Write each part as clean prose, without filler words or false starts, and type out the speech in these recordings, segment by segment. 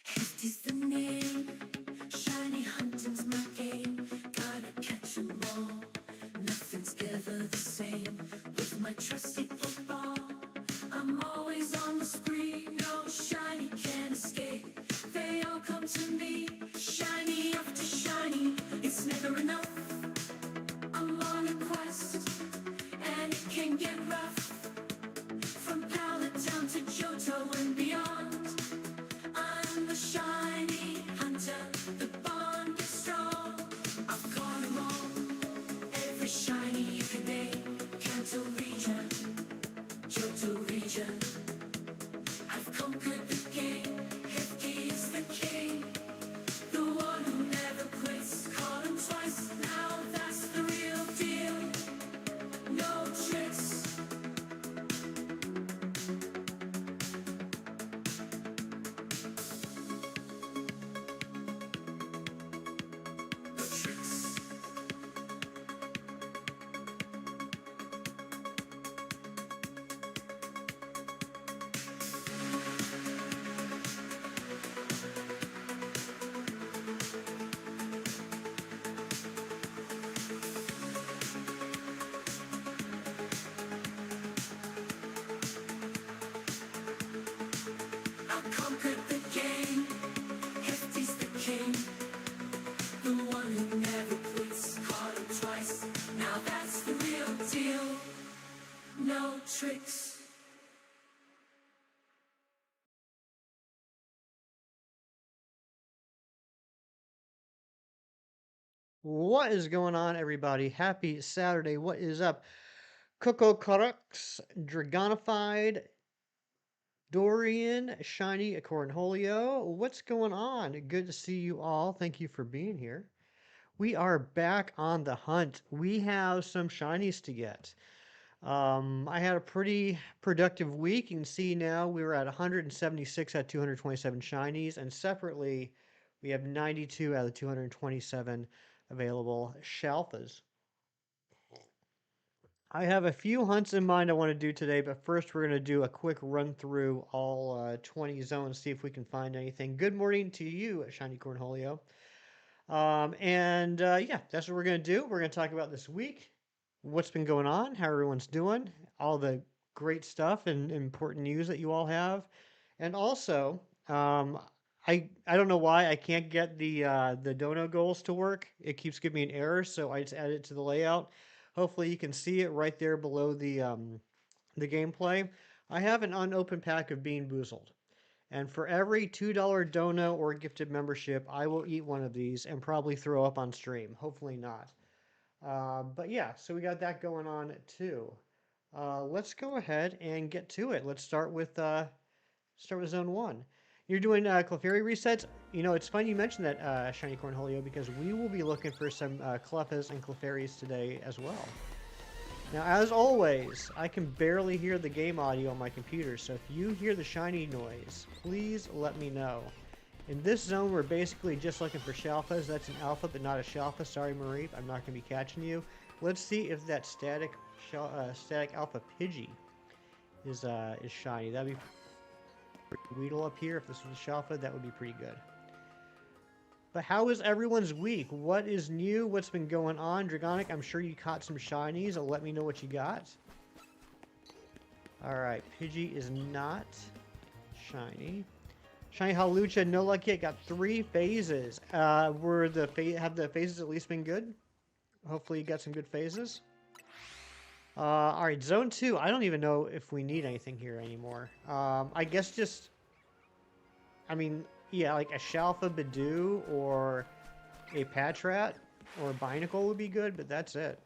Hefty's the name, shiny hunting's my game. Gotta catch 'em all, nothing's ever the same. With my trusty football, I'm always on the spree. No shiny can escape, they all come to me. Shiny after shiny, it's never enough. I'm on a quest, and it can get rough. From Pallet Town to Johto and beyond, I'm the shiny hunter, the bond is strong. I've caught 'em all, every shiny you can name. Kanto region, Johto region, I've conquered the game. Hefty is the king, the one who never quits. Caught him twice, now that's the real deal. No tricks. I conquered the game. Hefty's the king, the one who never quits. Caught him twice, now that's the real deal. No tricks. What is going on, everybody? Happy Saturday. What is up? Coco Crux, Dragonified, Dorian, Shiny, Cornholio. What's going on? Good to see you all. Thank you for being here. We are back on the hunt. We have some shinies to get. I had a pretty productive week. You can see now we were at 176 out of 227 shinies, and separately, we have 92 out of 227 available Shalfas. I have a few hunts in mind I want to do today, but first we're going to do a quick run through all 20 zones, see if we can find anything. Good morning to you, Shiny Cornholio. Yeah, that's what we're going to do. We're going to talk about this week, what's been going on, how everyone's doing, all the great stuff and important news that you all have. And also, I don't know why I can't get the dono goals to work. It keeps giving me an error, so I just added it to the layout. Hopefully you can see it right there below the gameplay. I have an unopened pack of Bean Boozled. And for every $2 dono or gifted membership, I will eat one of these and probably throw up on stream. Hopefully not. But yeah, so we got that going on too. Let's go ahead and get to it. Let's start with zone one. You're doing Clefairy resets. You know, it's funny you mentioned that, Shiny Cornholio, because we will be looking for some Clefas and Clefairies today as well. Now, as always, I can barely hear the game audio on my computer, so if you hear the shiny noise, please let me know. In this zone, we're basically just looking for Shalfas. That's an alpha, but not a Shalfa. Sorry, Marie, I'm not going to be catching you. Let's see if that static alpha Pidgey is shiny. That'd be Weedle up here. If this was a Shalfa, that would be pretty good. But how is everyone's week? What is new? What's been going on? Dragonic, I'm sure you caught some shinies. Let me know what you got. Alright, Pidgey is not shiny. Shiny Hawlucha, no luck yet. Got 3 phases. Have the phases at least been good? Hopefully you got some good phases. Alright, Zone 2. I don't even know if we need anything here anymore. I guess just... I mean, yeah, like a Shalfa Bidoo or a Patrat or a Binacle would be good, but that's it.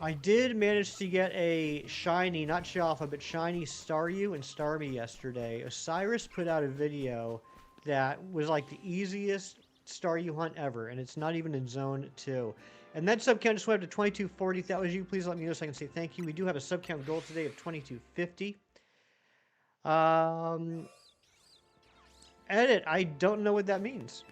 I did manage to get a shiny, not Shalfa, but shiny Staryu and Starmie yesterday. Osiris put out a video that was like the easiest Staryu hunt ever, and it's not even in Zone 2. And that sub count just went up to 2240. If that was you, please let me know so I can say thank you. We do have a sub count goal today of 2250. Edit, I don't know what that means.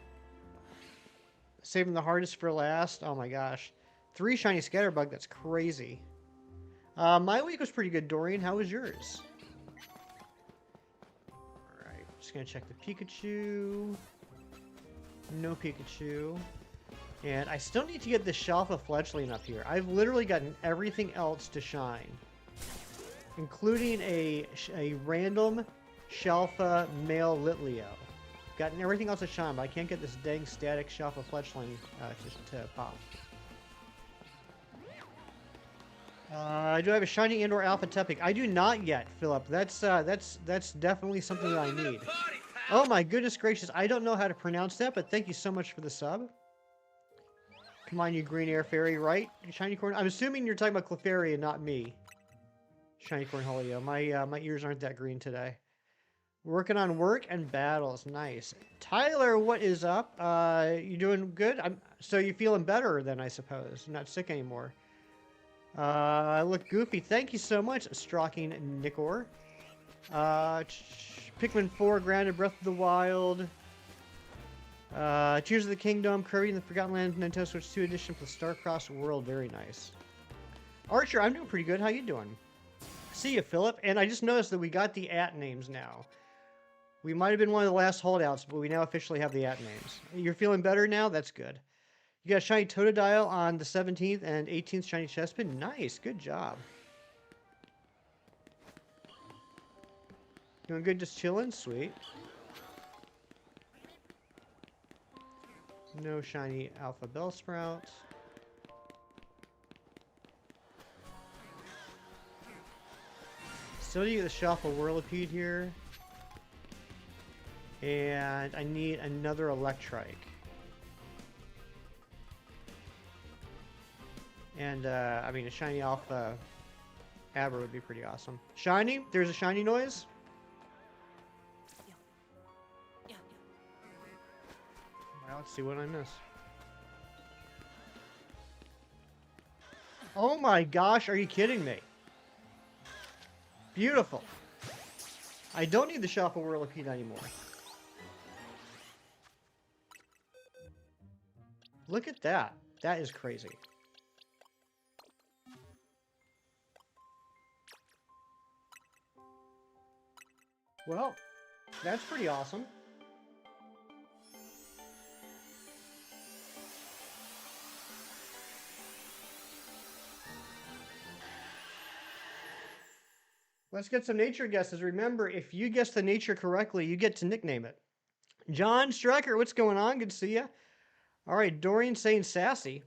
Saving the hardest for last. Oh my gosh. 3 shiny Scatterbug. That's crazy. My week was pretty good, Dorian. How was yours? Alright, just gonna check the Pikachu. No Pikachu. And I still need to get the Shalfa Fletchling up here. I've literally gotten everything else to shine, including a random Shalfa male Litleo. Gotten everything else to shine, but I can't get this dang static Shalfa Fletchling to pop. Do I have a shiny and/or Alpha Tepic? I do not yet, Philip. That's definitely something that I need. Oh my goodness gracious! I don't know how to pronounce that, but thank you so much for the sub. Come on, you green air fairy, right? Shiny corn. I'm assuming you're talking about Clefairy and not me. Shiny Cornholio. My ears aren't that green today. Working on work and battles. Nice. Tyler, what is up? You doing good? So you feeling better then, I suppose. You're not sick anymore. I look goofy. Thank you so much, Strocking Nicor. Pikmin 4, Grounded, Breath of the Wild. Tears of the Kingdom, Kirby and the Forgotten Land, Nintendo Switch 2 edition for the Starcross World. Very nice. Archer, I'm doing pretty good. How you doing? See you, Philip. And I just noticed that we got the @names now. We might have been one of the last holdouts, but we now officially have the @names. You're feeling better now? That's good. You got a shiny Totodile on the 17th and 18th shiny Chespin. Nice. Good job. Doing good, just chilling? Sweet. No shiny Alpha Bellsprout. Still need the Shuffle Whirlipede here. And I need another Electrike. And, I mean, a shiny Alpha Aber would be pretty awesome. Shiny? There's a shiny noise? Well, let's see what I miss. Oh my gosh, are you kidding me? Beautiful. I don't need the Shuffle Whirlipede anymore. Look at that. That is crazy. Well, that's pretty awesome. Let's get some nature guesses. Remember, if you guess the nature correctly, you get to nickname it. John Strecker, what's going on? Good to see you. All right, Dorian saying sassy.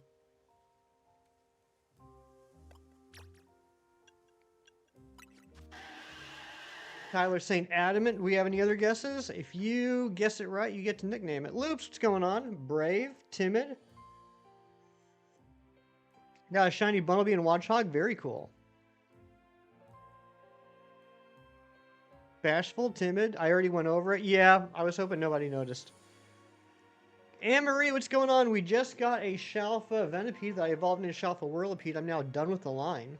Tyler saying adamant. We have any other guesses? If you guess it right, you get to nickname it. Loops, what's going on? Brave, timid. Got a shiny Bumblebee and Watchog. Very cool. Bashful, timid. I already went over it. Yeah, I was hoping nobody noticed. Anne-Marie, what's going on? We just got a Shalfa Venipede that I evolved into Shalfa Whirlipede. I'm now done with the line.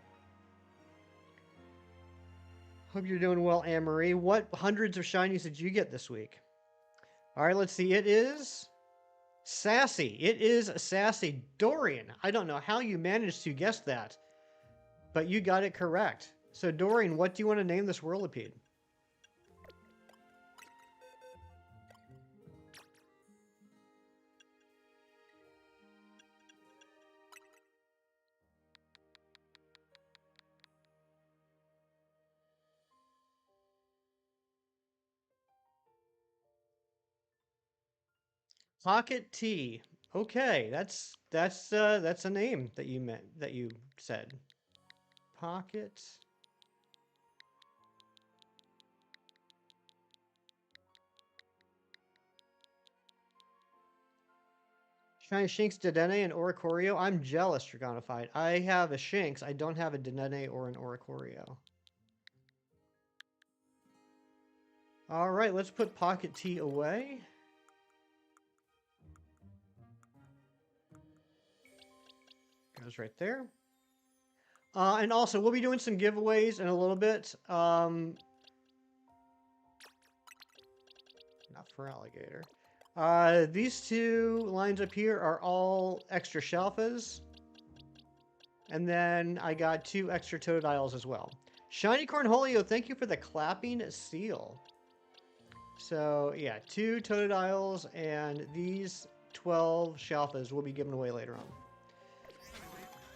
Hope you're doing well, Anne-Marie. What hundreds of shinies did you get this week? All right, let's see. It is Sassy. It is Sassy. Dorian, I don't know how you managed to guess that, but you got it correct. So, Dorian, what do you want to name this Whirlipede? Pocket T. Okay, that's a name that you said. Pocket. Shiny Shinx, Dedenne, and Oricorio. I'm jealous, Dragonified. I have a Shinx. I don't have a Dedenne or an Oricorio. All right, let's put Pocket T away. Goes right there. And also, we'll be doing some giveaways in a little bit. Not for Alligator. These two lines up here are all extra Shalfas. And then I got 2 extra Totodiles as well. Shiny Cornholio, thank you for the clapping seal. So, yeah, 2 Totodiles and these 12 Shalfas will be given away later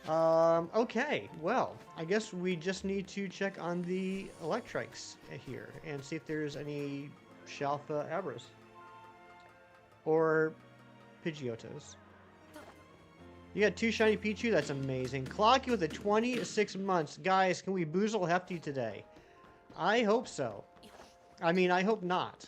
on. Okay, well, I guess we just need to check on the Electrics here and see if there's any Shalfa Abras. Or Pidgeotos. You got 2 shiny Pichu, that's amazing. Clocky with a 26 months. Guys, can we boozle Hefty today? I hope so. I mean, I hope not.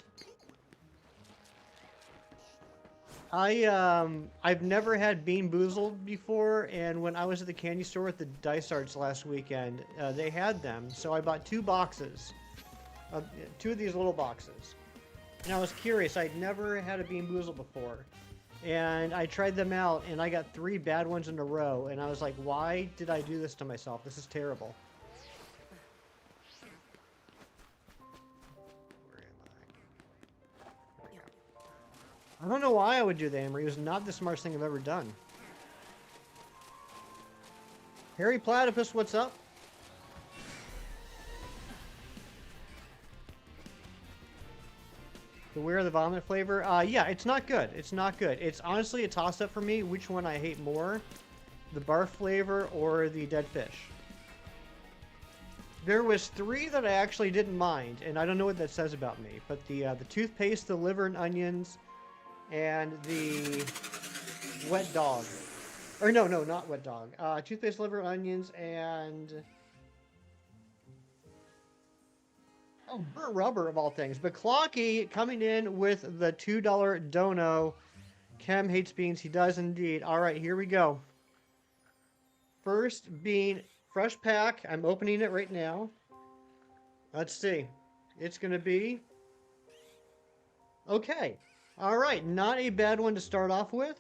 I've never had Bean Boozled before, and when I was at the candy store at the Dice Arts last weekend, they had them, so I bought 2 boxes. 2 of these little boxes. And I was curious, I'd never had a Bean Boozled before. And I tried them out, and I got 3 bad ones in a row, and I was like, why did I do this to myself? This is terrible. Where am I? There we go. I don't know why I would do that, Amory. It was not the smartest thing I've ever done. Harry Platypus, what's up? Beware of the vomit flavor. Yeah, it's not good. It's not good. It's honestly a toss-up for me which one I hate more, the barf flavor or the dead fish. There was 3 that I actually didn't mind, and I don't know what that says about me, but the toothpaste, the liver and onions, and the wet dog. Or no, not wet dog. Toothpaste, liver, onions, and... Oh, burnt rubber of all things. But Clocky coming in with the $2 dono. Chem hates beans. He does indeed. All right, here we go. First bean, fresh pack. I'm opening it right now. Let's see. It's going to be... Okay. All right, not a bad one to start off with.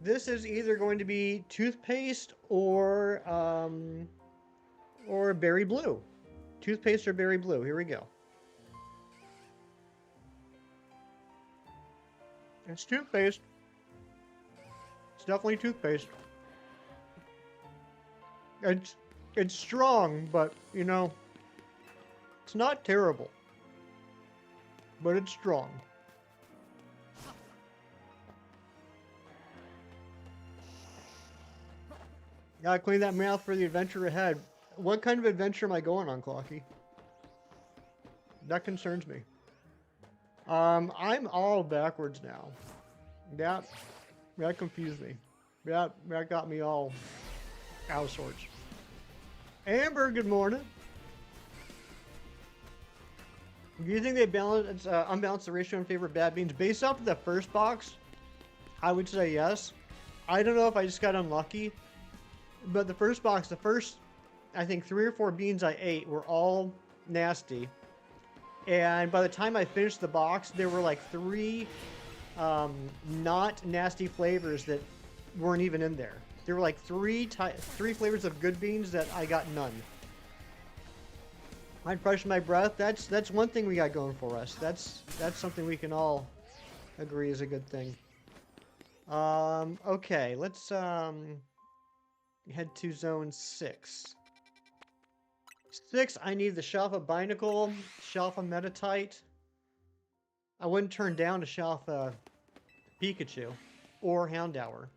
This is either going to be toothpaste or berry blue. Toothpaste or berry blue. Here we go. It's toothpaste. It's definitely toothpaste. It's strong, but, you know, it's not terrible. But it's strong. Gotta clean that mouth for the adventure ahead. What kind of adventure am I going on, Clocky? That concerns me. I'm all backwards now. That confused me. That got me all out of sorts. Amber, good morning. Do you think they unbalance the ratio in favor of bad beans? Based off of the first box, I would say yes. I don't know if I just got unlucky, but the first box, I think 3 or 4 beans I ate were all nasty. And by the time I finished the box, there were like 3 not nasty flavors that weren't even in there. There were like 3 flavors of good beans that I got none. I'd freshen my breath. That's one thing we got going for us. That's something we can all agree is a good thing. Okay, let's head to zone 6. 6, I need the Shalfa Binacle, Shalfa Metatite. I wouldn't turn down a Shalfa Pikachu, or Houndour,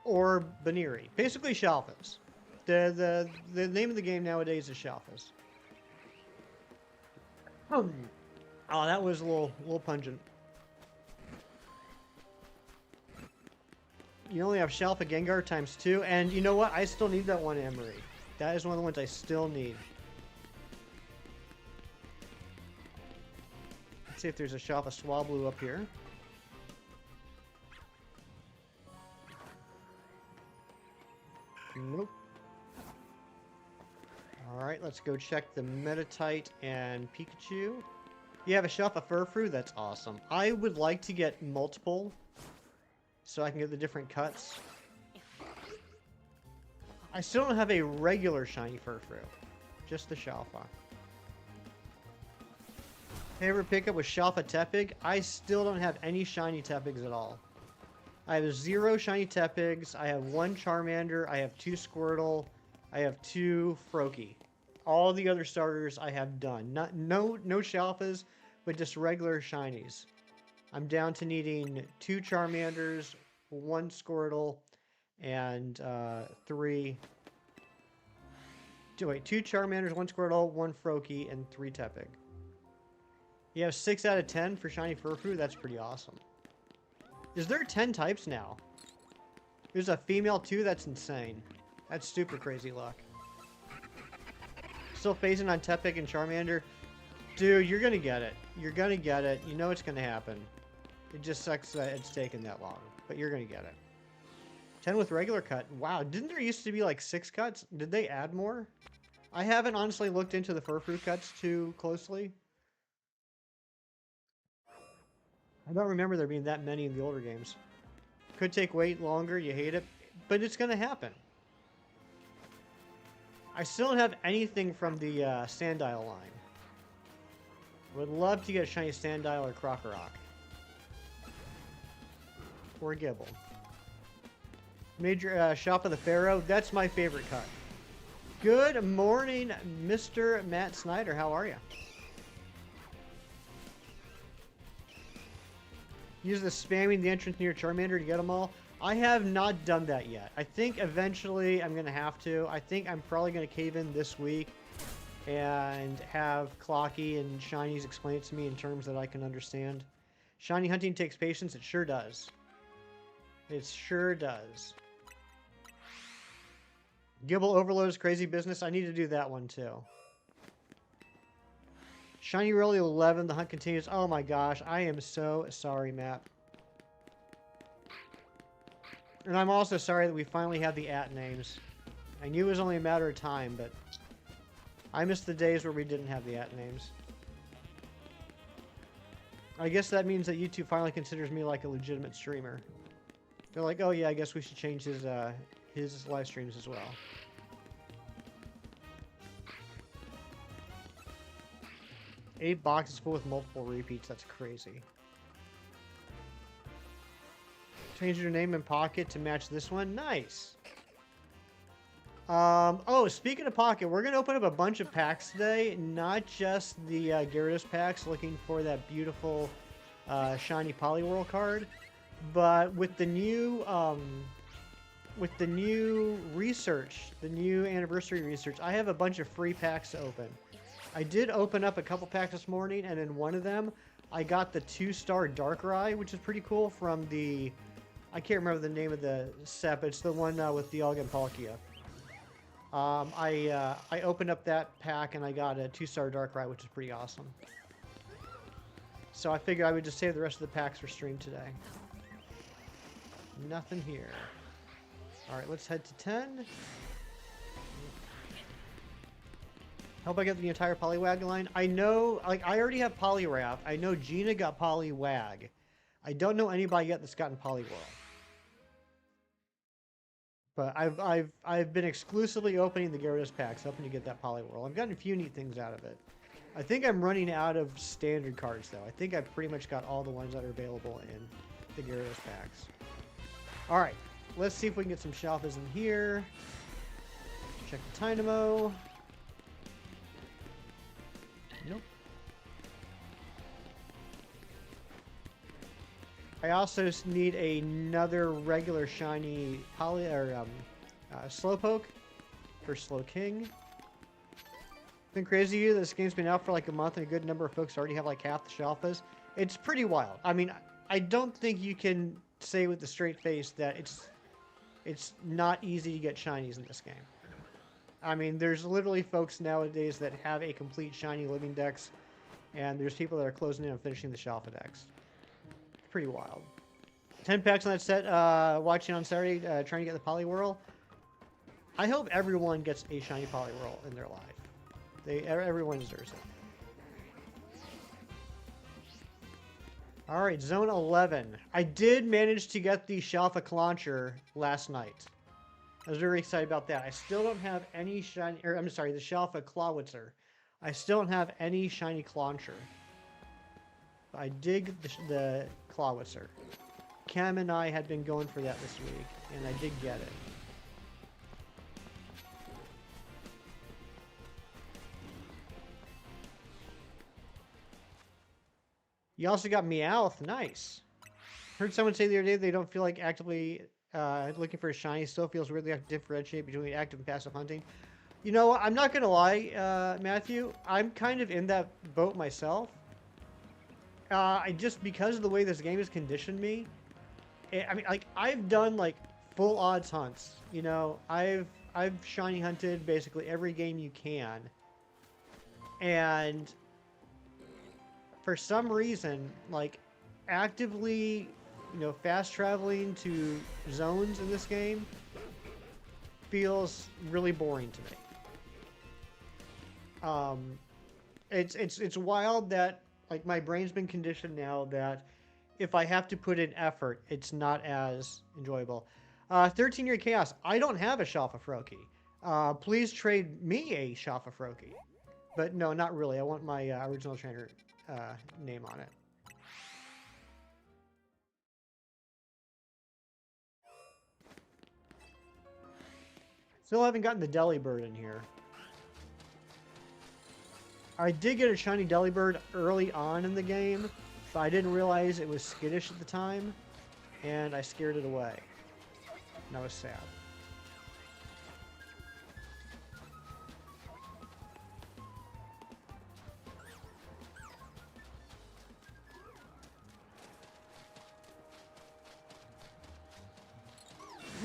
or Baneri. Basically Shalfas. The name of the game nowadays is Shalfas. Oh, that was a little pungent. You only have Shalfa Gengar times 2, and you know what? I still need that one Emery. That is one of the ones I still need. Let's see if there's a Shalfa Swablu up here. Nope. Alright, let's go check the Metatite and Pikachu. You have a Shalfa Furfrou? That's awesome. I would like to get multiple so I can get the different cuts. I still don't have a regular shiny Furfrou. Just the Shalfa. Favorite pickup was Shalfa Tepig. I still don't have any shiny Tepigs at all. I have 0 shiny Tepigs. I have 1 Charmander. I have 2 Squirtle. I have 2 Froakie. All the other starters I have done. No Shalfas, but just regular shinies. I'm down to needing 2 Charmanders, 1 Squirtle, and 3... Wait, 2 Charmanders, 1 Squirtle, 1 Froakie, and 3 Tepig. You have 6 out of 10 for shiny Furfrou. That's pretty awesome. Is there 10 types now? There's a female too? That's insane. That's super crazy luck. Still phasing on Tepig and Charmander. Dude, you're gonna get it. You're gonna get it. You know it's gonna happen. It just sucks that it's taken that long. But you're gonna get it. 10 with regular cut. Wow, didn't there used to be like 6 cuts? Did they add more? I haven't honestly looked into the Furfrou cuts too closely. I don't remember there being that many in the older games. Could take way longer, you hate it, but it's gonna happen. I still don't have anything from the Sandile line. Would love to get a shiny Sandile or Krokorok. Or Gibble. Major Shop of the Pharaoh, that's my favorite cut. Good morning, Mr. Matt Snyder. How are you? Use the spamming the entrance near Charmander to get them all. I have not done that yet. I think eventually I'm going to have to. I think I'm probably going to cave in this week and have Clocky and Shinies explain it to me in terms that I can understand. Shiny hunting takes patience. It sure does. It sure does. Gibble Overload is crazy business. I need to do that one too. Shiny Rolly 11, the hunt continues. Oh my gosh, I am so sorry, Matt. And I'm also sorry that we finally have the @names. I knew it was only a matter of time, but I missed the days where we didn't have the @names. I guess that means that YouTube finally considers me like a legitimate streamer. They're like, oh yeah, I guess we should change his live streams as well. 8 boxes full with multiple repeats. That's crazy. Change your name and Pocket to match this one. Nice. Oh, speaking of Pocket, we're going to open up a bunch of packs today. Not just the Gyarados packs, looking for that beautiful shiny Poliwhirl card. But with the new research, the new anniversary research, I have a bunch of free packs to open. I did open up a couple packs this morning, and in one of them, I got the 2-star Darkrai, which is pretty cool from the... I can't remember the name of the set, but it's the one with Dialga and Palkia. I opened up that pack, and I got a 2-star Darkrai, which is pretty awesome. So I figured I would just save the rest of the packs for stream today. Nothing here. Alright, let's head to 10. Hope I get the entire Poliwag line. I know, like, I already have Poliwrath. I know Gina got Poliwag. I don't know anybody yet that's gotten Poliwhirl. But I've been exclusively opening the Gyarados packs, hoping to get that Poliwhirl. I've gotten a few neat things out of it. I think I'm running out of standard cards, though. I think I've pretty much got all the ones that are available in the Gyarados packs. Alright, let's see if we can get some Shalfas in here. Check the Dynamo. Nope. I also need another regular shiny Slowpoke for Slowking. Been crazy to you that this game's been out for like a month and a good number of folks already have like half the Shalfas. It's pretty wild. I mean, I don't think you can say with a straight face that it's not easy to get shinies in this game. I mean, there's literally folks nowadays that have a complete shiny living dex, and there's people that are closing in on finishing the Shalfa dex. Pretty wild. 10 packs on that set, watching on Saturday, trying to get the Poliwhirl. I hope everyone gets a shiny Poliwhirl in their life. Everyone deserves it. Alright, Zone 11. I did manage to get the Shalfa Clauncher last night. I was very excited about that. I still don't have any shiny... I'm sorry, the Shalfa Clawitzer. I still don't have any shiny Clauncher. I dig the Clawitzer. Cam and I had been going for that this week, and I did get it. You also got Meowth. Nice. Heard someone say the other day they don't feel like actively looking for a shiny. Still feels weird they have to differentiate between active and passive hunting. You know, I'm not going to lie, Matthew. I'm kind of in that boat myself. I just, because of the way this game has conditioned me, I mean, like, I've done, like, full odds hunts. You know, I've shiny hunted basically every game you can. And for some reason, like, actively, you know, fast traveling to zones in this game feels really boring to me. It's wild that, like, my brain's been conditioned now that if I have to put in effort, it's not as enjoyable. 13-year Chaos. I don't have a Shalfafroki. Please trade me a Shalfafroki. But no, not really. I want my original trainer name on it. Still haven't gotten the Delibird in here. I did get a shiny Delibird early on in the game, but I didn't realize it was skittish at the time, and I scared it away. And I was sad.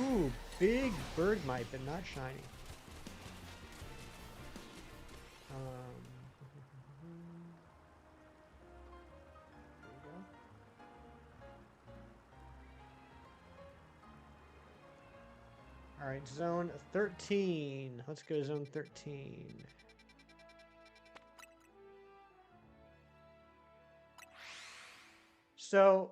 Ooh, big Bergmite, but not shiny. There we go. All right, zone 13. Let's go to zone 13. So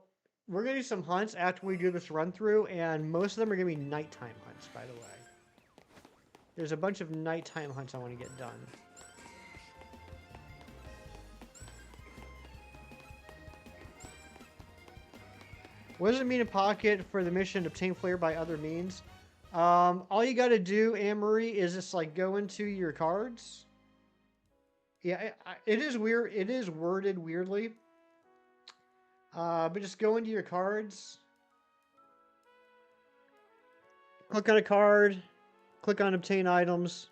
we're going to do some hunts after we do this run through, and most of them are going to be nighttime hunts, by the way. There's a bunch of nighttime hunts I want to get done. What does it mean in Pocket for the mission to obtain flair by other means? All you got to do, Anne-Marie, is just like go into your cards. Yeah, it is weird. It is worded weirdly. But just go into your cards. Click on a card. Click on obtain items.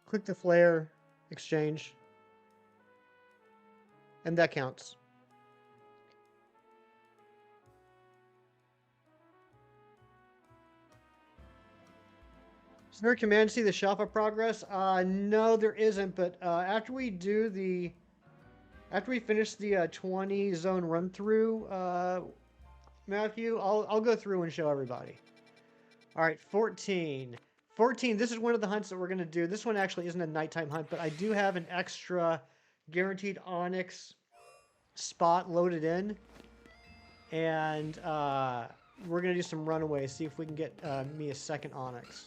Click the flare. Exchange. And that counts. Is there a command to see the shelf of progress? No, there isn't. But after we finish the 20 zone run through, Matthew, I'll go through and show everybody. All right, 14. 14. This is one of the hunts that we're gonna do. This one actually isn't a nighttime hunt, but I do have an extra guaranteed Onyx spot loaded in, and we're gonna do some runaways. See if we can get me a second Onyx.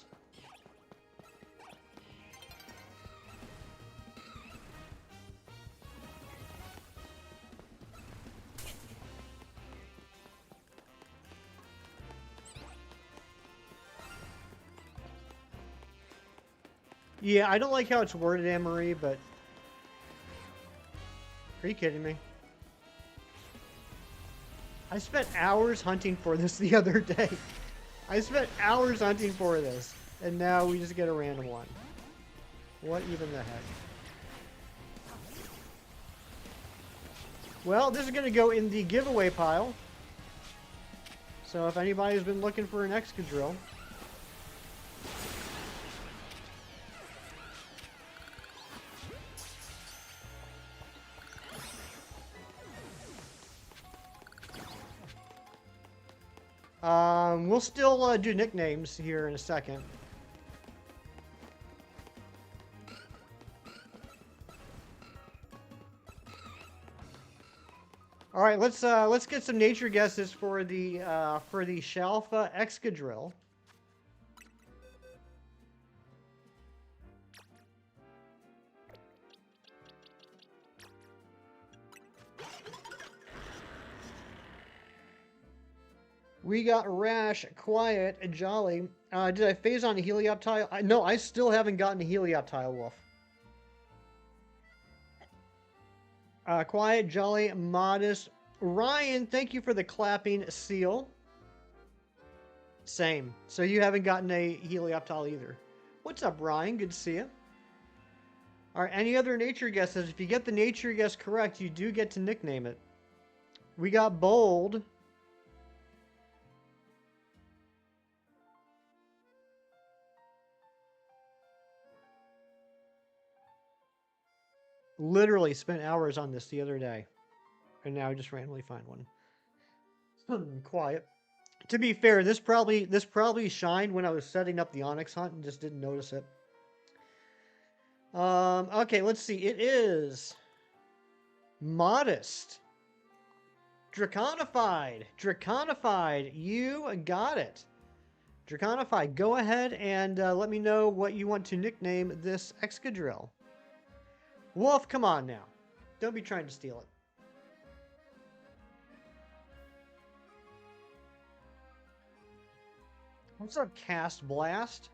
Yeah, I don't like how it's worded, Anne-Marie, but... Are you kidding me? I spent hours hunting for this the other day. I spent hours hunting for this, and now we just get a random one. What even the heck? Well, this is going to go in the giveaway pile. So if anybody's been looking for an Excadrill... we'll still do nicknames here in a second. All right, let's get some nature guesses for the Shalfa Excadrill. We got Rash, Quiet, Jolly. Did I phase on a Helioptile? No, I still haven't gotten a Helioptile, Wolf. Quiet, Jolly, Modest. Ryan, thank you for the clapping seal. Same. So you haven't gotten a Helioptile either. What's up, Ryan? Good to see you. All right, any other nature guesses? If you get the nature guess correct, you do get to nickname it. We got Bold. Literally spent hours on this the other day. And now I just randomly find one. Quiet. To be fair, this probably shined when I was setting up the Onyx hunt and just didn't notice it. Okay, let's see. It is Modest. Draconified. Draconified. You got it. Draconified. Go ahead and let me know what you want to nickname this Excadrill. Wolf, come on now. Don't be trying to steal it. What's up, Cast Blast?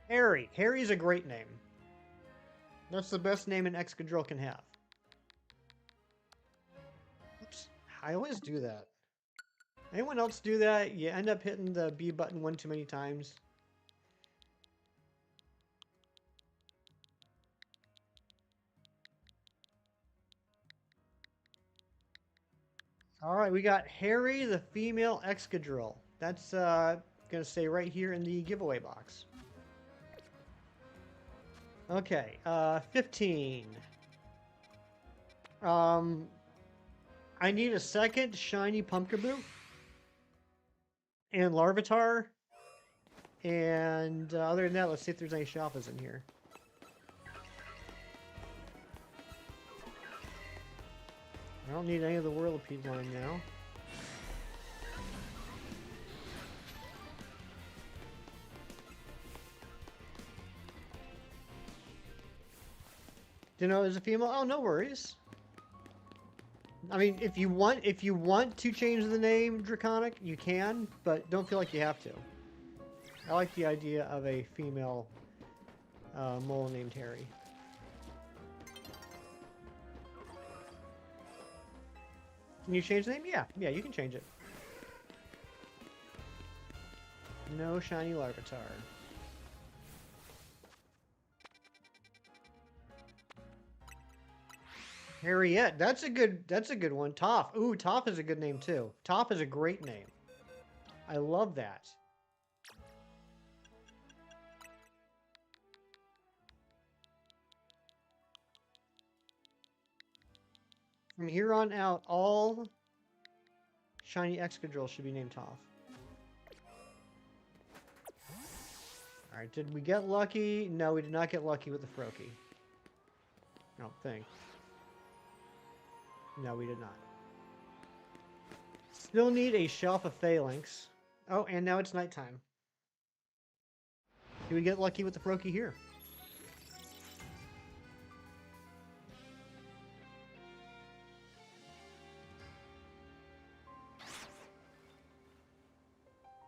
Harry. Harry's a great name. That's the best name an Excadrill can have. Oops. I always do that. Anyone else do that? You end up hitting the B button one too many times. All right, we got Harry, the female Excadrill. That's going to stay right here in the giveaway box. Okay, 15. I need a second shiny Pumpkaboo and Larvitar. And other than that, let's see if there's any Shalfas in here. I don't need any of the Whirlipede line now. Do you know there's a female? Oh, no worries. I mean, if you want to change the name Draconic, you can, but don't feel like you have to. I like the idea of a female mole named Harry. Can you change the name? Yeah, you can change it. No shiny Larvitar. Harriet, that's a good one. Toph. Ooh, Toph is a good name too. Toph is a great name. I love that. From here on out, all shiny Excadrill should be named Toph. Alright, did we get lucky? No, we did not get lucky with the Froakie. I don't think. No, we did not. Still need a Shelf of Phalanx. Oh, and now it's nighttime. Did we get lucky with the Froakie here?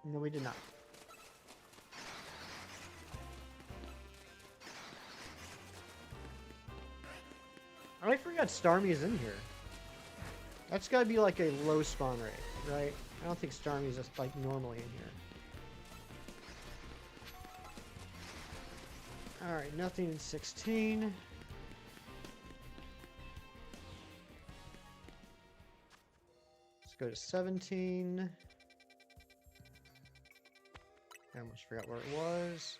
No, we did not. I forgot Starmie is in here. That's gotta be like a low spawn rate, right? I don't think Starmie is just like normally in here. Alright, nothing in 16. Let's go to 17. I almost forgot where it was.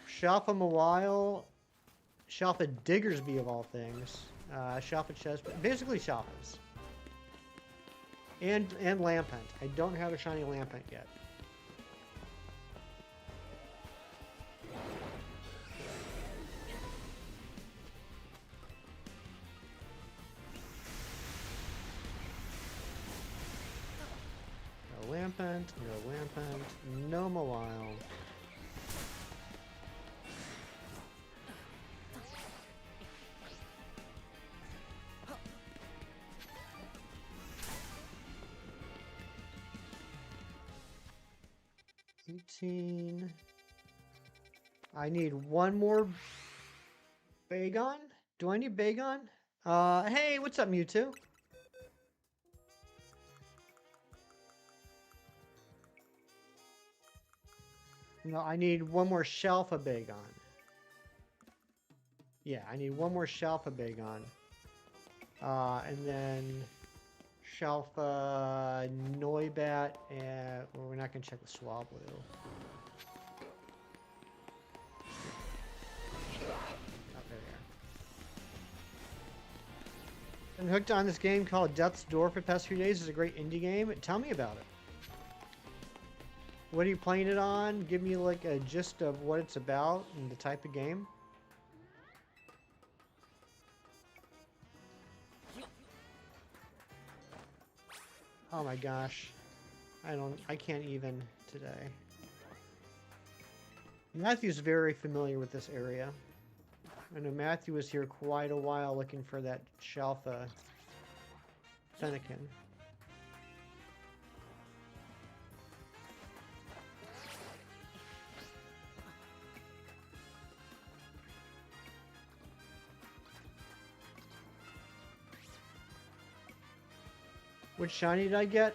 Shalfa Mawile, Shalfa Diggersby of all things, Shalfa Chespin, basically Shalfas. And Lampent. I don't have a shiny Lampent yet. No Lampent, no Lampent, no Mawile. 14. I need one more Bagon. Do I need Bagon? Hey, what's up, Mewtwo? No, I need one more Shalfa Bagon. Yeah, I need one more Shalfa Bagon. And then Shalfa Noibat, and well, we're not going to check the Swablu. Oh, there we are. I'm hooked on this game called Death's Door for the past few days. It's a great indie game. Tell me about it. What are you playing it on? Give me like a gist of what it's about and the type of game. Oh my gosh. I can't even today. Matthew's very familiar with this area. I know Matthew was here quite a while looking for that Shalfa Fennekin. Which shiny did I get?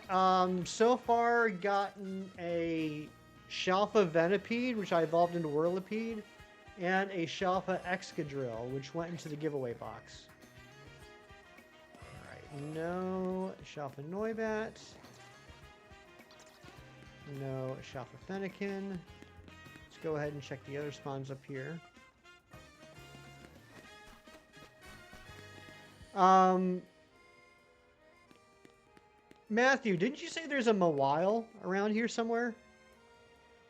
So far gotten a Shalfa Venipede, which I evolved into Whirlipede, and a Shalfa Excadrill, which went into the giveaway box. Alright, no Shalfa Noibat. No Shalfa Fennekin. Let's go ahead and check the other spawns up here. Matthew, didn't you say there's a Mawile around here somewhere?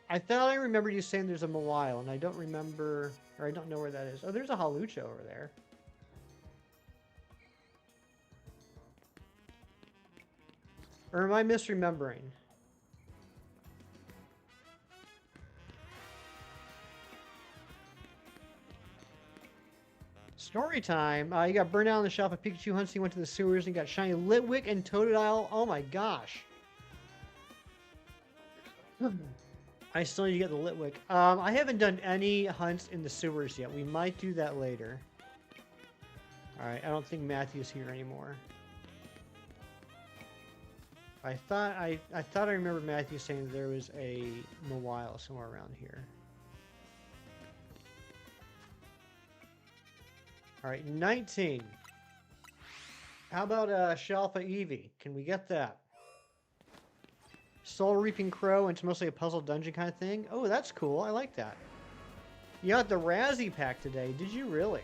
I thought I remembered you saying there's a Mawile, and I don't remember, or I don't know where that is. Oh, there's a Hawlucha over there. Or am I misremembering? Story time. You got burned out on the shelf at Pikachu hunts. He went to the sewers and got shiny Litwick and Totodile. Oh my gosh. I still need to get the Litwick. I haven't done any hunts in the sewers yet. We might do that later. Alright, I don't think Matthew's here anymore. I thought I remember Matthew saying there was a Mawile somewhere around here. Alright, 19. How about Shalfa Eevee? Can we get that? Soul Reaping Crow, and it's mostly a puzzle dungeon kind of thing. Oh, that's cool. I like that. You got the Razzie pack today. Did you really?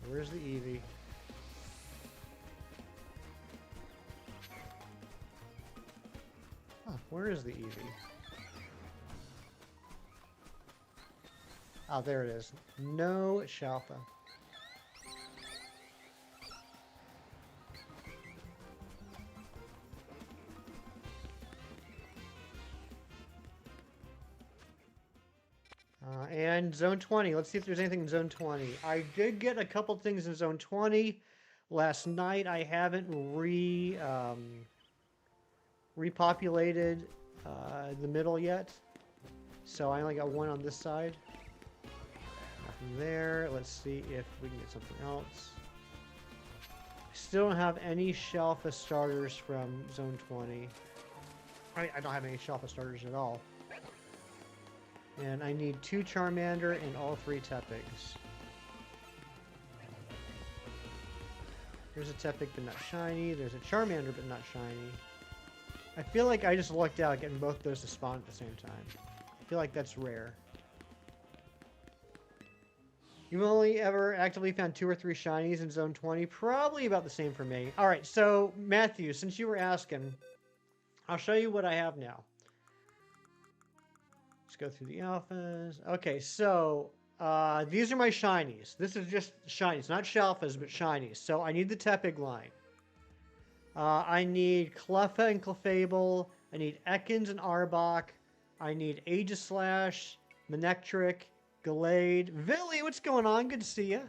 Where's the Eevee? Oh, where is the Eevee? Oh, there it is. No Shalfa. And Zone 20. Let's see if there's anything in Zone 20. I did get a couple things in Zone 20 last night. I haven't repopulated the middle yet. So I only got one on this side. Nothing there. Let's see if we can get something else. Still don't have any Shalfa starters from Zone 20. I don't have any Shalfa starters at all. And I need 2 Charmander and all 3 Tepigs. There's a Tepig but not shiny. There's a Charmander but not shiny. I feel like I just lucked out getting both those to spawn at the same time. I feel like that's rare. You've only ever actively found 2 or 3 shinies in Zone 20. Probably about the same for me. Alright, so Matthew, since you were asking, I'll show you what I have now. Let's go through the alphas. Okay, so these are my shinies. This is just shinies, not Shalfas, but shinies. So I need the Tepig line. I need Cleffa and Clefable. I need Ekans and Arbok. I need Aegislash, Manectric, Gallade. Villy, what's going on? Good to see you.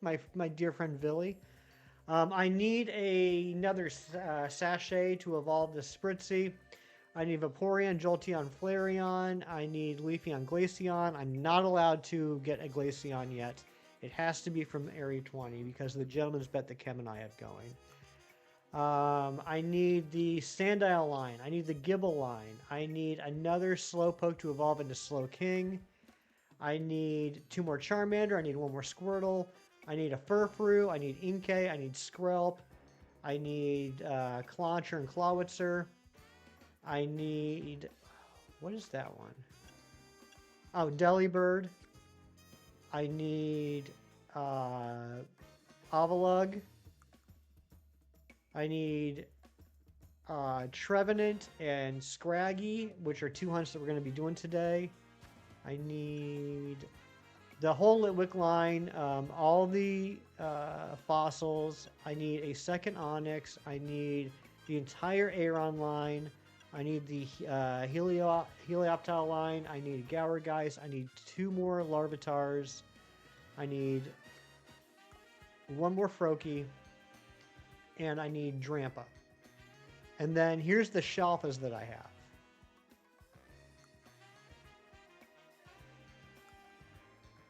My dear friend Villy. I need another sachet to evolve the Spritzy. I need Vaporeon, Jolteon, Flareon. I need Leafeon, Glaceon. I'm not allowed to get a Glaceon yet. It has to be from Area 20 because of the gentleman's bet that Kev and I have going. I need the Sandile line. I need the Gibble line. I need another Slowpoke to evolve into Slowking. I need 2 more Charmander. I need 1 more Squirtle. I need a Furfrou. I need Inkay. I need Skrelp. I need Clauncher and Clawitzer. I need... What is that one? Oh, Delibird. I need Avalugg. I need Trevenant and Scraggy, which are 2 hunts that we're going to be doing today. I need the whole Litwick line, all the fossils. I need a second Onyx. I need the entire Aeron line. I need the Helioptile line. I need Gourgeist. I need 2 more Larvitars. I need 1 more Froakie. And I need Drampa. And then here's the Shalfas that I have.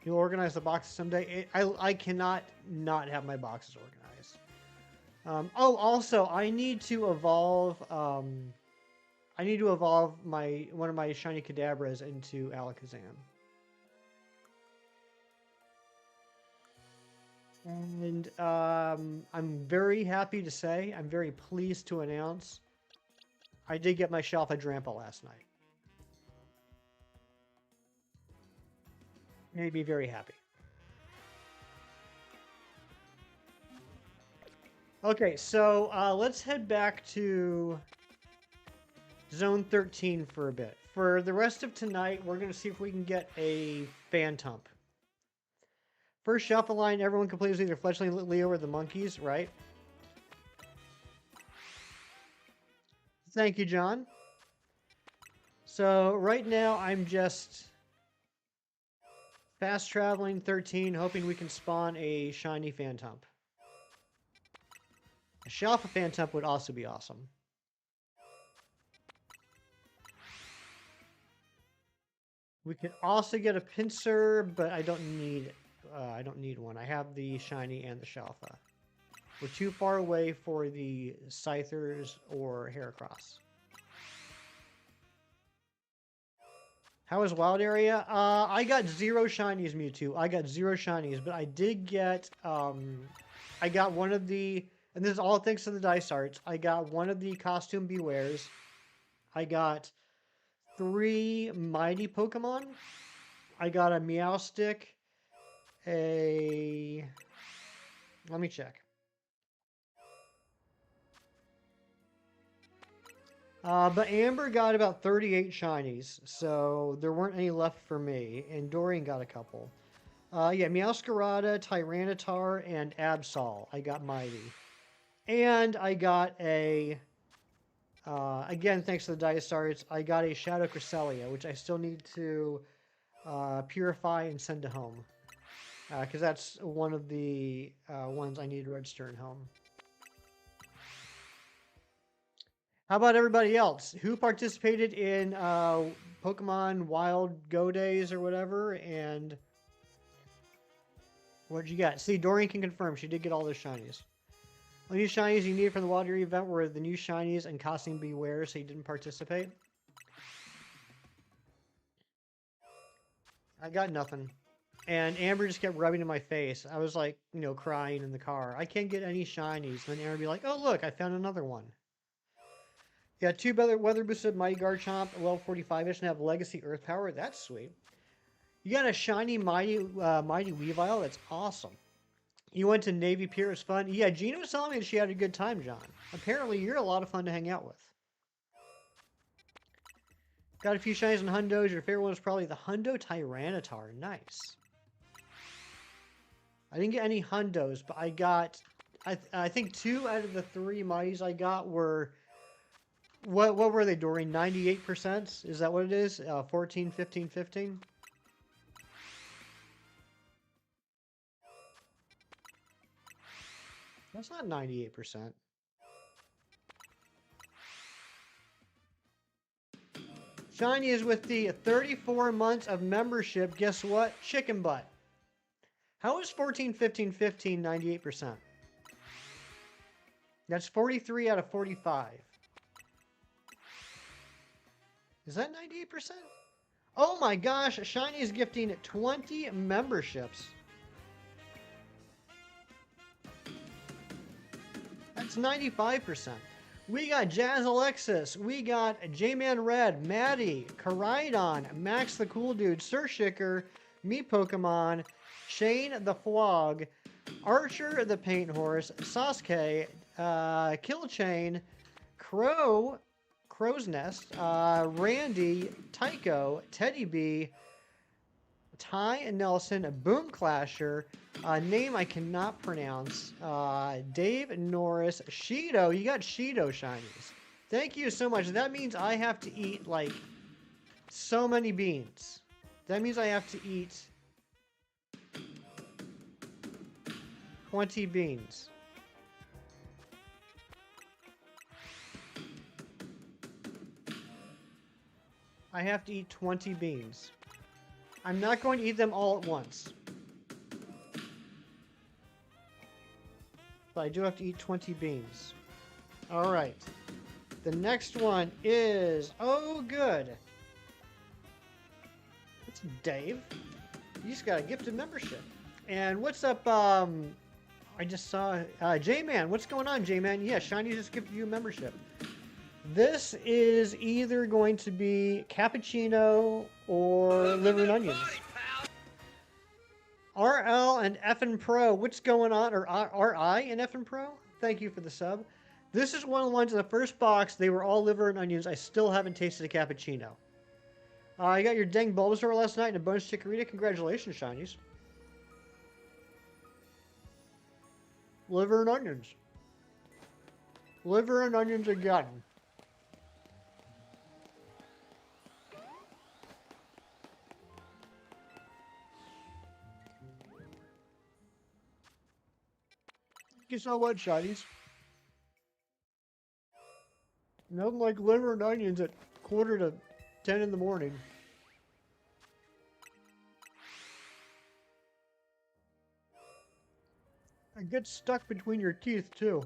You'll organize the boxes someday. I cannot not have my boxes organized. Oh, also, I need to evolve... I need to evolve one of my shiny Kadabras into Alakazam. And I'm very happy to say, I'm very pleased to announce, I did get my Shalfa Drampa last night. Made me very happy. Okay, so let's head back to Zone 13 for a bit. For the rest of tonight, we're going to see if we can get a Phantump. First shuffle line, everyone completes either Fletchling, Leo, or the Monkeys, right? Thank you, John. So right now, I'm just fast traveling 13, hoping we can spawn a shiny Phantump. A Shalfa Phantump would also be awesome. We could also get a Pinsir, but I don't need one. I have the shiny and the Shalfa. We're too far away for the Scythers or Heracross. How is Wild Area? I got 0 shinies, Mewtwo. I got 0 shinies, but I did get, I got one of the, and this is all thanks to the Dice Arts, I got one of the Costume Bewares. I got 3 Mighty Pokemon. I got a Meowstic, let me check. But Amber got about 38 shinies, so there weren't any left for me, and Dorian got a couple. Yeah, Meowscarada, Tyranitar, and Absol. I got Mighty. And I got a, again, thanks to the Dice Arts, I got a Shadow Cresselia, which I still need to purify and send to home. Because that's one of the ones I need to register in home. How about everybody else? Who participated in Pokemon Wild Go Days or whatever? And what did you get? See, Dorian can confirm. She did get all those shinies. The new shinies you needed from the Wild Area event were the new shinies and Costume Beware, so you didn't participate. I got nothing. And Amber just kept rubbing in my face. I was like, you know, crying in the car. I can't get any shinies. And then Amber would be like, oh, look, I found another one. Yeah, 2 weather boosted Mighty Garchomp, level 45-ish, and have Legacy Earth Power. That's sweet. You got a shiny Mighty Weavile. That's awesome. You went to Navy Pier. It was fun. Yeah, Gina was telling me that she had a good time, John. Apparently, you're a lot of fun to hang out with. Got a few shinies and hundos. Your favorite one was probably the Hundo Tyranitar. Nice. I didn't get any hundos, but I got... I think 2 out of the 3 Mighties I got were... What were they, Doreen? 98%? Is that what it is? 14, 15, 15? That's not 98%. Shiny is with the 34 months of membership. Guess what? Chicken butt. How is 14, 15, 15 98%? That's 43 out of 45. Is that 98%? Oh my gosh, Shiny is gifting 20 memberships. That's 95%. We got Jazz Alexis, we got J-Man Red, Maddie, Karaidon, Max the Cool Dude, Sir Shicker, Me Pokemon, Shane the Flog, Archer the Paint Horse, Sasuke, Killchain, Crow's Nest, Randy, Tycho, Teddy B, Ty Nelson, Boom Clasher, name I cannot pronounce, Dave Norris, Shido. You got Shido shinies. Thank you so much. That means I have to eat like so many beans. That means I have to eat 20 beans. I have to eat 20 beans. I'm not going to eat them all at once. But I do have to eat 20 beans. Alright. The next one is... Oh, good. It's Dave. You just got a gifted membership. And what's up, I just saw... J-Man. What's going on, J-Man? Yeah, Shiny just gifted you a membership. This is either going to be cappuccino or liver and onions. RL and FN Pro, what's going on? Or RI and FN Pro? Thank you for the sub. This is one of the ones in the first box. They were all liver and onions. I still haven't tasted a cappuccino. You got your dang Bulbasaur last night and a bonus Chikorita. Congratulations, Shinies. Liver and onions. Liver and onions again. Thank you so much, Shinies. Nothing like liver and onions at 9:45 in the morning. It gets stuck between your teeth, too.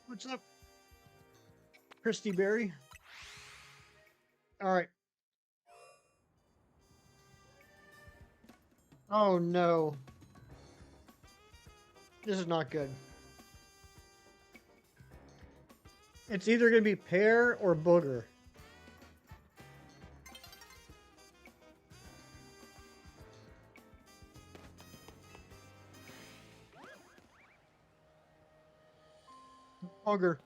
What's up, Christy Berry? All right. Oh no. This is not good. It's either going to be pear or booger. Booger.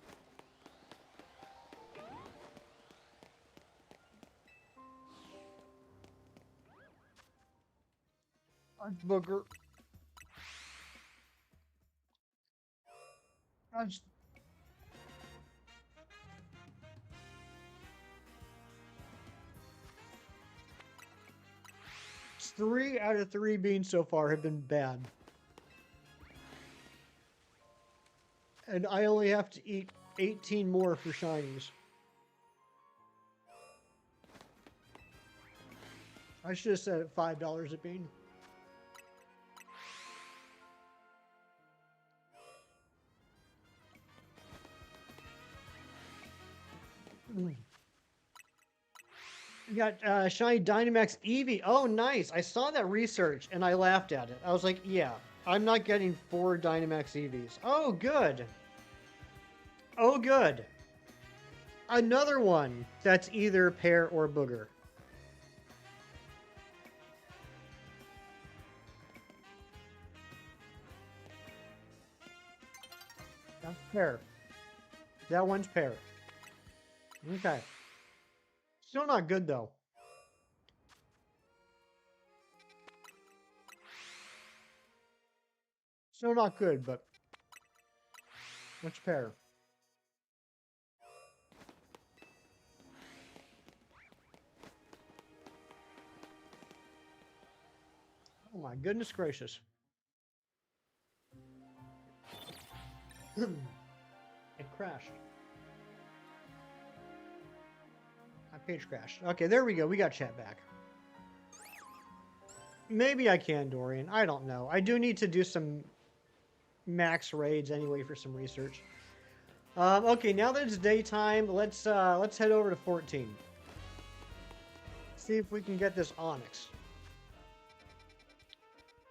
Booger. That's... Three out of 3 beans so far have been bad. And I only have to eat 18 more for shinies. I should have said it $5 a bean. You got Shiny Dynamax Eevee. Oh, nice. I saw that research and I laughed at it. I was like, yeah, I'm not getting 4 Dynamax Eevees. Oh, good. Oh, good. Another one that's either pear or booger. That's pear. That one's pear. Okay. Still not good, though. Still not good, but... What's pear? Oh my goodness gracious. It crashed. My page crashed. Okay, there we go. We got chat back. Maybe I can, Dorian. I don't know. I do need to do some max raids anyway for some research. Okay, now that it's daytime, let's head over to 14. See if we can get this Onyx.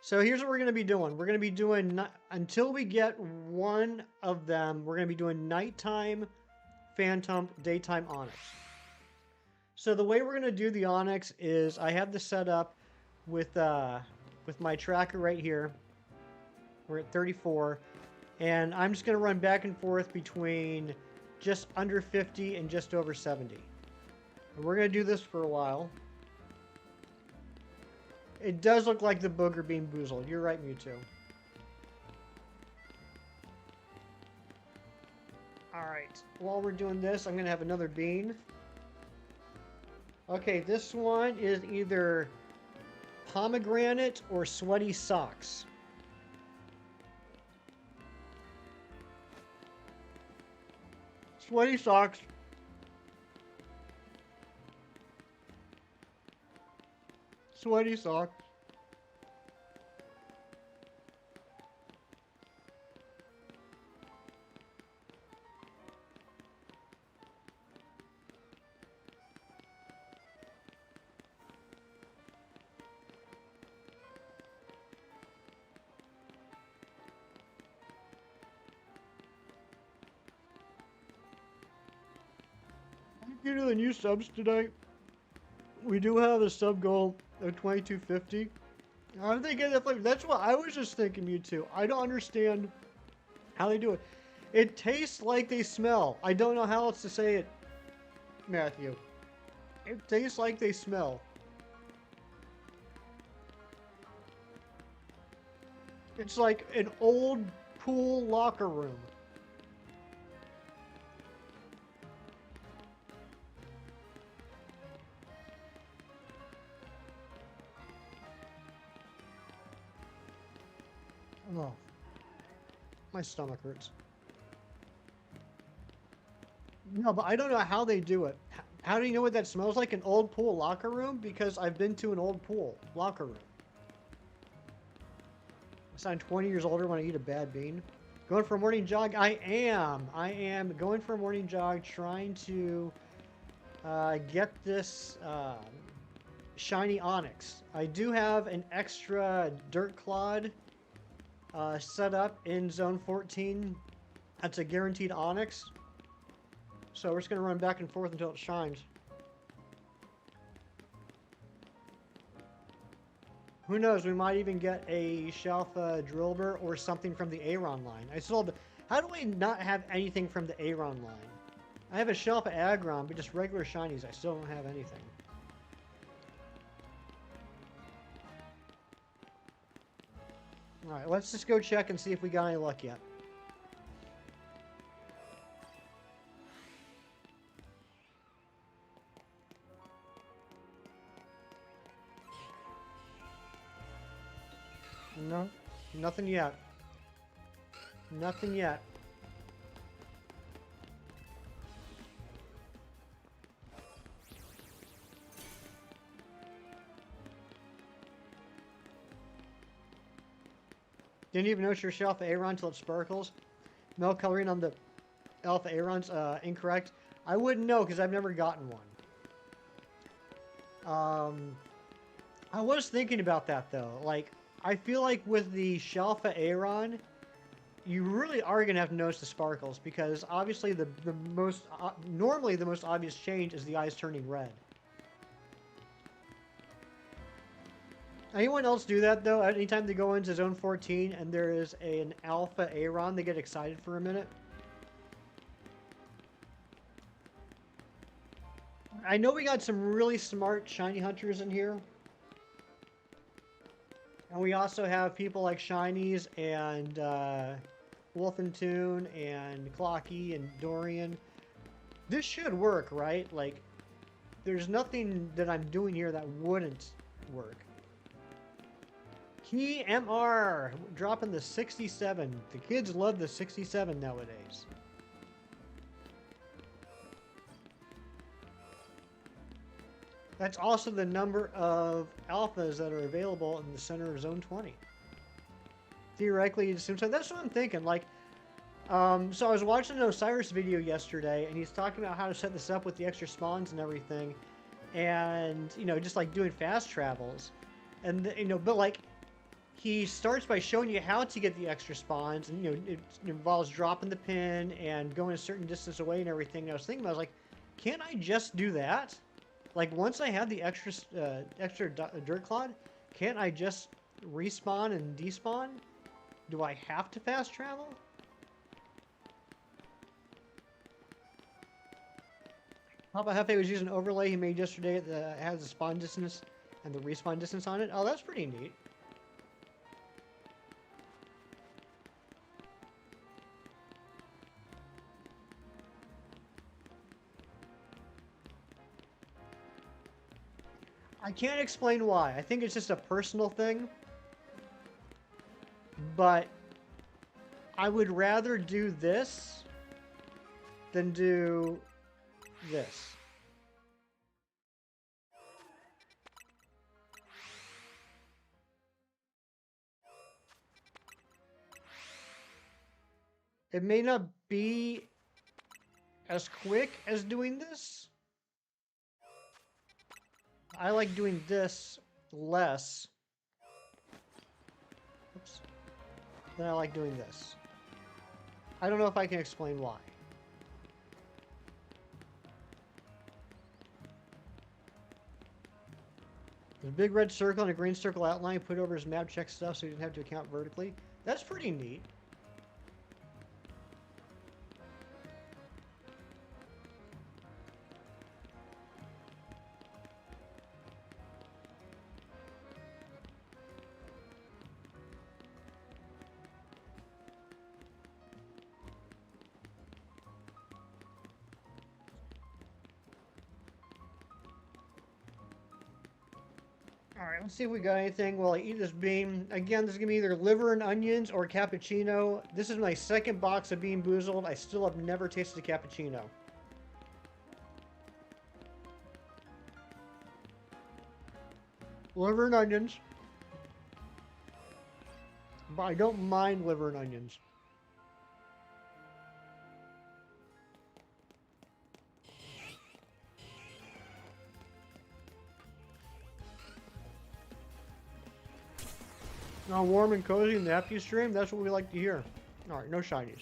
So here's what we're going to be doing. We're going to be doing, until we get one of them, we're going to be doing nighttime Phantom, daytime Onyx. So the way we're going to do the Onyx is I have this set up with my tracker right here. We're at 34. And I'm just going to run back and forth between just under 50 and just over 70. And we're going to do this for a while. It does look like the booger being boozled. You're right, Mewtwo. Alright, while we're doing this, I'm going to have another bean. Okay, this one is either pomegranate or sweaty socks. Sweaty socks. Sweaty socks. Due to the new subs tonight, we do have a sub goal of 2250. How did they get that flavor? That's what I was just thinking, Mewtwo. I don't understand how they do it. It tastes like they smell. I don't know how else to say it, Matthew. It tastes like they smell. It's like an old pool locker room. Oh, my stomach hurts. No, but I don't know how they do it. How do you know what that smells like? An old pool locker room? Because I've been to an old pool locker room. I sound 20 years older when I eat a bad bean. Going for a morning jog? I am going for a morning jog, trying to get this shiny Onyx. I do have an extra dirt clod set up in zone 14. That's a guaranteed Onyx. So we're just going to run back and forth until it shines. Who knows, we might even get a Shalfa Drillbur or something from the Aron line. How do we not have anything from the Aron line? I have a Shalfa Aggron, but just regular shinies, I still don't have anything. Alright, let's just go check and see if we got any luck yet. No, nothing yet. Nothing yet. Didn't even notice your Alpha Aron until it sparkles. Milk coloring on the Alpha Aron's incorrect. I wouldn't know because I've never gotten one. I was thinking about that though. Like, I feel like with the Shalfa Aron, you really are going to have to notice the sparkles because obviously normally the most obvious change is the eyes turning red. Anyone else do that though? Anytime they go into zone 14 and there is an Alpha Aron, they get excited for a minute? I know we got some really smart shiny hunters in here. And we also have people like Shinies and Wolfentoon and Clocky and Dorian. This should work, right? Like, there's nothing that I'm doing here that wouldn't work. Key MR dropping the 67. The kids love the 67 nowadays. That's also the number of alphas that are available in the center of Zone 20. Theoretically, it seems like that's what I'm thinking. Like, so I was watching an Osiris video yesterday, and he's talking about how to set this up with the extra spawns and everything, and you know, just like doing fast travels, and you know, but like he starts by showing you how to get the extra spawns, and you know, it involves dropping the pin and going a certain distance away and everything. And I was thinking, I was like, can't I just do that? Like once I have the extra dirt clod, can't I just respawn and despawn? Do I have to fast travel? Papa Hefe was using an overlay he made yesterday that has the spawn distance and the respawn distance on it. Oh, that's pretty neat. I can't explain why. I think it's just a personal thing. But I would rather do this than do this. It may not be as quick as doing this. I like doing this less. Oops. Than I like doing this. I don't know if I can explain why. There's a big red circle and a green circle outline put over his map check stuff so he doesn't have to account vertically. That's pretty neat. Alright, let's see if we got anything while I eat this bean. Again, this is going to be either liver and onions or cappuccino. This is my second box of Bean Boozled. I still have never tasted a cappuccino. Liver and onions. But I don't mind liver and onions. Now warm and cozy in the FU stream, that's what we like to hear. Alright, no shinies.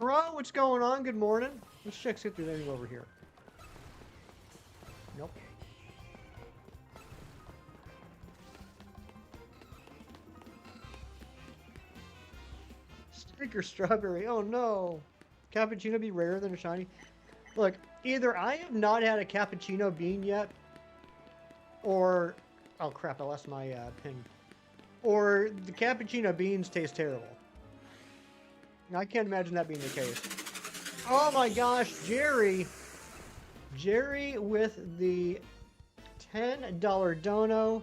Bro, what's going on? Good morning. Let's check see if there's anything over here. Nope. Sticker strawberry. Oh no. Cappuccino be rarer than a shiny. Look, either I have not had a cappuccino bean yet, or oh crap, I lost my pin. Or the cappuccino beans taste terrible. I can't imagine that being the case. Oh my gosh, Jerry! Jerry with the $10 dono.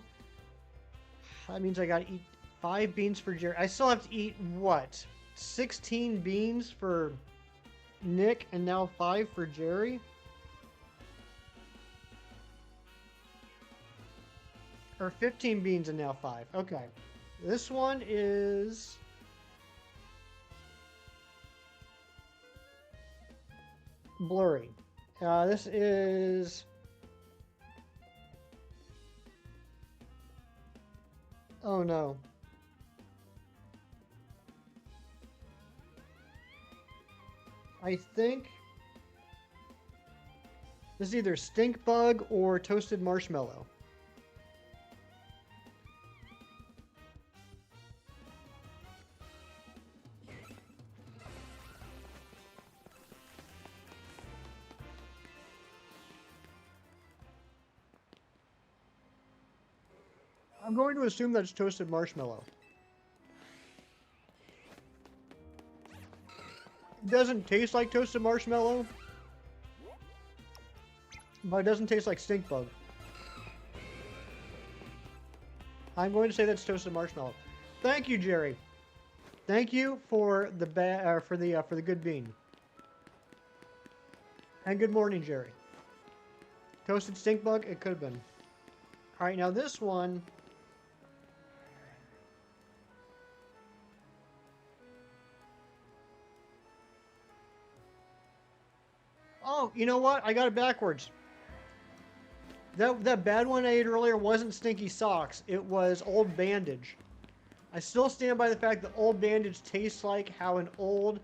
That means I gotta eat 5 beans for Jerry. I still have to eat, what? 16 beans for Nick and now 5 for Jerry? Or 15 beans and now 5. Okay. This one is... blurry. This is... oh no. I think... this is either stink bug or toasted marshmallow. I'm going to assume that's toasted marshmallow. It doesn't taste like toasted marshmallow, but it doesn't taste like stink bug. I'm going to say that's toasted marshmallow. Thank you, Jerry. Thank you for the for the good bean. And good morning, Jerry. Toasted stink bug. It could have been. All right, now this one. Oh, you know what? I got it backwards. That bad one I ate earlier wasn't Stinky Socks. It was Old Bandage. I still stand by the fact that Old Bandage tastes like how an old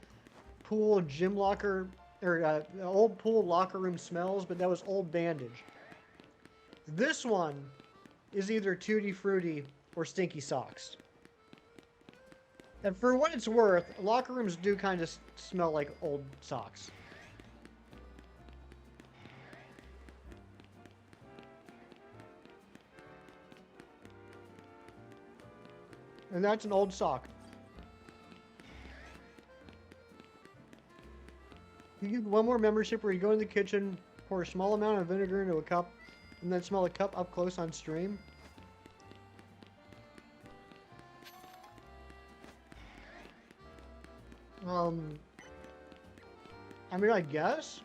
pool gym locker or old pool locker room smells, but that was Old Bandage. This one is either Tutti Frutti or Stinky Socks. And for what it's worth, locker rooms do kind of smell like old socks. And that's an old sock. You get one more membership where you go in the kitchen, pour a small amount of vinegar into a cup, and then smell the cup up close on stream. I mean, I guess.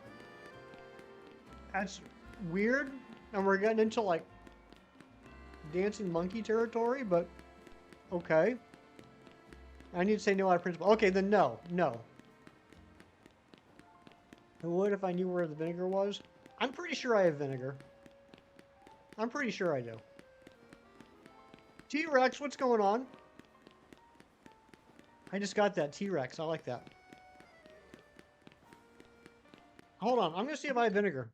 That's weird, and we're getting into, like, dancing monkey territory, but okay. I need to say no out of principle. Okay, then no. No. I would if I knew where the vinegar was. I'm pretty sure I have vinegar. I'm pretty sure I do. T-Rex, what's going on? I just got that T-Rex. I like that. Hold on. I'm going to see if I have vinegar.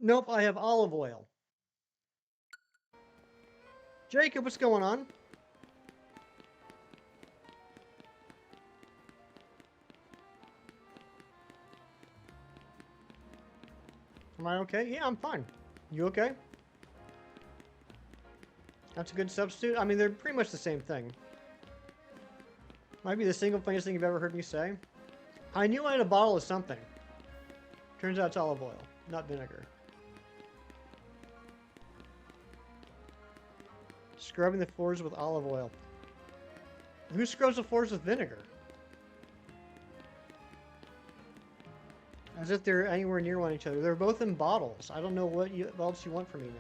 Nope, I have olive oil. Jacob, what's going on? Am I okay? Yeah, I'm fine. You okay? That's a good substitute. I mean, they're pretty much the same thing. Might be the single funniest thing you've ever heard me say. I knew I had a bottle of something. Turns out it's olive oil, not vinegar. Scrubbing the floors with olive oil. Who scrubs the floors with vinegar? As if they're anywhere near one each other. They're both in bottles. I don't know what else you want from me now.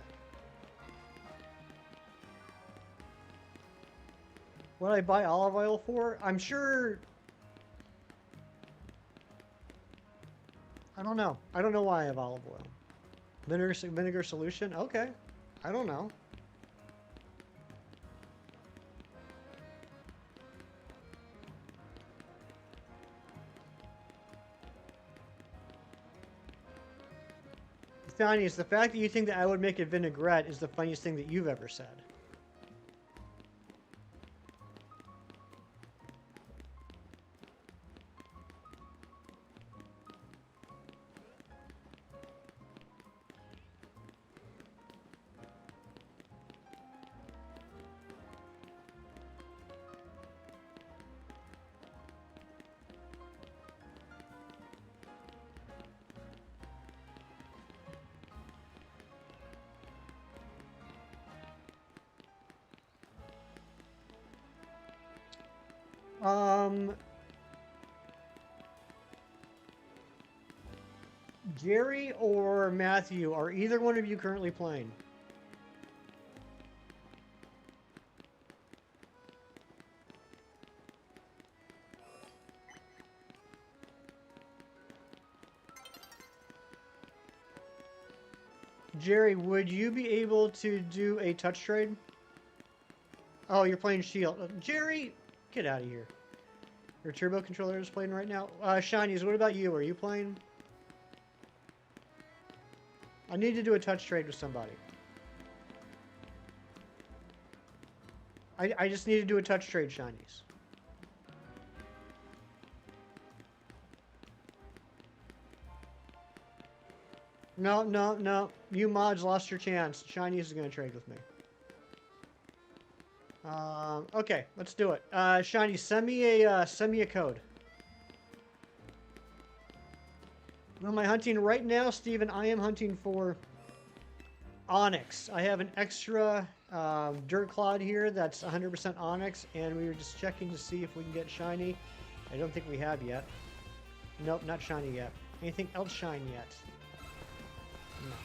What I buy olive oil for? I'm sure... I don't know. I don't know why I have olive oil. Vinegar solution? Okay. I don't know. The funniest, the fact that you think that I would make a vinaigrette is the funniest thing that you've ever said. Jerry or Matthew, are either one of you currently playing? Jerry, would you be able to do a touch trade? Oh, you're playing Shield. Jerry, get out of here. Your turbo controller is playing right now. Shinies, what about you? Are you playing? I need to do a touch trade with somebody. I just need to do a touch trade, shinies. No, no, no. You mods lost your chance. Shinies is going to trade with me. Okay, let's do it. Shiny, send me a code. Who am I hunting right now, Steven? I am hunting for Onyx. I have an extra Dirt Clod here that's 100% Onyx, and we were just checking to see if we can get shiny. I don't think we have yet. Nope, not shiny yet. Anything else shine yet? No.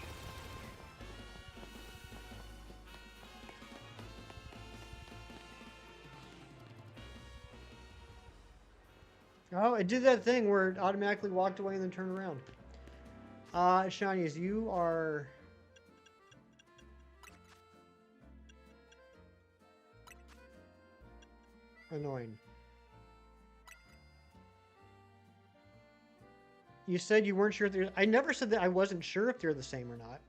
Oh, it did that thing where it automatically walked away and then turned around. Shinies, you are... annoying. You said you weren't sure if they're... I never said that I wasn't sure if they're the same or not.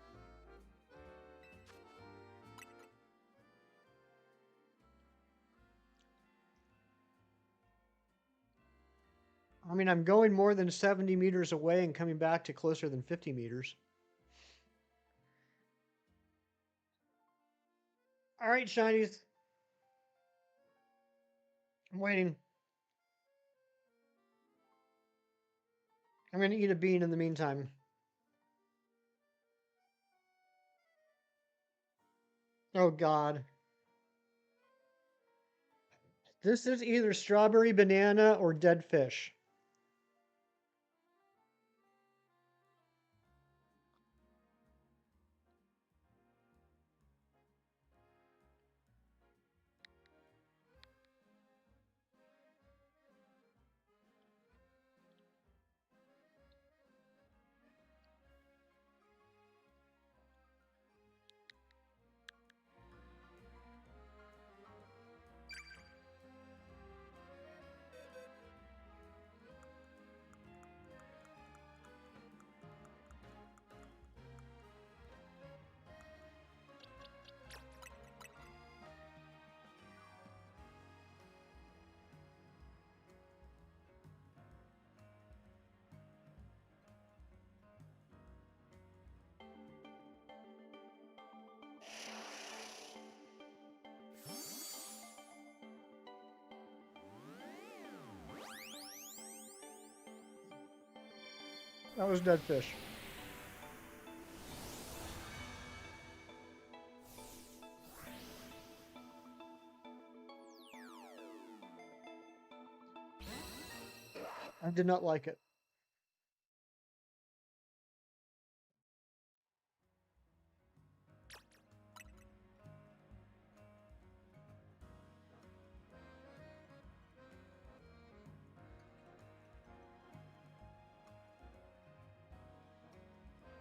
I mean, I'm going more than 70 meters away and coming back to closer than 50 meters. All right, shinies. I'm waiting. I'm going to eat a bean in the meantime. Oh, God. This is either strawberry banana or dead fish. That was dead fish. I did not like it.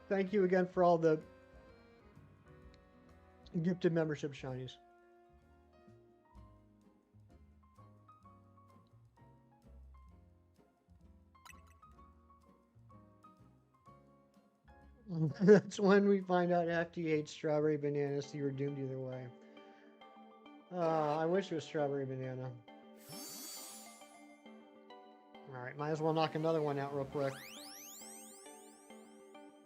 Thank you again for all the gifted membership shinies. That's when we find out after you ate strawberry banana, so you were doomed either way. I wish it was strawberry banana. Alright, might as well knock another one out real quick.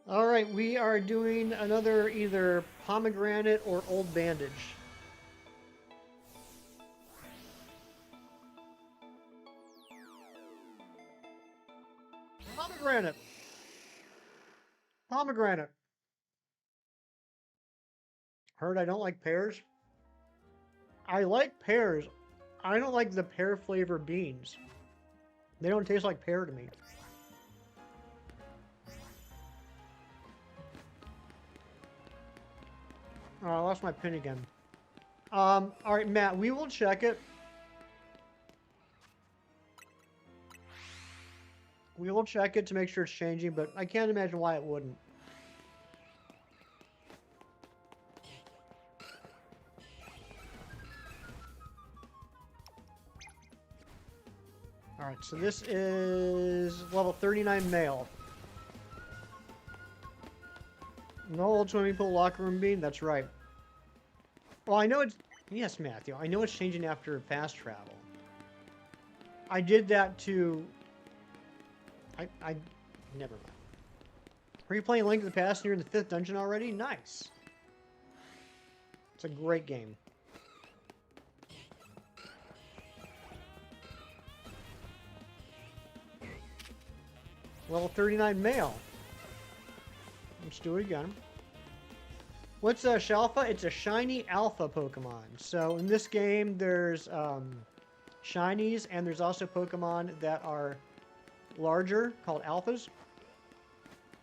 Alright, we are doing another either pomegranate or old bandage. Pomegranate! Pomegranate! Heard I don't like pears? I like pears. I don't like the pear flavor beans. They don't taste like pear to me. Oh, I lost my pin again. Alright, Matt, we will check it. We will check it to make sure it's changing, but I can't imagine why it wouldn't. Alright, so this is level 39 male. No old swimming pool locker room bean? That's right. Well, I know it's... Yes, Matthew. I know it's changing after fast travel. I did that to... I... Never mind. Are you playing Link to the Past and you're in the 5th dungeon already? Nice. It's a great game. Level 39 male. Let's do it again. What's a Shalfa? It's a shiny alpha Pokemon. So in this game, there's shinies, and there's also Pokemon that are larger, called alphas.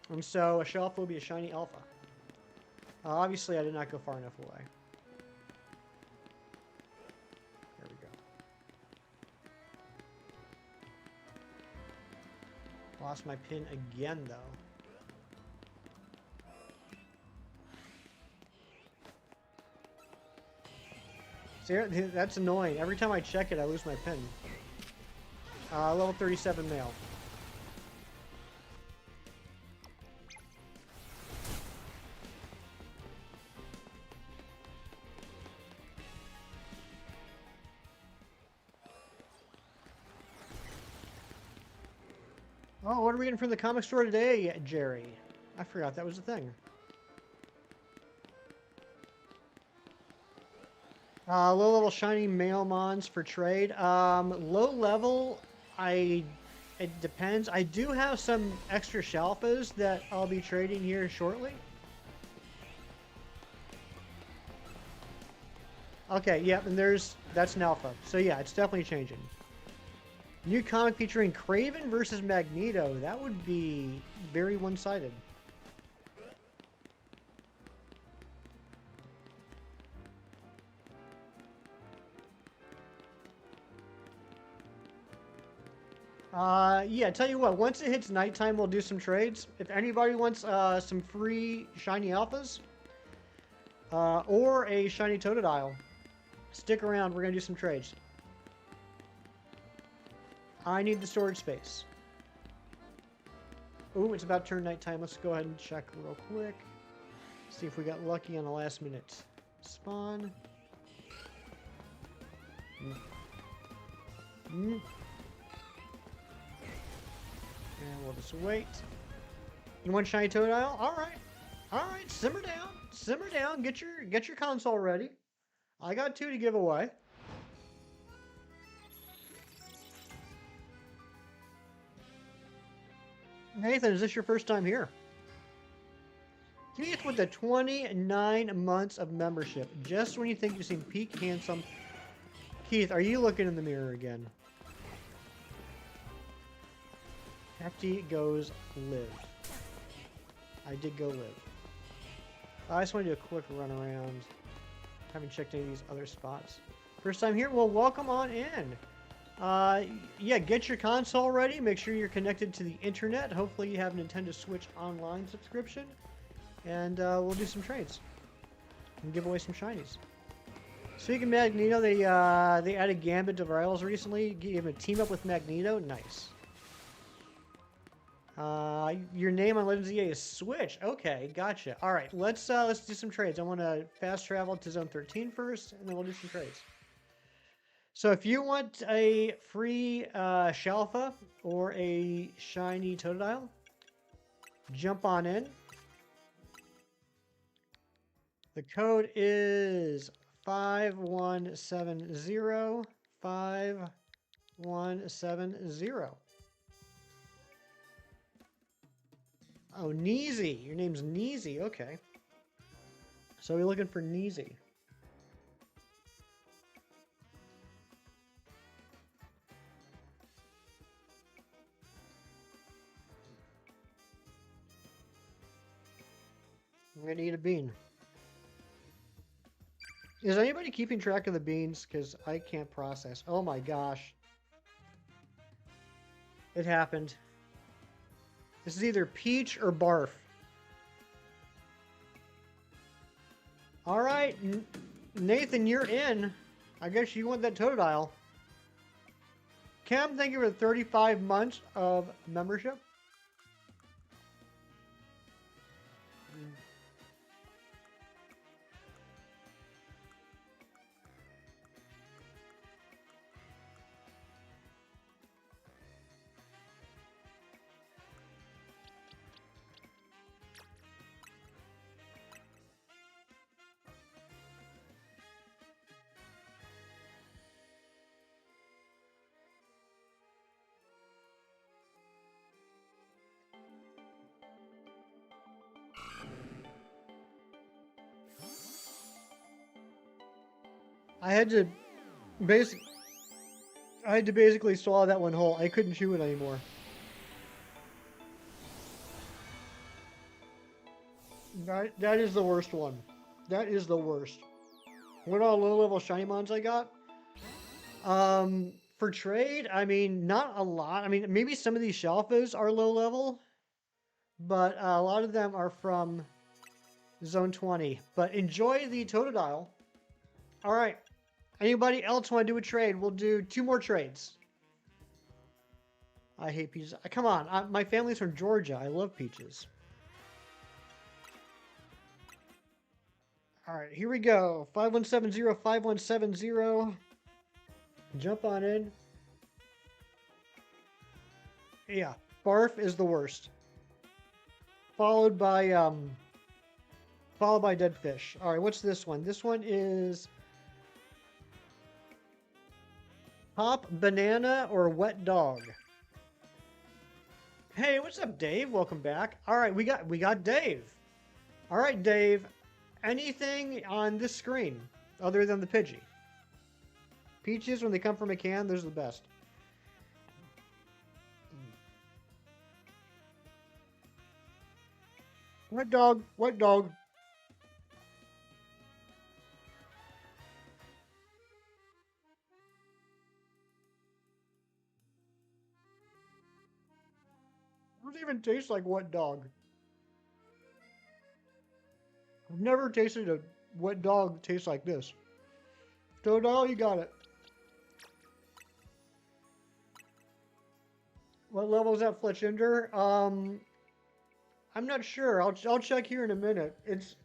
And so a Shalfa will be a shiny alpha. Obviously, I did not go far enough away. There we go. Lost my pin again, though. See, that's annoying. Every time I check it, I lose my pin. Level 37 male. Oh, what are we getting from the comic store today, Jerry? I forgot that was a thing. Low level shiny male mons for trade. Low level, it depends. I do have some extra Shalfas that I'll be trading here shortly. Okay, yep, and that's an alpha. So yeah, it's definitely changing. New comic featuring Kraven versus Magneto. That would be very one-sided. Yeah, tell you what, once it hits nighttime, we'll do some trades. If anybody wants some free shiny alphas or a shiny Totodile, stick around. We're going to do some trades. I need the storage space. Ooh, it's about to turn nighttime. Let's go ahead and check real quick. See if we got lucky on the last minute spawn. And we'll just wait. You want shiny Totodile? All right. All right, simmer down. Simmer down. Get your console ready. I got 2 to give away. Nathan, is this your first time here? Keith with the 29 months of membership. Just when you think you seem peak handsome. Keith, are you looking in the mirror again? Hefty goes live. I did go live. I just want to do a quick run around. Haven't checked any of these other spots. First time here? Well, welcome on in. Yeah, get your console ready. Make sure you're connected to the internet. Hopefully you have a Nintendo Switch Online subscription. And we'll do some trades. And give away some shinies. Speaking of Magneto, they added Gambit to Rivals recently. Gave him a team up with Magneto. Nice. Your name on Legends EA is Switch. Okay, gotcha. All right, let's do some trades. I want to fast travel to Zone 13 first, and then we'll do some trades. So if you want a free Shalfa or a shiny Totodile, jump on in. The code is 5170 5170. Oh, Neezy. Your name's Neezy. Okay. So we're looking for Neezy. I'm gonna eat a bean. Is anybody keeping track of the beans? Because I can't process. Oh my gosh. It happened. This is either peach or barf. All right, Nathan, you're in. I guess you want that Totodile. Cam, thank you for 35 months of membership. I had to basic I had to basically swallow that one whole. I couldn't chew it anymore. That is the worst one. That is the worst. What all low level shiny mons I got? For trade, I mean, not a lot. I mean, maybe some of these Shalfas are low level, but a lot of them are from Zone 20. But enjoy the Totodile. All right. Anybody else want to do a trade? We'll do 2 more trades. I hate peaches. Come on. My family's from Georgia. I love peaches. All right, here we go. 5170, 5170. Jump on in. Yeah, Barf is the worst. Followed by Dead Fish. All right, what's this one? This one is Pop Banana or Wet Dog. Hey, what's up, Dave? Welcome back. All right, we got Dave. All right, Dave. Anything on this screen other than the Pidgey? Peaches, when they come from a can, those are the best. Wet dog, wet dog. It doesn't even taste like wet dog. I've never tasted a wet dog taste like this. Totodile, you got it. What level is that Fletchinder? I'm not sure. I'll check here in a minute. It's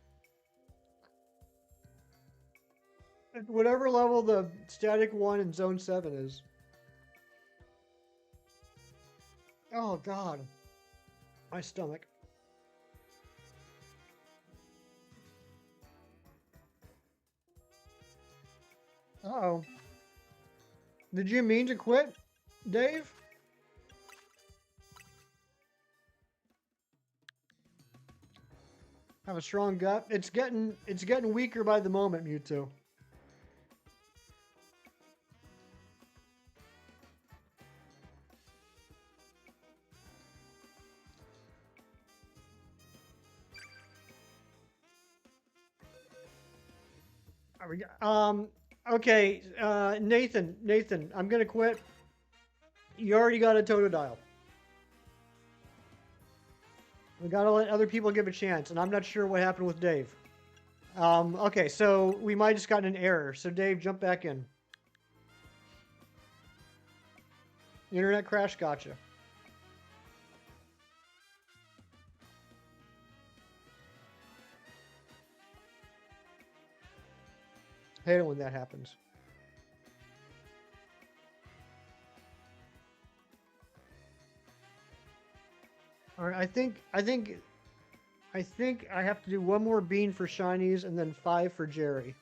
whatever level the static one in Zone 7 is. Oh God, my stomach. Uh-oh. Did you mean to quit, Dave? Have a strong gut. It's getting weaker by the moment, Mewtwo. There we go. Okay, Nathan, I'm gonna quit. You already got a Totodile. We gotta let other people give a chance, and I'm not sure what happened with Dave. Okay, so we might just gotten an error. So Dave, jump back in. Internet crash, gotcha. Hate it when that happens. All right, I think I have to do 1 more bean for shinies and then 5 for Jerry.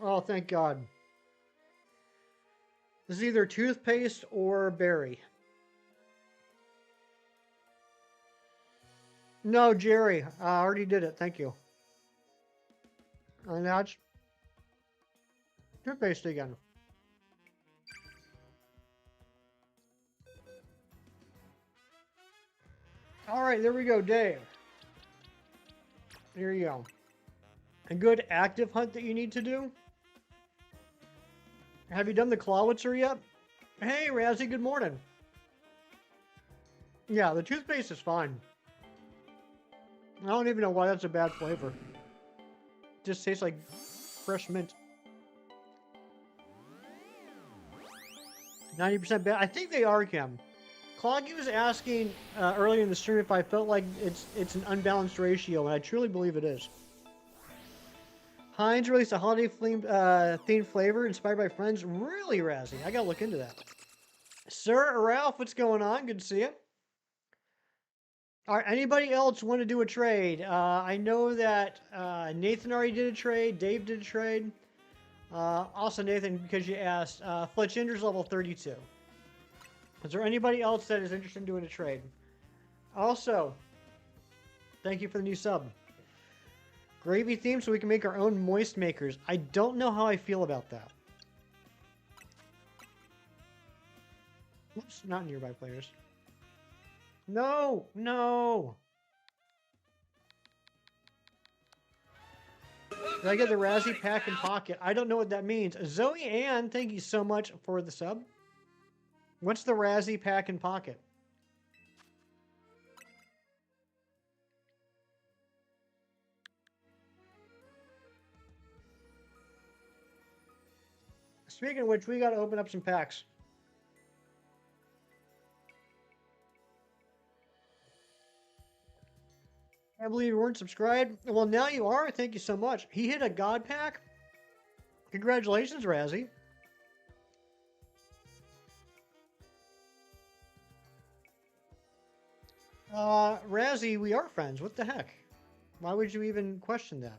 Oh, thank God. This is either toothpaste or berry. No, Jerry. I already did it. Thank you. And now it's toothpaste again. All right, there we go, Dave. There you go. A good active hunt that you need to do. Have you done the Clawitzer yet? Hey, Razzie, good morning. Yeah, the toothpaste is fine. I don't even know why that's a bad flavor. It just tastes like fresh mint. 90% bad. I think they are, Kim. Cloggy was asking earlier in the stream if I felt like it's an unbalanced ratio, and I truly believe it is. Heinz released a holiday themed flavor inspired by friends. Really, Razzie? I gotta look into that. Sir Ralph, what's going on? Good to see you. All right, anybody else want to do a trade? I know that Nathan already did a trade. Dave did a trade. Also, Nathan, because you asked, Fletchinder's level 32. Is there anybody else that is interested in doing a trade? Also, thank you for the new sub. Gravy theme so we can make our own moist makers. I don't know how I feel about that. Oops, not nearby players. No, no. Did I get the Razzie Pack and Pocket? I don't know what that means. Zoe Ann, thank you so much for the sub. What's the Razzie Pack and Pocket? Speaking of which, we got to open up some packs. I believe you weren't subscribed. Well, now you are. Thank you so much. He hit a God Pack. Congratulations, Razzie. Razzie, we are friends. What the heck? Why would you even question that?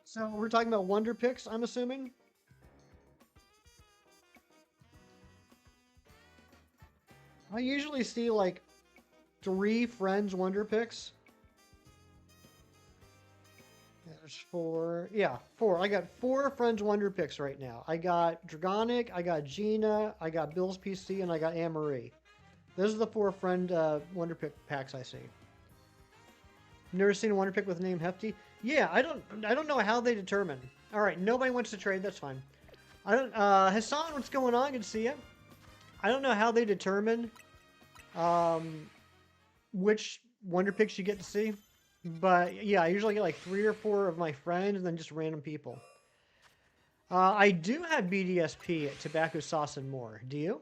So we're talking about Wonder Picks, I'm assuming? I usually see like 3 Friends Wonder Picks. There's 4. Yeah, 4. I got 4 Friends Wonder Picks right now. I got Dragonic, I got Gina, I got Bill's PC, and I got Anne-Marie. Those are the 4 Friend Wonder Pick packs I see. Never seen a Wonder Pick with the name Hefty? Yeah, I don't know how they determine. All right, nobody wants to trade. That's fine. I don't. Hassan, what's going on? Good to see you. I don't know how they determine which Wonder Picks you get to see, but yeah, I usually get like 3 or 4 of my friends and then just random people. I do have BDSP, Tobacco Sauce, and more. Do you?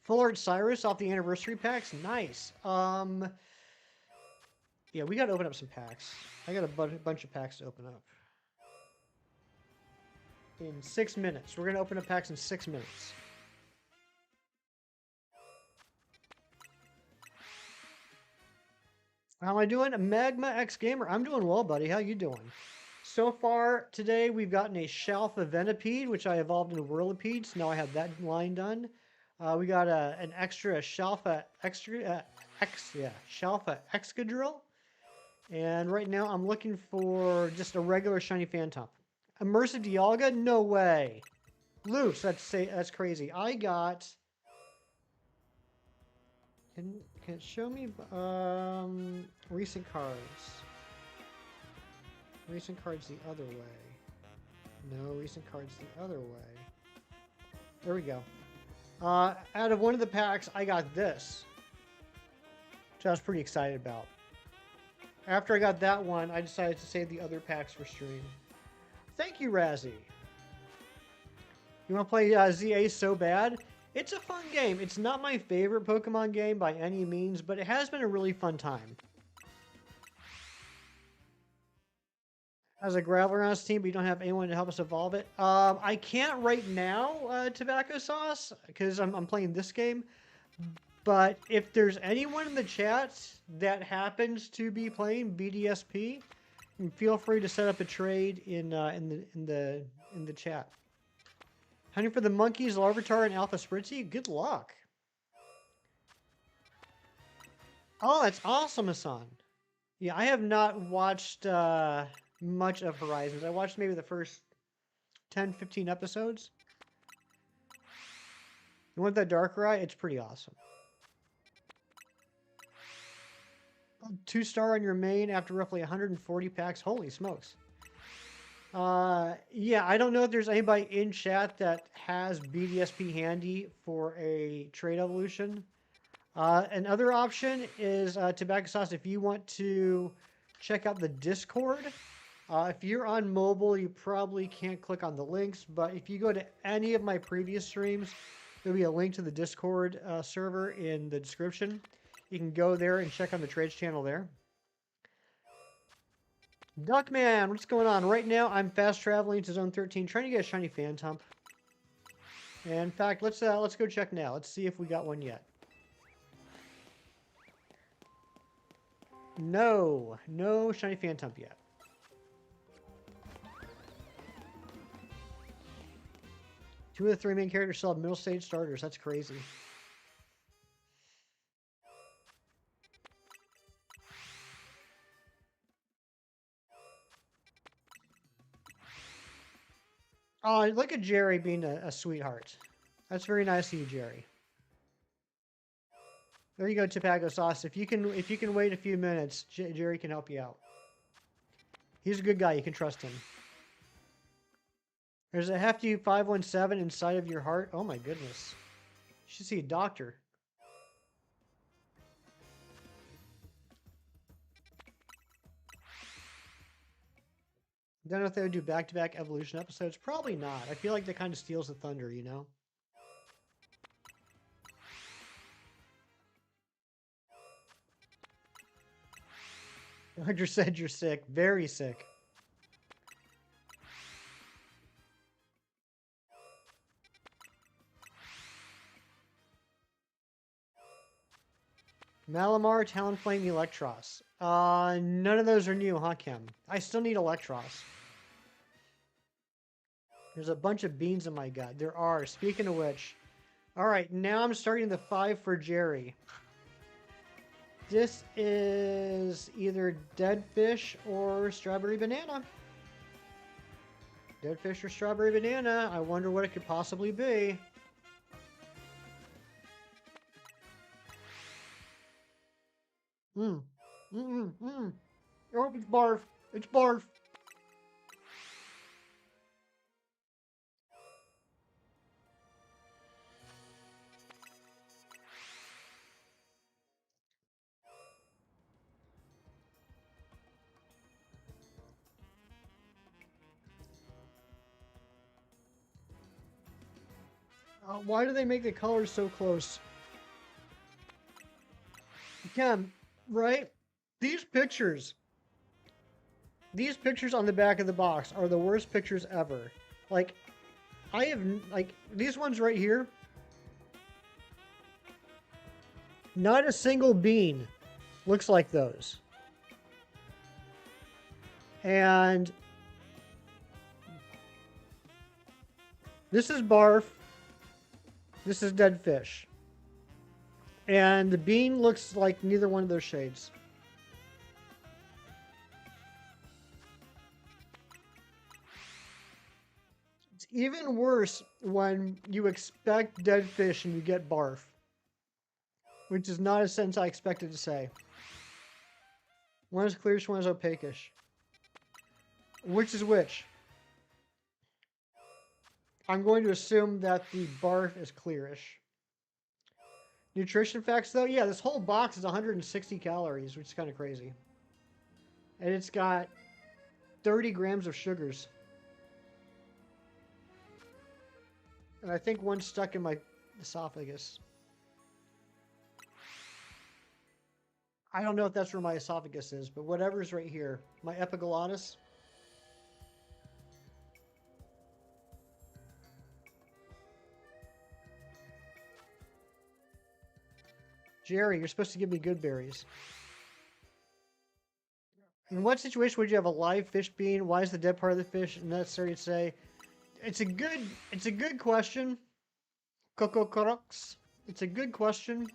Full Art Cyrus off the anniversary packs. Nice. Yeah, we got to open up some packs. I got a bunch of packs to open up. In 6 minutes. We're going to open up packs in 6 minutes. How am I doing? Magma X Gamer. I'm doing well, buddy. How you doing? So far today, we've gotten a Shalfa Venipede, which I evolved into Whirlipede, so now I have that line done. We got an extra Shalfa Shalfa Excadrill. And right now, I'm looking for just a regular shiny Phantom. Immersive Dialga? No way. Loose. That's crazy. I got. Can it show me recent cards? Recent cards the other way. No, recent cards the other way. There we go. Out of one of the packs, I got this, which I was pretty excited about. After I got that one, I decided to save the other packs for stream. Thank you, Razzie. You want to play ZA so bad? It's a fun game. It's not my favorite Pokemon game by any means, but it has been a really fun time. As a Graveler on this team, but you don't have anyone to help us evolve it. I can't right now, Tobacco Sauce, because I'm playing this game. But if there's anyone in the chat that happens to be playing BDSP, feel free to set up a trade in the chat. Hunting for the monkeys, Larvitar, and Alpha Spritzy. Good luck. Oh, that's awesome, Hassan. Yeah, I have not watched much of Horizons. I watched maybe the first 10, 15 episodes. You want that Darkrai? It's pretty awesome. 2-star on your main after roughly 140 packs. Holy smokes. Yeah, I don't know if there's anybody in chat that has BDSP handy for a trade evolution. Another option is Tobacco Sauce. If you want to check out the Discord, if you're on mobile, you probably can't click on the links, but if you go to any of my previous streams, there'll be a link to the Discord server in the description. You can go there and check on the trades channel there. Duckman, what's going on? Right now, I'm fast traveling to Zone 13, trying to get a shiny Phantom. And in fact, let's go check now. Let's see if we got one yet. No shiny Phantom yet. 2 of the 3 main characters still have middle stage starters. That's crazy. Oh, look at Jerry being a sweetheart. That's very nice of you, Jerry. There you go, Topago Sauce. If you can wait a few minutes, Jerry can help you out. He's a good guy. You can trust him. There's a hefty 517 inside of your heart. Oh my goodness. You should see a doctor. Don't know if they would do back-to-back evolution episodes. Probably not. I feel like that kind of steals the thunder, you know? Doctor said you're sick. Very sick. Malamar, Talonflame, Electros. None of those are new, huh, Kim? I still need Electros. There's a bunch of beans in my gut. There are. Speaking of which. Alright, now I'm starting the 5 for Jerry. This is either Dead Fish or Strawberry Banana. Dead Fish or Strawberry Banana. I wonder what it could possibly be. Oh, it's barf. It's barf. Why do they make the colors so close? Kim, right? These pictures on the back of the box are the worst pictures ever. Like, I have, like, these ones right here. Not a single bean looks like those. And this is barf. This is dead fish. And the bean looks like neither one of those shades. It's even worse when you expect dead fish and you get barf. Which is not a sentence I expected to say. One is clearish, one is opaquish. Which is which? I'm going to assume that the barf is clearish. Nutrition facts, though, yeah, this whole box is 160 calories, which is kind of crazy. And it's got 30 grams of sugars. And I think one's stuck in my esophagus. I don't know if that's where my esophagus is, but whatever's right here. My epiglottis. Jerry, you're supposed to give me good berries. In what situation would you have a live fish bean? Why is the dead part of the fish necessary to say? It's a good question. Coco Crux. It's a good question.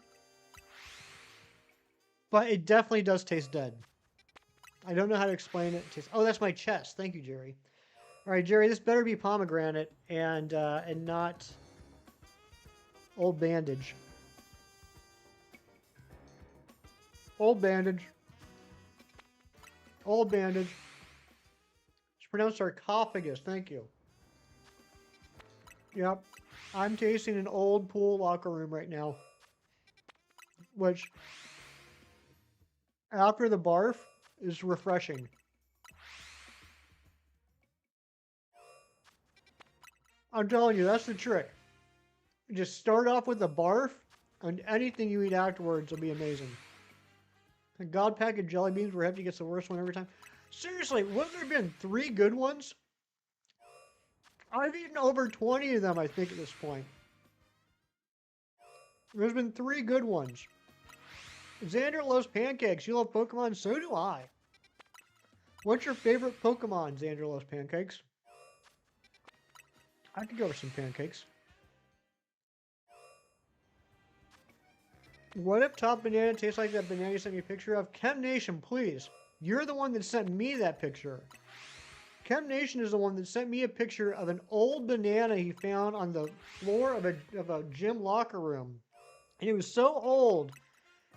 But it definitely does taste dead. I don't know how to explain it. Oh, that's my chest. Thank you, Jerry. All right, Jerry, this better be pomegranate and not old bandage. Old bandage. Old bandage. It's pronounced sarcophagus. Thank you. Yep. I'm tasting an old pool locker room right now. Which, after the barf, is refreshing. I'm telling you, that's the trick. Just start off with the barf, and anything you eat afterwards will be amazing. A God pack of jelly beans where Hefty gets the worst one every time. Seriously, what have there been? 3 good ones? I've eaten over 20 of them, I think, at this point. There's been 3 good ones. Xander loves pancakes. You love Pokemon? So do I. What's your favorite Pokemon, Xander loves pancakes? I could go for some pancakes. What if Top Banana tastes like that banana you sent me a picture of? Chem Nation, please. You're the one that sent me that picture. Chem Nation is the one that sent me a picture of an old banana he found on the floor of a gym locker room. And it was so old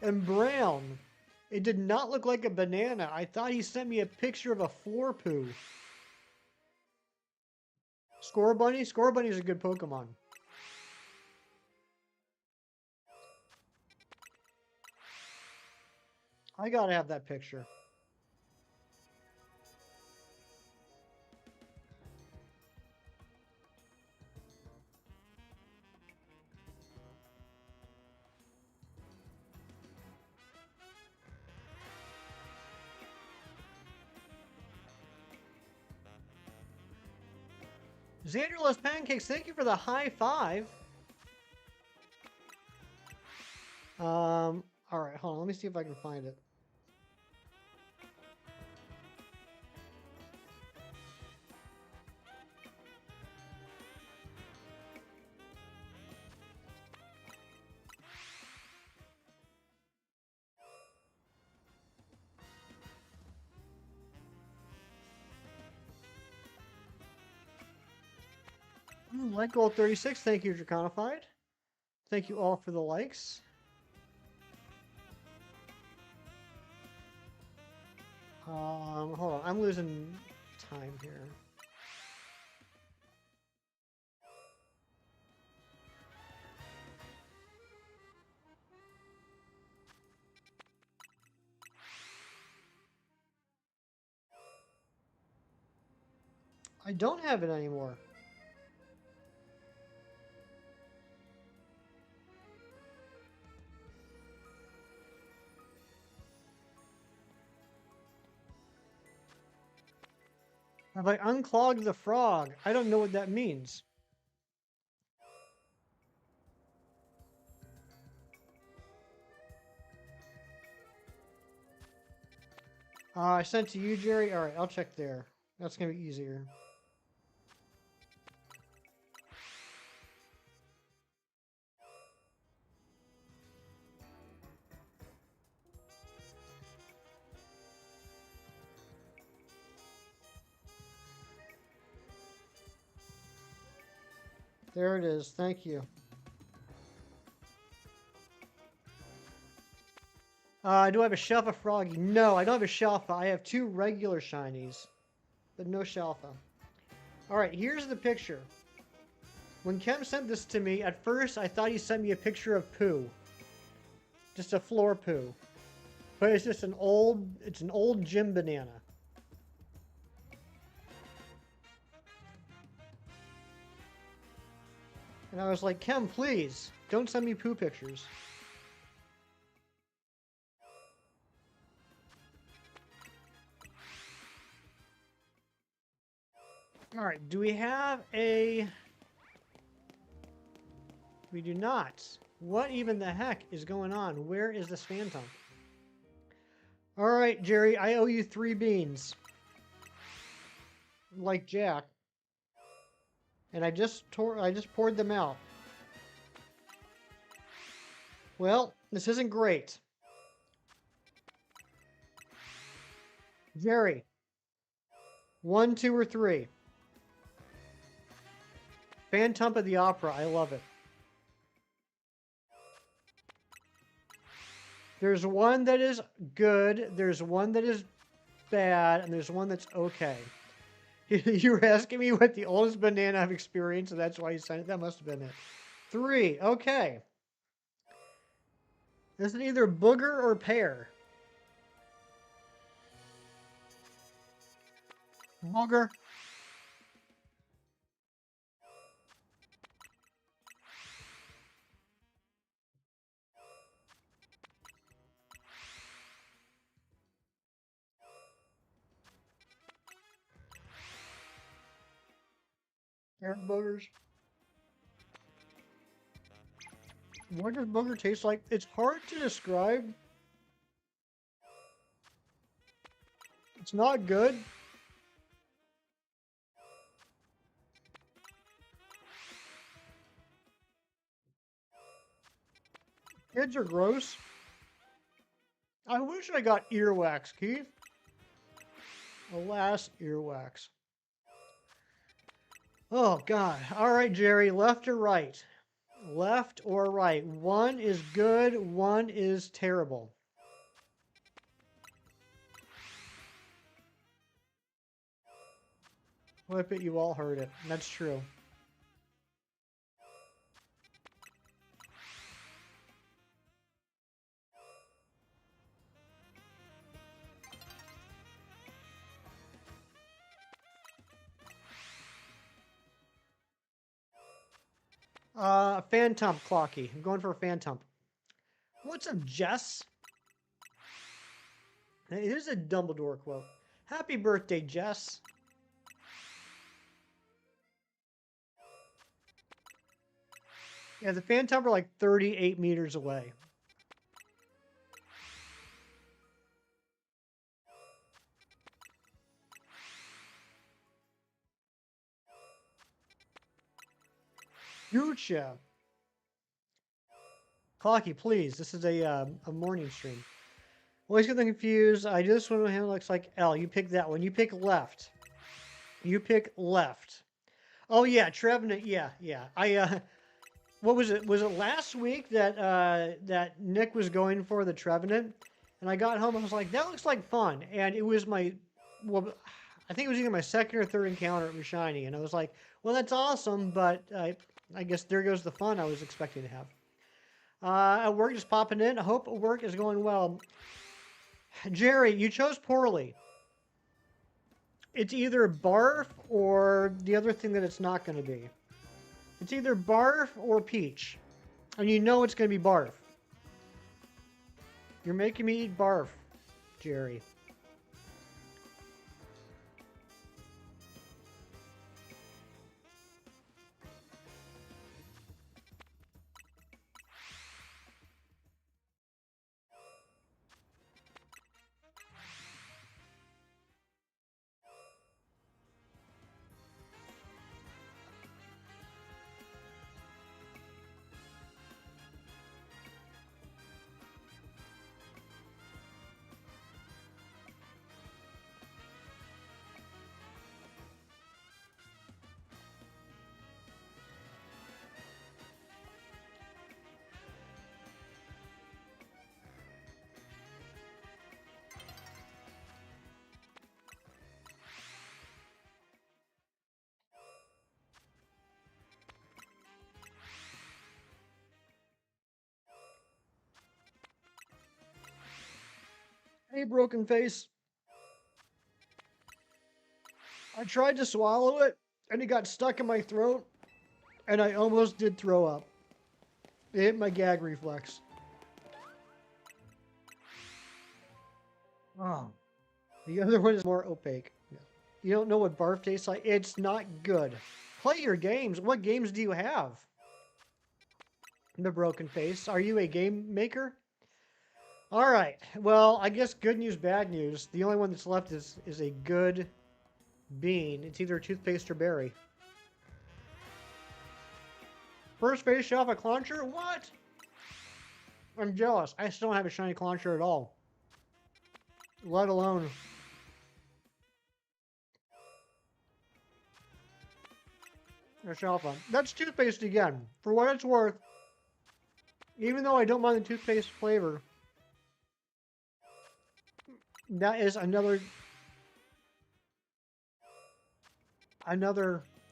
and brown. It did not look like a banana. I thought he sent me a picture of a floor poo. Scorbunny? Scorbunny is a good Pokemon. I gotta have that picture. Xanderless Pancakes, thank you for the high five. Alright, hold on, let me see if I can find it. Like Gold 36, thank you, Draconified. Thank you all for the likes. Hold on, I'm losing time here. I don't have it anymore. Have I unclogged the frog? I don't know what that means. I sent to you, Jerry. Alright, I'll check there. That's gonna be easier. There it is. Thank you. Do I have a Shelfa Froggy? No, I don't have a Shelfa. I have 2 regular shinies, but no Shelfa. Alright, here's the picture. When Kem sent this to me, at first I thought he sent me a picture of poo. Just a floor poo. But it's just an old gym banana. And I was like, Kem, please, don't send me poo pictures. Alright, do we have a... We do not. What even the heck is going on? Where is this Phantom? Alright, Jerry, I owe you 3 beans. Like Jack. And I just poured them out. Well, this isn't great. Jerry. 1, 2, or 3. Phantom of the Opera. I love it. There's one that is good, there's one that is bad, and there's one that's okay. You were asking me what the oldest banana I've experienced, and that's why you sent it. That must have been it. 3. Okay. Is it either booger or pear? Booger. Pear boogers. What does booger taste like? It's hard to describe. It's not good. Kids are gross. I wish I got earwax, Keith. Alas, earwax. Oh, God. All right, Jerry. Left or right? Left or right? One is good, one is terrible. Well, I bet you all heard it. That's true. Phantom Clocky. I'm going for a Phantom. What's up, Jess? Here's a Dumbledore quote. Happy birthday, Jess. Yeah, the Phantom are like 38 meters away. Gucci. Clocky, please. This is a morning stream. Always get them confused. I do this one. Hand looks like L. You pick that one. You pick left. You pick left. Oh yeah, Trevenant. Yeah. I what was it? Was it last week that that Nick was going for the Trevenant, and I got home and I was like, that looks like fun, and it was my I think it was either my second or third encounter with Shiny, and I was like, well, that's awesome, but I guess there goes the fun I was expecting to have. At work, just popping in. I hope work is going well. Jerry, you chose poorly. It's either barf or the other thing that it's not going to be. It's either barf or peach. And you know it's going to be barf. You're making me eat barf, Jerry. Hey, broken face. I tried to swallow it, and it got stuck in my throat, and I almost did throw up. It hit my gag reflex. Oh. The other one is more opaque. You don't know what barf tastes like? It's not good. Play your games. What games do you have? The broken face. Are you a game maker? All right. Well, I guess good news, bad news. The only one that's left is a good bean. It's either toothpaste or berry. First face off a Clauncher? What? I'm jealous. I still don't have a shiny Clauncher at all. Let alone... a Shalfa. That's toothpaste again. For what it's worth, even though I don't mind the toothpaste flavor, that is another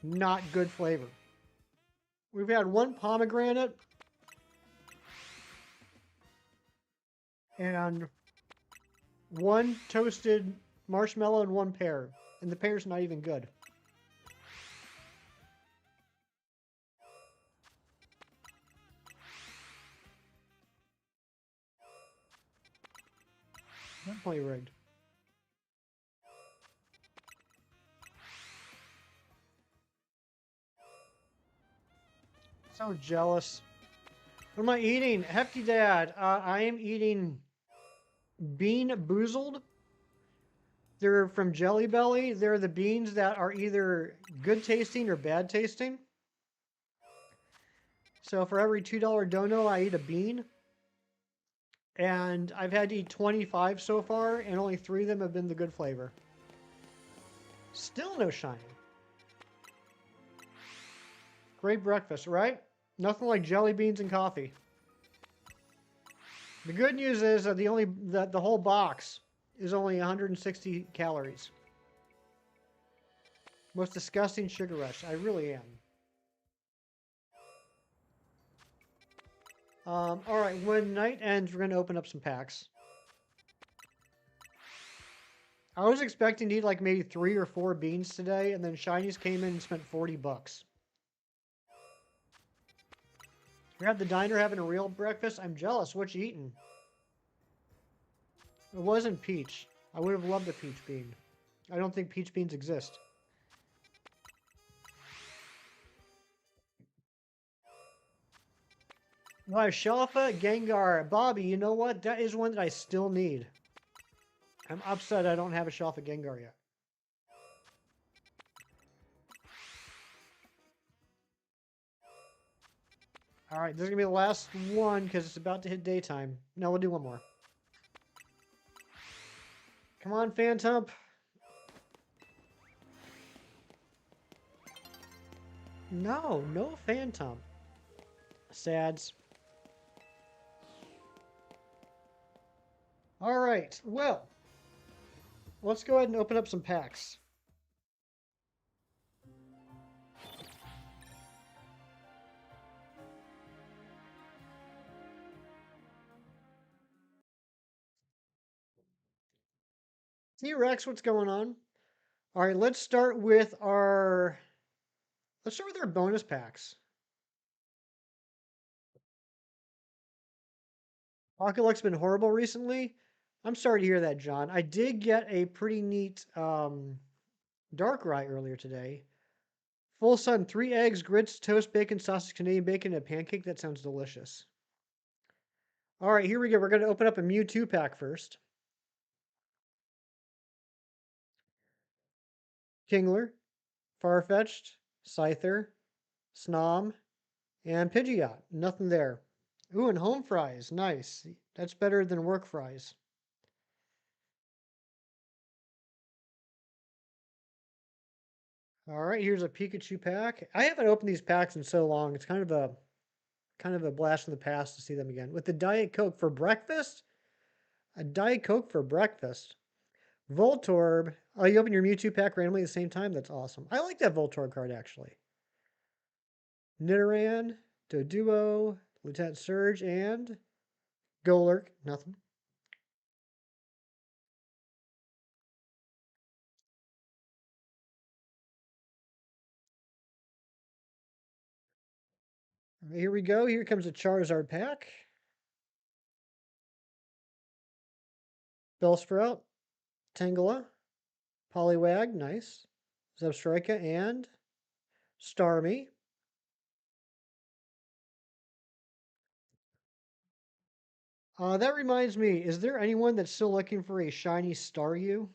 not good flavor. We've had one pomegranate and one toasted marshmallow and one pear, and the pear's not even good. Definitely rigged. So jealous. What am I eating? Hefty Dad. I am eating Bean Boozled. They're from Jelly Belly. They're the beans that are either good tasting or bad tasting. So for every $2 dono, I eat a bean. And I've had to eat 25 so far, and only 3 of them have been the good flavor. Still no shiny. Great breakfast, right? Nothing like jelly beans and coffee. The good news is that the whole box is only 160 calories. Most disgusting sugar rush. I really am. All right, when night ends, we're going to open up some packs. I was expecting to eat like maybe 3 or 4 beans today, and then shinies came in and spent 40 bucks. You're at the diner having a real breakfast? I'm jealous. What you eating? It wasn't peach. I would have loved a peach bean. I don't think peach beans exist. Wow, Shalfa, Gengar, Bobby, you know what? That is one that I still need. I'm upset I don't have a Shalfa Gengar yet. Alright, this is going to be the last one because it's about to hit daytime. No, we'll do one more. Come on, Phantump. No, no Phantump. Sads. Alright, well. Let's go ahead and open up some packs. T-Rex, what's going on? All right, let's start with our bonus packs. Pocket Luck's been horrible recently. I'm sorry to hear that, John. I did get a pretty neat Darkrai earlier today. Full Sun, 3 eggs, grits, toast, bacon, sausage, Canadian bacon, and a pancake. That sounds delicious. All right, here we go. We're going to open up a Mewtwo pack first. Kingler, Farfetch'd, Scyther, Snom, and Pidgeot. Nothing there. Ooh, and home fries. Nice. That's better than work fries. All right, here's a Pikachu pack. I haven't opened these packs in so long. It's kind of a blast from the past to see them again. With the Diet Coke for breakfast? A Diet Coke for breakfast. Voltorb. Oh, you open your Mewtwo pack randomly at the same time? That's awesome. I like that Voltorb card, actually. Nidoran, Doduo, Lieutenant Surge, and Golurk. Nothing. Here we go. Here comes a Charizard pack. Bellsprout, Tangela, Poliwag, nice. Zebstrika, and Starmie. That reminds me, is there anyone that's still looking for a shiny Staryu?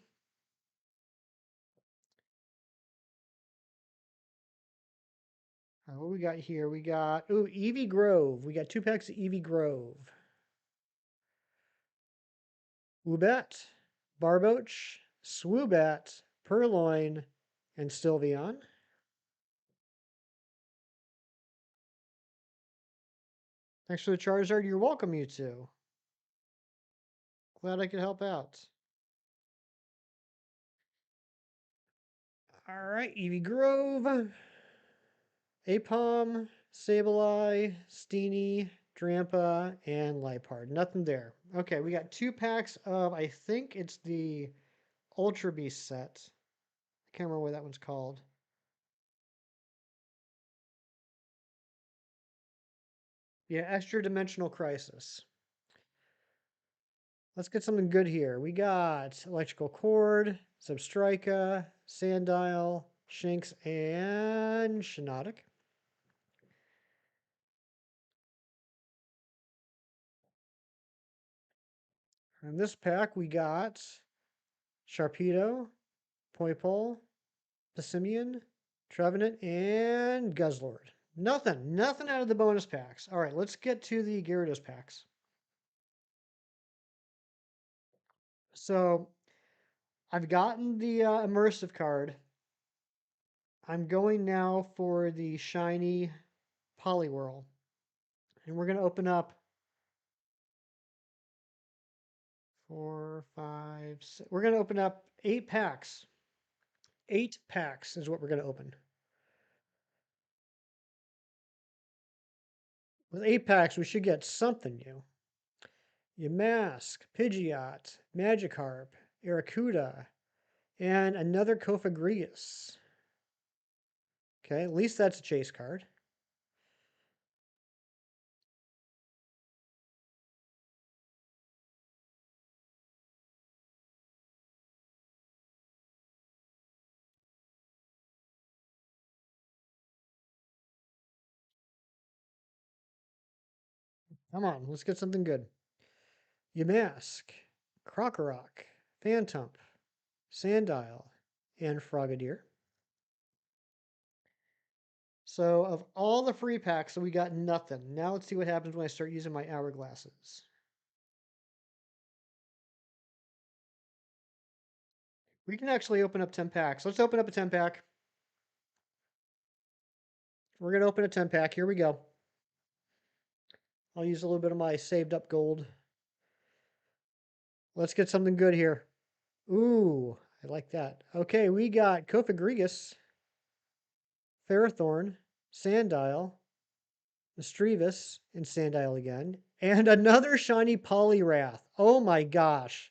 What we got here? We got, ooh, Eevee Grove. We got 2 packs of Eevee Grove. Woobat, Barboach, Swoobat, Purloin, and Sylveon. Thanks for the Charizard. You're welcome, Mewtwo. Glad I could help out. All right, Eevee Grove, Apom, Sableye, Steenie, Drampa, and Liepard. Nothing there. Okay, we got 2 packs of, I think it's the Ultra Beast set. I can't remember what that one's called. Yeah, Extra Dimensional Crisis. Let's get something good here. We got Electrical Cord, Zebstrika, Sandile, Shinx, and Shiinotic. In this pack, we got Sharpedo, Poipole, Passimian, Trevenant, and Guzzlord. Nothing out of the bonus packs. All right, let's get to the Gyarados packs. So I've gotten the immersive card. I'm going now for the shiny Poliwhirl. And we're going to open up 4, 5, 6. We're going to open up 8 packs. 8 packs is what we're going to open. With 8 packs, we should get something new. Yamask, Pidgeot, Magikarp, Arrokuda, and another Cofagrigus. Okay, at least that's a chase card. Come on, let's get something good. Yamask, Krokorok, Phantump, Sandile, and Frogadier. So of all the free packs, so we got nothing. Now let's see what happens when I start using my hourglasses. We can actually open up 10 packs. Let's open up a 10 pack. We're going to open a 10 pack. Here we go. I'll use a little bit of my saved up gold. Let's get something good here. Ooh, I like that. Okay, we got Cofagrigus, Ferrothorn, Sandile, Misdreavus, and Sandile again, and another shiny Poliwrath. Oh my gosh.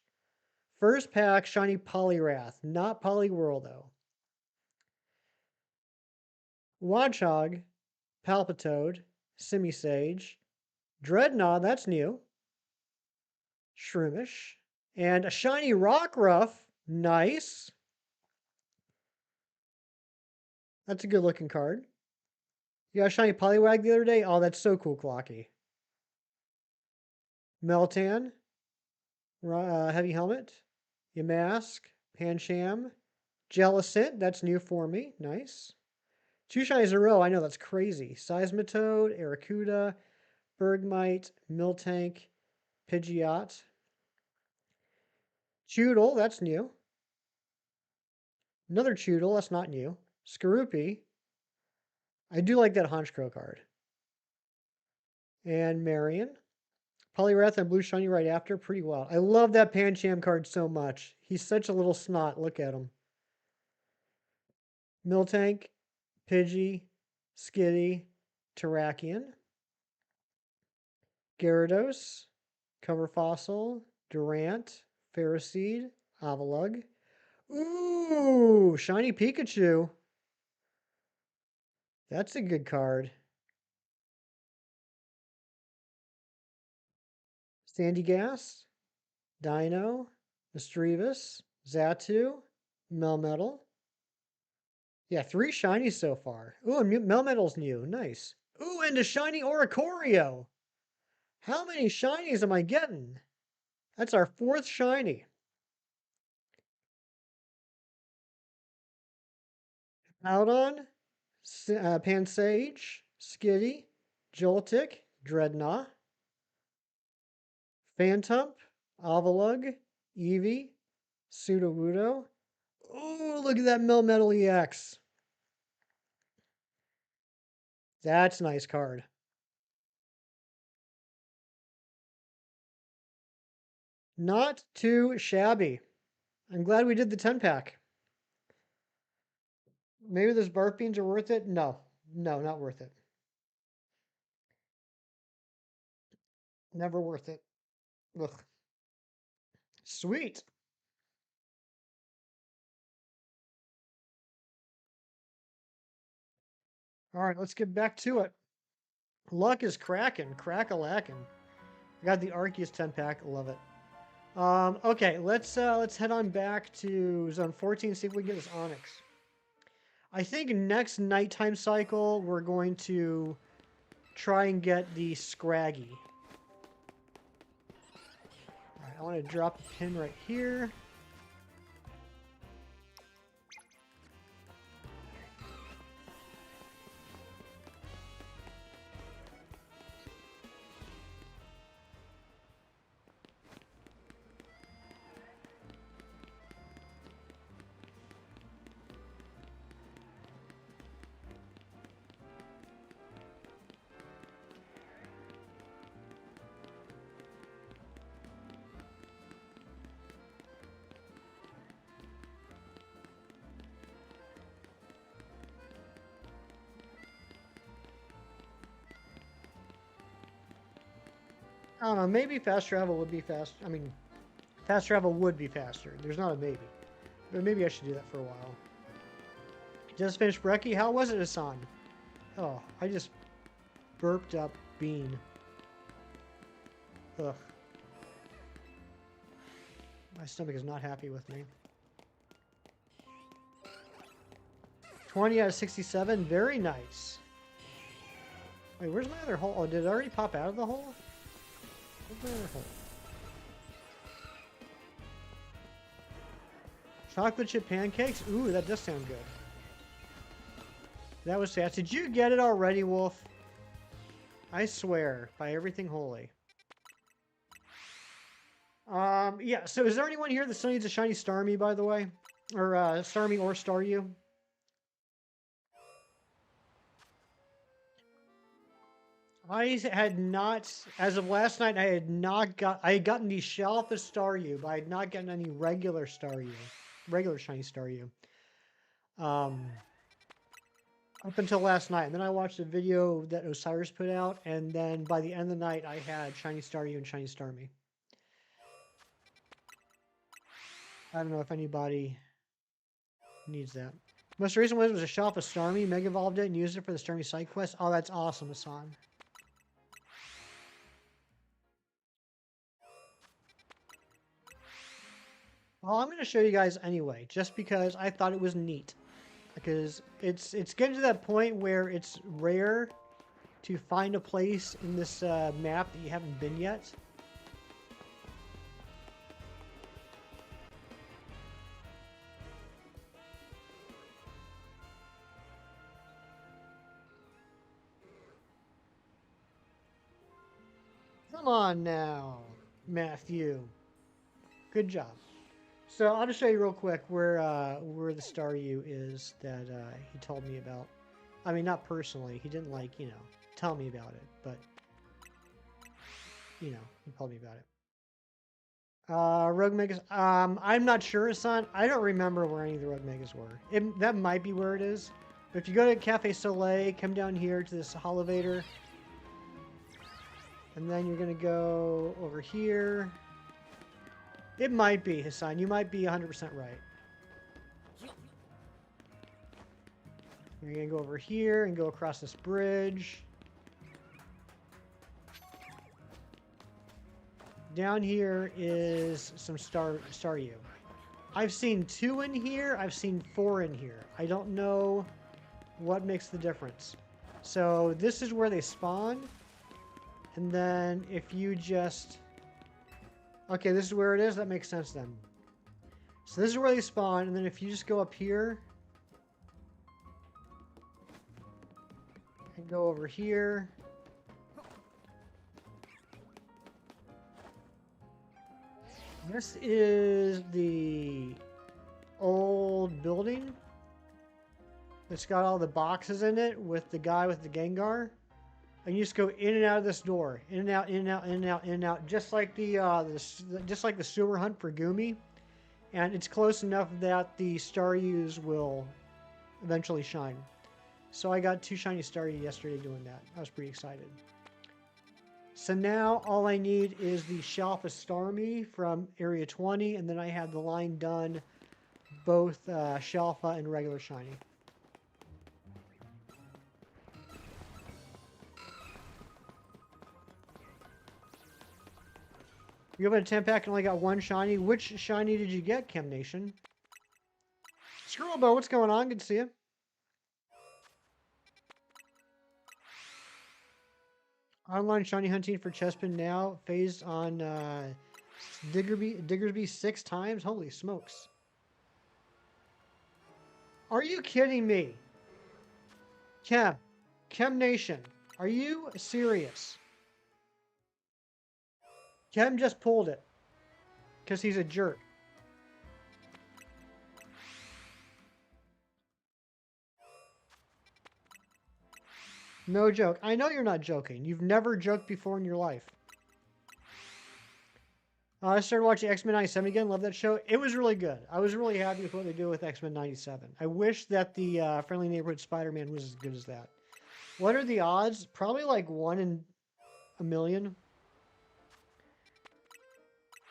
First pack, shiny Poliwrath. Not Poliwhirl, though. Watchog, Palpitoad, Simisage, Dreadnought, that's new. Shroomish, and a shiny Rockruff. Nice. That's a good looking card. You got a shiny Poliwag the other day? Oh, that's so cool, Clocky. Meltan, Heavy Helmet, Yamask, Pancham, Jellicent, that's new for me. Nice. 2 shinies in a row, I know that's crazy. Seismitoad, Arrokuda, Bergmite, Miltank, Pidgeot. Choodle, that's new. Another Choodle, that's not new. Skorupi. I do like that Honchkrow card. And Marion. Poliwrath and Blue Shiny right after. Pretty wild. I love that Pancham card so much. He's such a little snot. Look at him. Miltank, Pidgey, Skitty, Terrakion, Gyarados, Cover Fossil, Durant, Ferroseed, Avalugg. Ooh, shiny Pikachu. That's a good card. Sandygast, Dino, Misdreavus, Xatu, Melmetal. Yeah, 3 shinies so far. Ooh, and Melmetal's new. Nice. Ooh, and a shiny Oricorio. How many shinies am I getting? That's our 4th shiny. Howdon, Pansage, Skitty, Joltik, Dreadnought, Phantump, Avalugg, Eevee, Sudowoodo. Ooh, look at that Melmetal EX. That's a nice card. Not too shabby. I'm glad we did the 10 pack. Maybe those bark beans are worth it? No. No, not worth it. Never worth it. Ugh. Sweet. All right, let's get back to it. Luck is cracking, crack-a-lacking. I got the Arceus 10 pack. Love it. Okay, let's head on back to Zone 14, see if we can get this Onyx. I think next nighttime cycle we're going to try and get the Scraggy. All right, I want to drop a pin right here. I don't know. Maybe fast travel would be fast. I mean, fast travel would be faster. There's not a maybe. But maybe I should do that for a while. Just finished brekkie. How was it, Hassan? Oh, I just burped up bean. Ugh. My stomach is not happy with me. 20 out of 67. Very nice. Wait, where's my other hole? Oh, did it already pop out of the hole? Where's my other hole? Chocolate chip pancakes? Ooh, that does sound good. That was fast. Did you get it already, Wolf? I swear, by everything holy. Yeah, so is there anyone here that still needs a shiny Starmie, by the way? Or, Starmie or Staryu? I had not, as of last night, I had gotten the Shelf of Staryu, but I had not gotten any regular Staryu. Regular shiny Staryu. Up until last night. And then I watched a video that Osiris put out, and then by the end of the night, I had shiny Staryu and shiny Starmie. I don't know if anybody needs that. Most recent one was a Shelf of Starmie. Mega Evolved it and used it for the Starmie side quest. Oh, that's awesome, Hassan. Well, I'm going to show you guys anyway, just because I thought it was neat. Because it's getting to that point where it's rare to find a place in this map that you haven't been yet. Come on now, Matthew. Good job. So I'll just show you real quick where the Staryu is that he told me about. I mean, not personally. He didn't tell me about it, but he told me about it. Rogue Megas. I'm not sure, son. I don't remember where any of the Rogue Megas were. That might be where it is. But if you go to Cafe Soleil, come down here to this elevator, and then you're gonna go over here. It might be, Hassan. You might be 100% right. You're going to go over here and go across this bridge. Down here is some Staryu. I've seen 2 in here. I've seen 4 in here. I don't know what makes the difference. So this is where they spawn. And then if you just... Okay, this is where it is. That makes sense then. So this is where they spawn, and then if you just go up here and go over here, this is the old building that's got all the boxes in it with the guy with the Gengar. And you just go in and out of this door, in and out, in and out, in and out, in and out, just like just like the sewer hunt for Goomy. And it's close enough that the Staryus will eventually shine. So I got 2 shiny Staryu yesterday doing that. I was pretty excited. So now all I need is the Shelf of Starmie from Area 20, and then I have the line done, both Shelfa and regular shiny. You opened a 10 pack and only got 1 shiny. Which shiny did you get, Chem Nation? Squirrelbo, what's going on? Good to see you. Online shiny hunting for Chespin now. Phased on Diggersby 6 times. Holy smokes. Are you kidding me? Chem Nation. Are you serious? Chem just pulled it. Because he's a jerk. No joke. I know you're not joking. You've never joked before in your life. I started watching X-Men 97 again. Love that show. It was really good. I was really happy with what they do with X-Men 97. I wish that the Friendly Neighborhood Spider-Man was as good as that. What are the odds? Probably like 1 in a million.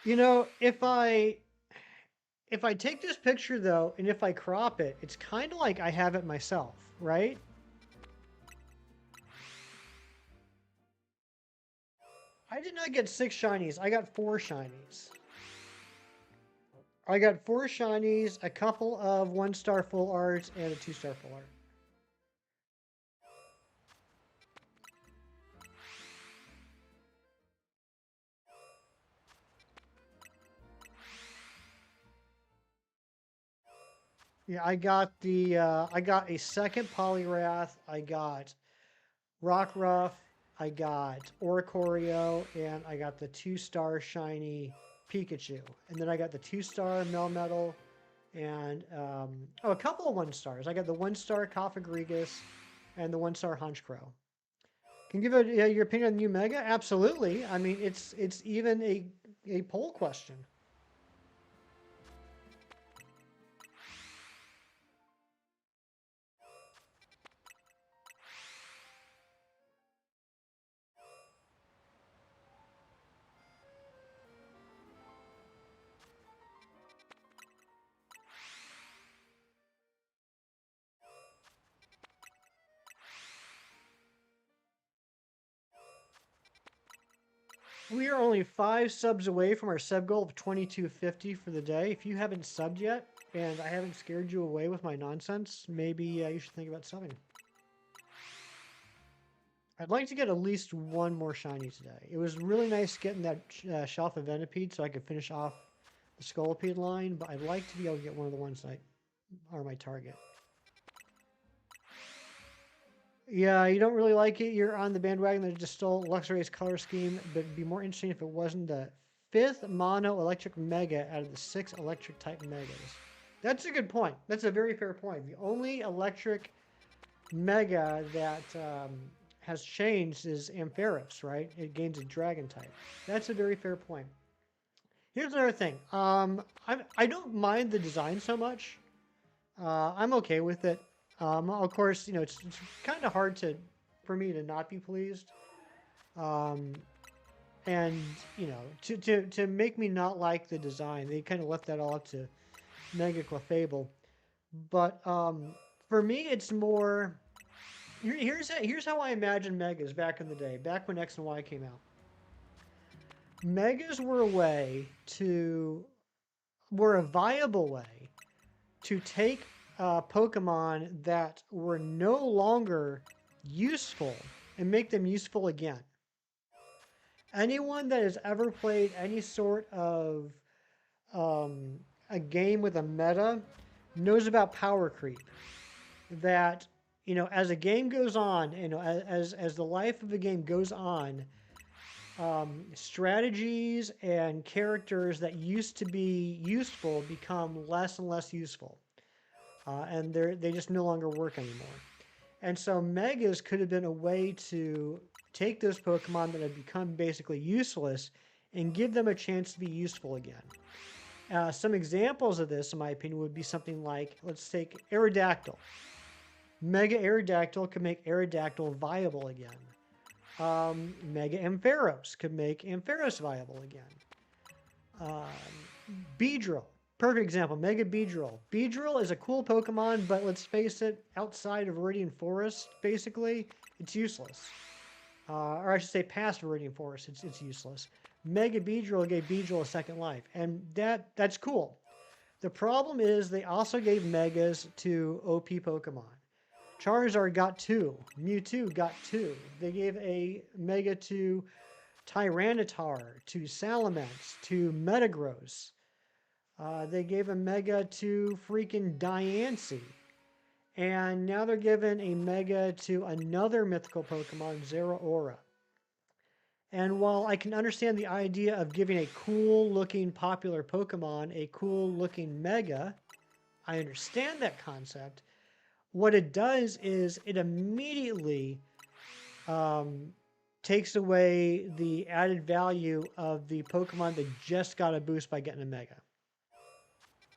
You know, if I take this picture though, and if I crop it, it's kind of like I have it myself, right? I did not get 6 shinies. I got 4 shinies. I got 4 shinies, a couple of 1-star full arts, and a 2-star full art. Yeah, I got a second Poliwrath. I got Rockruff. I got Oricorio, and I got the 2-star shiny Pikachu. And then I got the 2-star Melmetal, and a couple of 1-stars. I got the 1-star Cofagrigus and the 1-star Honchkrow. Can you give your opinion on New Mega? Absolutely. I mean, it's even a poll question. We are only 5 subs away from our sub goal of 2250 for the day. If you haven't subbed yet, and I haven't scared you away with my nonsense, maybe you should think about subbing. I'd like to get at least one more shiny today. It was really nice getting that Shelf of Venipede so I could finish off the Scolipede line, but I'd like to be able to get one of the ones that are my target. Yeah, you don't really like it. You're on the bandwagon that just stole Luxray's color scheme, but it'd be more interesting if it wasn't the 5th mono electric mega out of the 6 electric type megas. That's a good point. That's a very fair point. The only electric mega that has changed is Ampharos, right? It gains a dragon type. That's a very fair point. Here's another thing. I don't mind the design so much. I'm okay with it. Of course, you know, it's kind of hard for me to not be pleased. Um, and you know, to make me not like the design, they kind of left that all up to Mega Clefable. But for me, it's more. Here's how I imagine Megas back in the day, back when X and Y came out. Megas were a viable way to take Pokemon that were no longer useful and make them useful again. Anyone that has ever played any sort of a game with a meta knows about power creep. That, you know, as a game goes on, you know, as the life of the game goes on, strategies and characters that used to be useful become less and less useful. And they just no longer work anymore. And so Megas could have been a way to take those Pokemon that had become basically useless and give them a chance to be useful again. Some examples of this, in my opinion, would be something like, let's take Aerodactyl. Mega Aerodactyl could make Aerodactyl viable again. Mega Ampharos could make Ampharos viable again. Beedrill. Perfect example, Mega Beedrill. Beedrill is a cool Pokemon, but let's face it, outside of Viridian Forest, basically, it's useless. Or I should say past Viridian Forest, it's useless. Mega Beedrill gave Beedrill a second life, and that's cool. The problem is they also gave Megas to OP Pokemon. Charizard got 2. Mewtwo got 2. They gave a Mega to Tyranitar, to Salamence, to Metagross. They gave a Mega to freaking Diancie. And now they're giving a Mega to another mythical Pokemon, Zeraora. And while I can understand the idea of giving a cool-looking popular Pokemon a cool-looking Mega, I understand that concept. What it does is it immediately takes away the added value of the Pokemon that just got a boost by getting a Mega.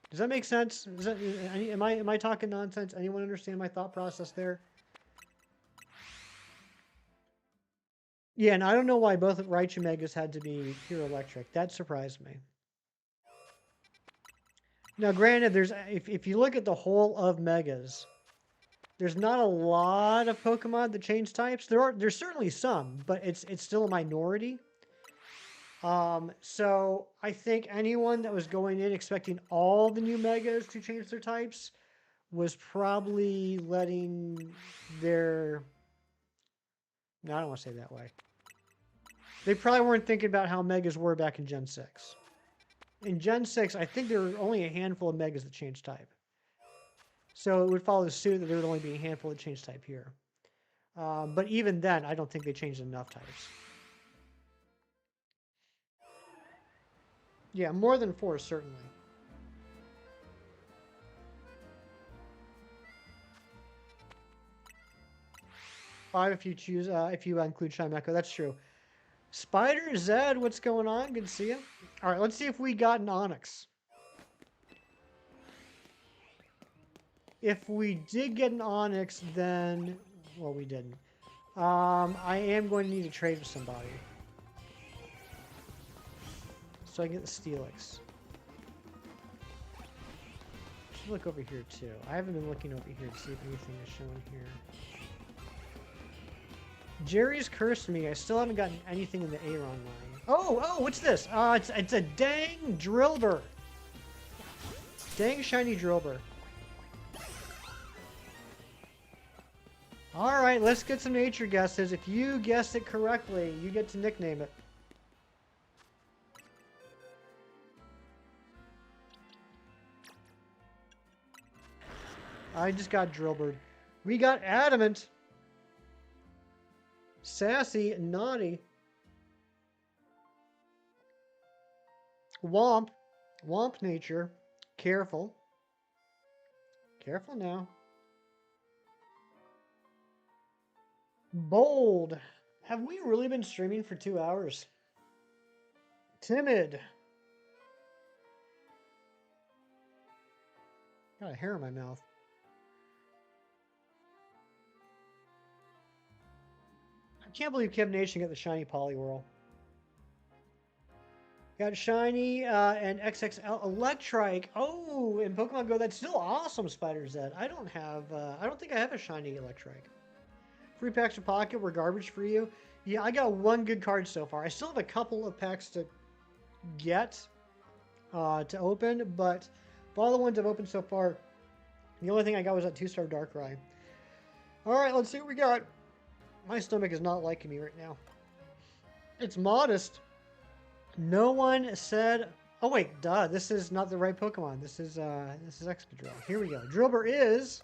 Does that make sense? Am I talking nonsense? Anyone understand my thought process there? Yeah, and I don't know why both Raichu Megas had to be pure electric. That surprised me. Now, granted, if you look at the whole of Megas, there's not a lot of Pokemon that change types. There's certainly some, but it's still a minority. So I think anyone that was going in expecting all the new Megas to change their types was probably letting their... No, I don't want to say it that way. They probably weren't thinking about how Megas were back in Gen 6. In Gen 6, I think there were only a handful of Megas that changed type. So it would follow suit that there would only be a handful that changed type here. But even then, I don't think they changed enough types. Yeah, more than 4, certainly. Five if you choose, if you include Chimecho. That's true. Spider Zed, what's going on? Good to see you. All right, let's see if we got an Onyx. If we did get an Onyx, then... Well, we didn't. I am going to need to trade with somebody. So I get the Steelix. Should look over here, too. I haven't been looking over here to see if anything is showing here. Jerry's cursed me. I still haven't gotten anything in the Aeron line. Oh, what's this? It's a dang Drillbur. Dang shiny Drillbur. All right, let's get some nature guesses. If you guessed it correctly, you get to nickname it. I just got Drillbur. We got Adamant. Sassy, naughty. Womp. Womp nature. Careful. Careful now. Bold. Have we really been streaming for 2 hours? Timid. Got a hair in my mouth. I can't believe Kev Nation got the shiny Poliwhirl. Got shiny and XXL Electrike. Oh, in Pokemon Go, that's still awesome, Spider Zed. I don't think I have a shiny Electrike. Free packs to pocket were garbage for you. Yeah, I got one good card so far. I still have a couple of packs to get, to open, but of all the ones I've opened so far, the only thing I got was that 2-star Darkrai. Alright, let's see what we got. My stomach is not liking me right now. It's modest. No one said... Oh wait, duh, this is not the right Pokemon. This is Excadrill. Here we go. Drillbur is...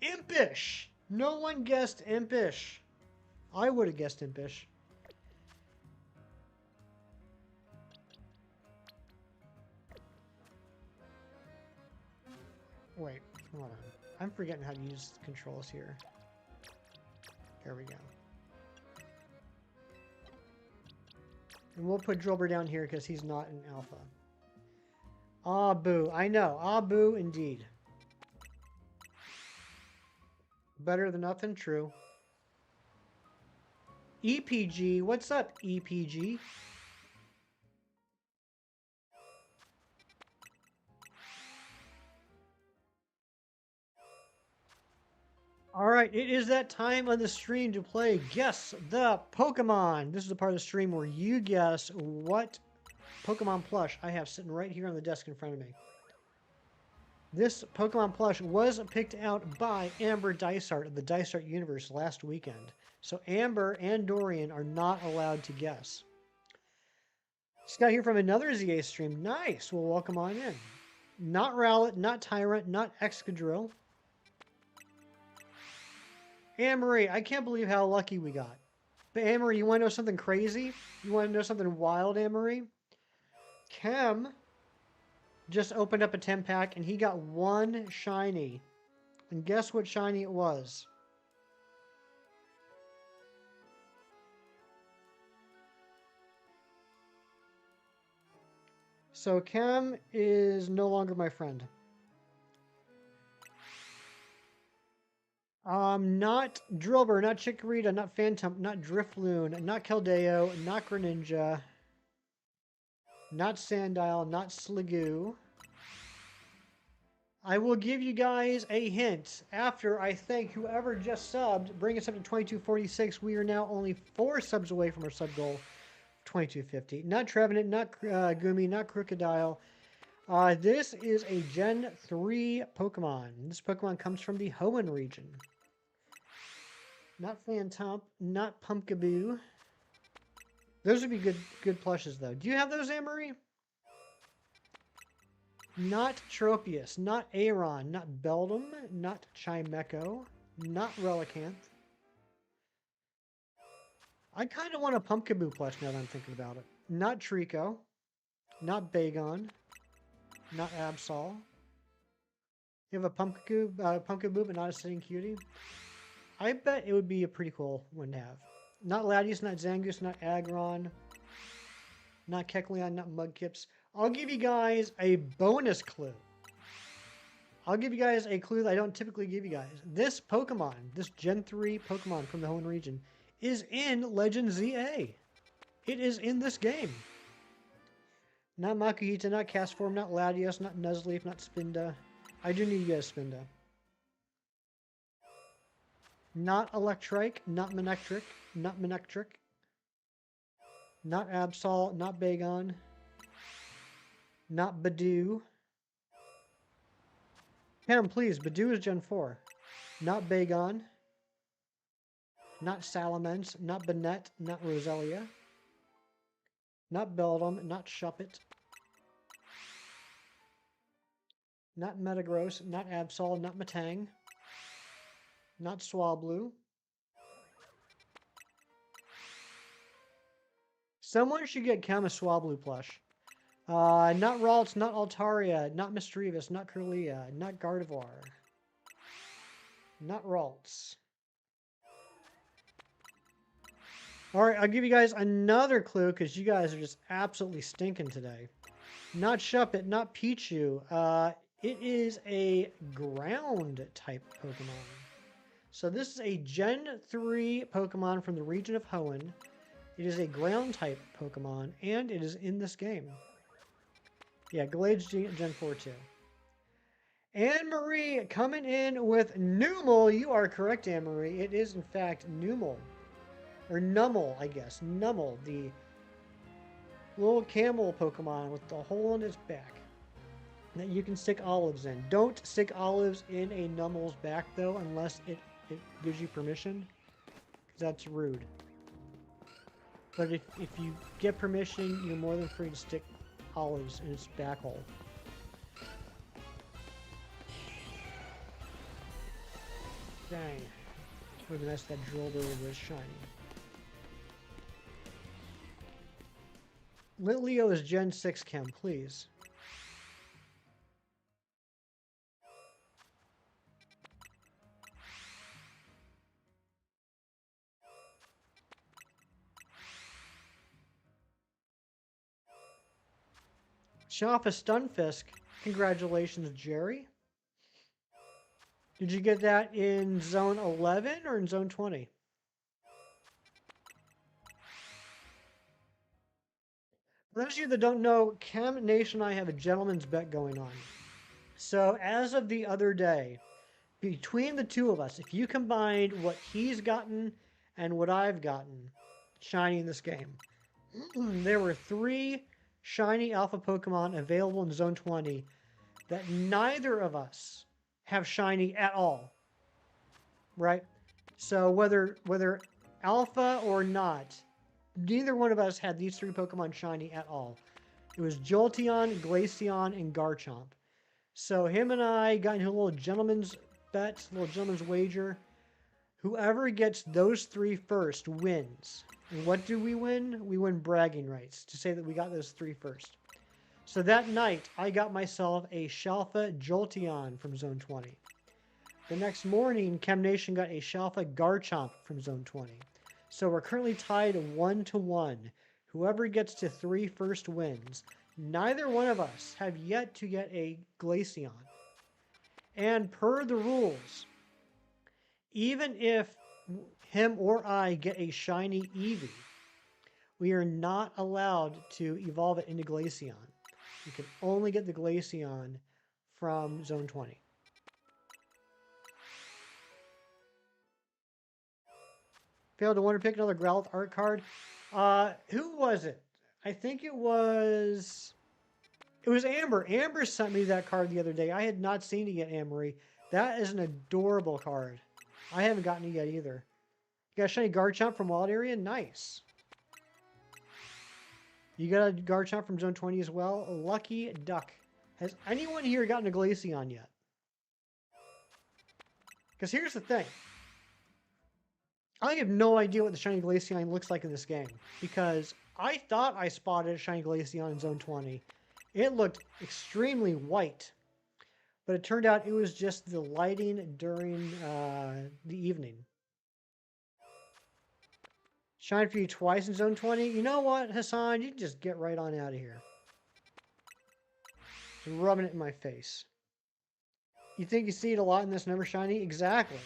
Impish! No one guessed Impish. I would have guessed Impish. Wait, hold on. I'm forgetting how to use the controls here. Here we go. And we'll put Drillbur down here because he's not an alpha. Ah, boo. I know. Ah, boo, indeed. Better than nothing, true. EPG, what's up, EPG? Alright, it is that time on the stream to play Guess the Pokemon. This is the part of the stream where you guess what Pokemon plush I have sitting right here on the desk in front of me. This Pokemon plush was picked out by Amber Dysart of the Dysart universe last weekend. So Amber and Dorian are not allowed to guess. Scott here from another ZA stream. Nice. Well, welcome on in. Not Rowlet, not Tyrant, not Excadrill. Anne-Marie, I can't believe how lucky we got. But Anne-Marie, you want to know something crazy? You want to know something wild, Anne-Marie? Chem just opened up a 10-pack and he got one shiny. And guess what shiny it was? So Chem is no longer my friend. Not Drillbur, not Chikorita, not Phantom, not Drifloon, not Keldeo, not Greninja, not Sandile, not Sliggoo. I will give you guys a hint after I thank whoever just subbed, bring us up to 2246. We are now only 4 subs away from our sub goal, 2250. Not Trevenant, not Gumi, not Crocodile. This is a Gen 3 Pokemon. This Pokemon comes from the Hoenn region. Not Phantomp, not Pumpkaboo. Those would be good plushes, though. Do you have those, Anne-Marie? Not Tropius, not Aron, not Beldum, not Chimecho, not Relicanth. I kind of want a Pumpkaboo plush now that I'm thinking about it. Not Trico, not Bagon, not Absol. You have a Pumpkaboo, but not a Sitting Cutie. I bet it would be a pretty cool one to have. Not Latios, not Zangoose, not Aggron, not Kecleon, not Mudkips. I'll give you guys a bonus clue. I'll give you guys a clue that I don't typically give you guys. This Pokemon, this Gen 3 Pokemon from the Hoenn region, is in Legend ZA. It is in this game. Not Makuhita, not Castform, not Latios, not Nuzleaf, not Spinda. I do need you guys Spinda. Not Electrike, not Manectric, not Manectric. Not Absol, not Bagon. Not Badoo. Cam, please, Badoo is Gen 4. Not Bagon. Not Salamence, not Banette, not Roselia. Not Beldum, not Shuppet. Not Metagross, not Absol, not Matang. Not Swablu. Someone should get Cam a Swablu plush. Not Ralts, not Altaria, not Misdreavus, not Kirlia, not Gardevoir. Not Ralts. Alright, I'll give you guys another clue because you guys are just absolutely stinking today. Not Shuppet, not Pichu. It is a ground type Pokemon. So this is a Gen 3 Pokemon from the region of Hoenn. It is a ground type Pokemon, and it is in this game. Yeah, Glade's Gen 4 too. Anne-Marie coming in with Numel. You are correct, Anne-Marie. It is, in fact, Numel. Or Numel, I guess. Numel, the little camel Pokemon with the hole in its back that you can stick olives in. Don't stick olives in a Numel's back, though, unless it gives you permission, because that's rude. But if you get permission, you're more than free to stick olives in its back hole. Dang. Would be nice if that drilled over was shiny. Litleo is Gen 6 Chem, please. Shafa Stunfisk. Congratulations, Jerry. Did you get that in Zone 11 or in Zone 20? For those of you that don't know, Cam Nation and I have a gentleman's bet going on. So as of the other day, between the two of us, if you combined what he's gotten and what I've gotten shiny in this game, there were 3 shiny alpha Pokemon available in Zone 20 that neither of us have shiny at all. Right? So whether alpha or not, neither one of us had these 3 Pokemon shiny at all. It was Jolteon, Glaceon, and Garchomp. So him and I got into a little gentleman's bet, a little gentleman's wager. Whoever gets those 3 first wins. And what do we win? We win bragging rights to say that we got those 3 first. So that night, I got myself a Shalfa Jolteon from Zone 20. The next morning, Chem Nation got a Shalfa Garchomp from Zone 20. So we're currently tied 1-1. Whoever gets to 3 first wins. Neither one of us have yet to get a Glaceon. And per the rules, even if him or I get a shiny Eevee, we are not allowed to evolve it into Glaceon. You can only get the Glaceon from Zone 20. Failed to wonder pick another Growlithe art card. Who was it? I think it was Amber. Amber sent me that card the other day. I had not seen it yet, Amory. That is an adorable card. I haven't gotten it yet either. You got a shiny Garchomp from Wild Area? Nice. You got a Garchomp from Zone 20 as well? Lucky Duck. Has anyone here gotten a Glaceon yet? Because here's the thing. I have no idea what the shiny Glaceon looks like in this game. Because I thought I spotted a shiny Glaceon in Zone 20. It looked extremely white. But it turned out it was just the lighting during the evening. Shine for you twice in Zone 20? You know what, Hassan? You can just get right on out of here. Just rubbing it in my face. You think you see it a lot in this Never Shiny? Exactly.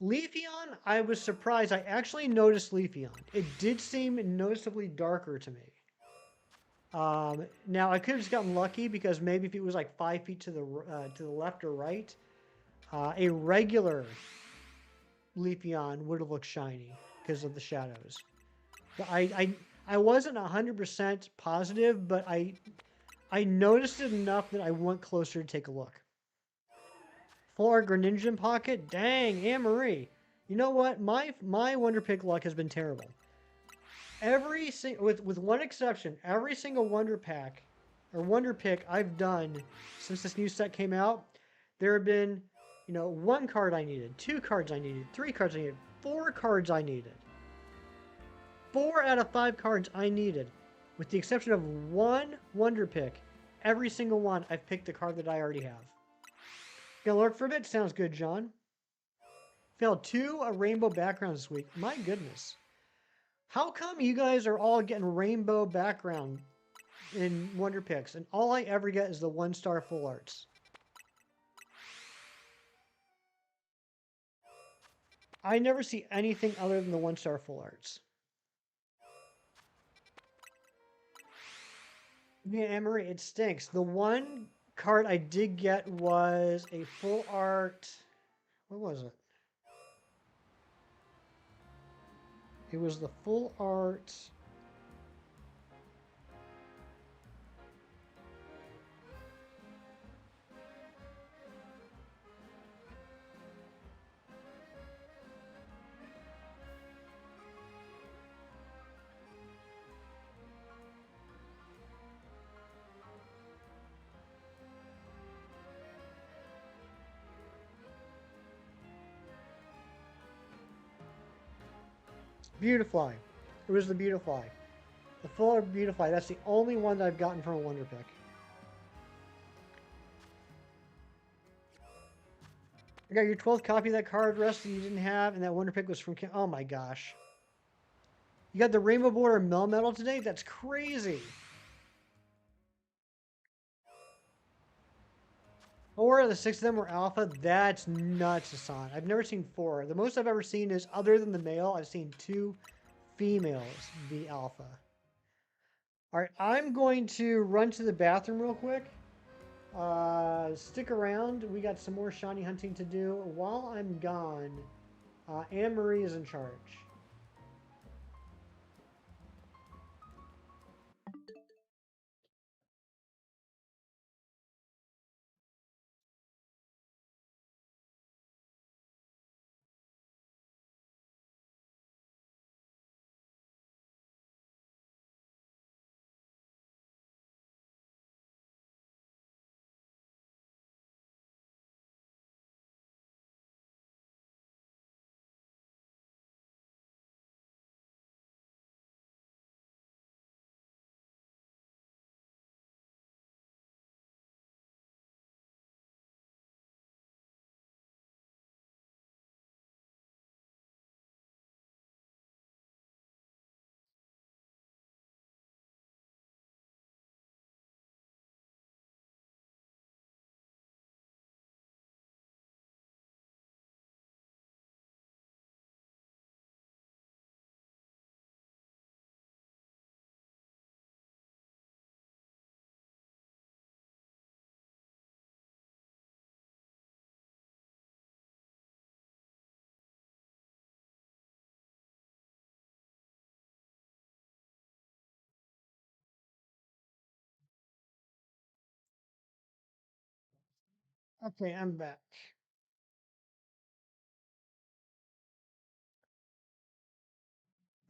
Leafeon, I was surprised. I actually noticed Leafeon. It did seem noticeably darker to me. Now, I could have just gotten lucky because maybe if it was like 5 feet to the left or right, a regular Leafeon would have looked shiny because of the shadows. But I wasn't 100% positive, but I noticed it enough that I went closer to take a look. Full Art Greninja Pocket? Dang, Anne-Marie. You know what? My Wonder Pick luck has been terrible. With one exception, every single Wonder Pack or Wonder Pick I've done since this new set came out, there have been, 1 card I needed, 2 cards I needed, 3 cards I needed, 4 cards I needed. 4 out of 5 cards I needed. With the exception of 1 Wonder Pick, every single one I've picked the card that I already have. Gonna lurk for a bit? Sounds good, John. Failed 2 rainbow backgrounds this week. My goodness. How come you guys are all getting rainbow background in Wonder Picks and all I ever get is the 1-star full arts? I never see anything other than the 1-star full arts. Yeah, Emery, it stinks. The one card I did get was a full art. What was it? It was the full art. Beautifly. It was the Beautifly. The full art Beautifly. That's the only one that I've gotten from a Wonder Pick. I got your 12th copy of that card, Rusty, you didn't have, and that Wonder Pick was from... Oh my gosh. You got the Rainbow Border Melmetal today? That's crazy. 4 of the 6 of them were alpha? That's nuts, Hassan. I've never seen 4. The most I've ever seen is, other than the male, I've seen 2 females be alpha. Alright, I'm going to run to the bathroom real quick. Stick around. We got some more shiny hunting to do. While I'm gone, Anne-Marie is in charge. Okay, I'm back.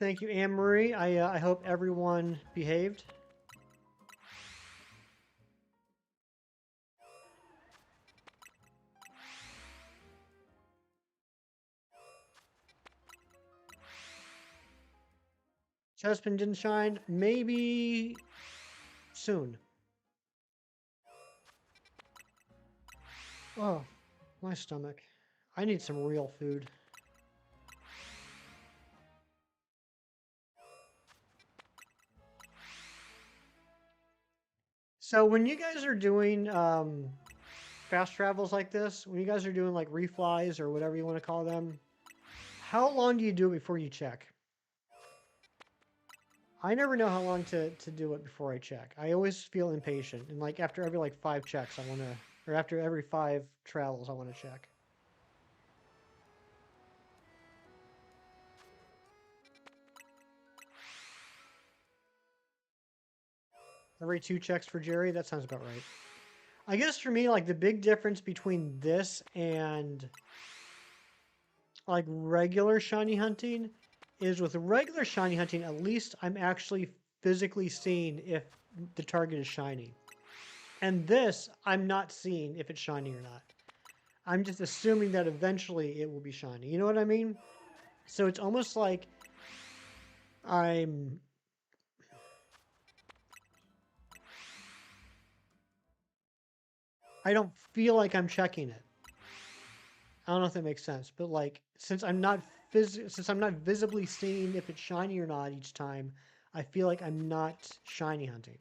Thank you, Anne Marie. I hope everyone behaved. Chespin didn't shine. Maybe soon. Oh, my stomach. I need some real food. So when you guys are doing fast travels like this, when you guys are doing like reflies or whatever you want to call them, how long do you do it before you check? I never know how long to do it before I check. I always feel impatient, and like after every like 5 checks, I want to, or after every 5 travels, I want to check. Every 2 checks for Jerry, that sounds about right. I guess for me, like the big difference between this and like regular shiny hunting is with regular shiny hunting, at least I'm actually physically seeing if the target is shiny. And this, I'm not seeing if it's shiny or not. I'm just assuming that eventually it will be shiny. You know what I mean? So it's almost like I'm... I don't feel like I'm checking it. I don't know if that makes sense, but like since I'm not visibly seeing if it's shiny or not each time, I feel like I'm not shiny hunting.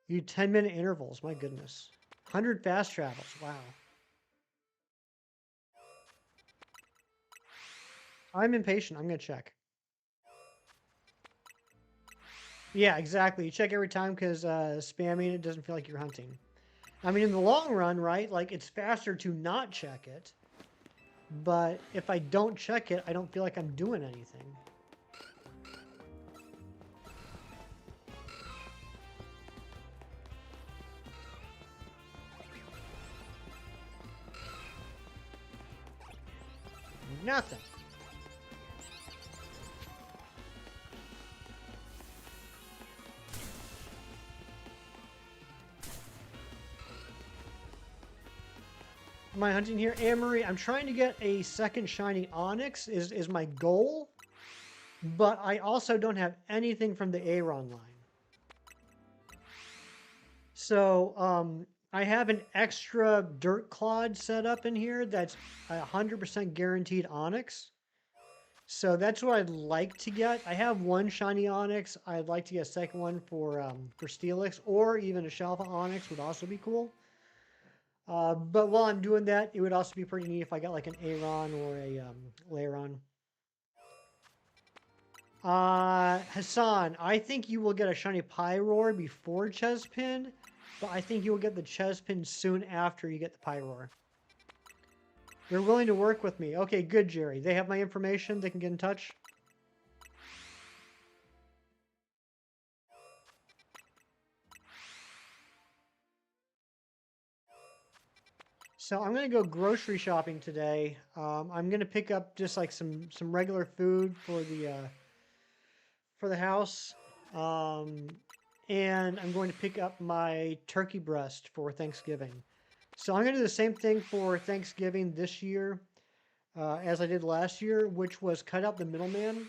You 10-minute intervals, my goodness. 100 fast travels, wow. I'm impatient, I'm gonna check. Yeah, exactly. You check every time because spamming it doesn't feel like you're hunting. I mean, in the long run, right? Like, it's faster to not check it. But if I don't check it, I don't feel like I'm doing anything. Nothing. Am I hunting here? Amory, I'm trying to get a second shiny Onyx is my goal. But I also don't have anything from the Aron line. So, I have an extra Dirt Clod set up in here that's 100% guaranteed Onyx. So that's what I'd like to get. I have one shiny Onyx. I'd like to get a second one for Steelix, or even a Shalfa Onyx would also be cool. But while I'm doing that, it would also be pretty neat if I got like an Aron or a Lairon. Hassan, I think you will get a shiny Pyroar before Chespin, but I think you will get the Chespin soon after you get the Pyroar. They're willing to work with me. Okay, good, Jerry. They have my information. They can get in touch. So I'm gonna go grocery shopping today. I'm gonna pick up just like some regular food for the house, and I'm going to pick up my turkey breast for Thanksgiving. So I'm gonna do the same thing for Thanksgiving this year as I did last year, which was cut out the middleman.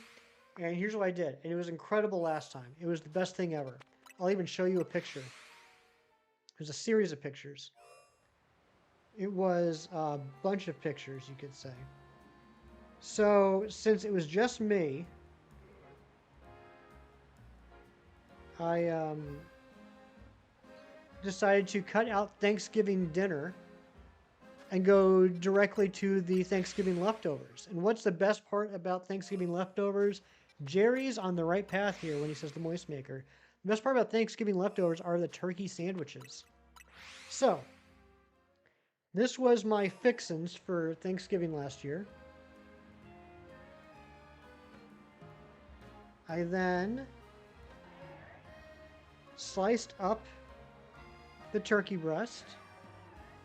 And here's what I did, and it was incredible last time. It was the best thing ever. I'll even show you a picture. There's a series of pictures. It was a bunch of pictures, you could say. So, since it was just me, I decided to cut out Thanksgiving dinner and go directly to the Thanksgiving leftovers. And what's the best part about Thanksgiving leftovers? Jerry's on the right path here when he says the Moist Maker. The best part about Thanksgiving leftovers are the turkey sandwiches. So, this was my fixins for Thanksgiving last year. I then sliced up the turkey breast,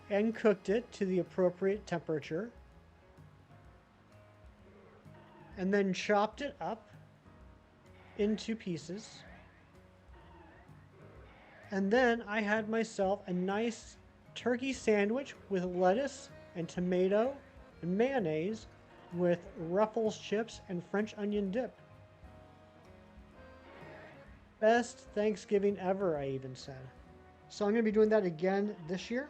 and cooked it to the appropriate temperature, and then chopped it up into pieces. And then I had myself a nice turkey sandwich with lettuce and tomato and mayonnaise with Ruffles chips and French onion dip. Best Thanksgiving ever, I even said. So I'm going to be doing that again this year.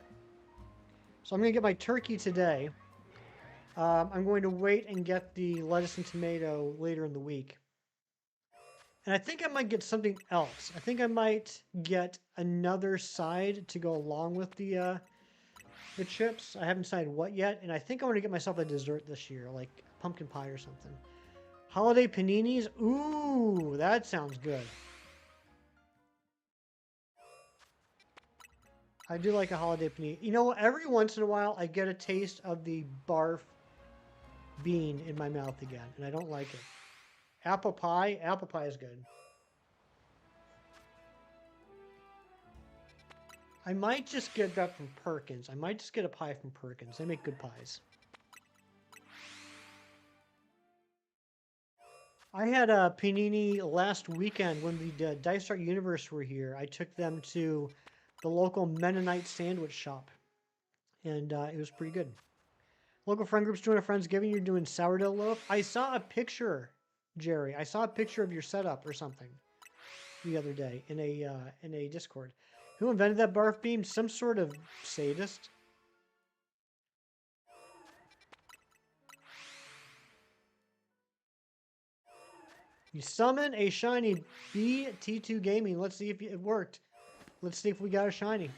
So I'm going to get my turkey today. I'm going to wait and get the lettuce and tomato later in the week. And I think I might get something else. I think I might get another side to go along with the chips. I haven't decided what yet. And I think I want to get myself a dessert this year, like pumpkin pie or something. Holiday paninis. Ooh, that sounds good. I do like a holiday panini. You know, every once in a while I get a taste of the barf bean in my mouth again, and I don't like it. Apple pie is good. I might just get that from Perkins. I might just get a pie from Perkins. They make good pies. I had a panini last weekend when the Dice Art Universe were here. I took them to the local Mennonite sandwich shop, and it was pretty good. Local friend group's doing a Friendsgiving. You're doing sourdough loaf. I saw a picture, Jerry. I saw a picture of your setup or something the other day in a Discord. Who invented that barf beam? Some sort of sadist. You summon a shiny BT2 Gaming. Let's see if it worked. Let's see if we got a shiny.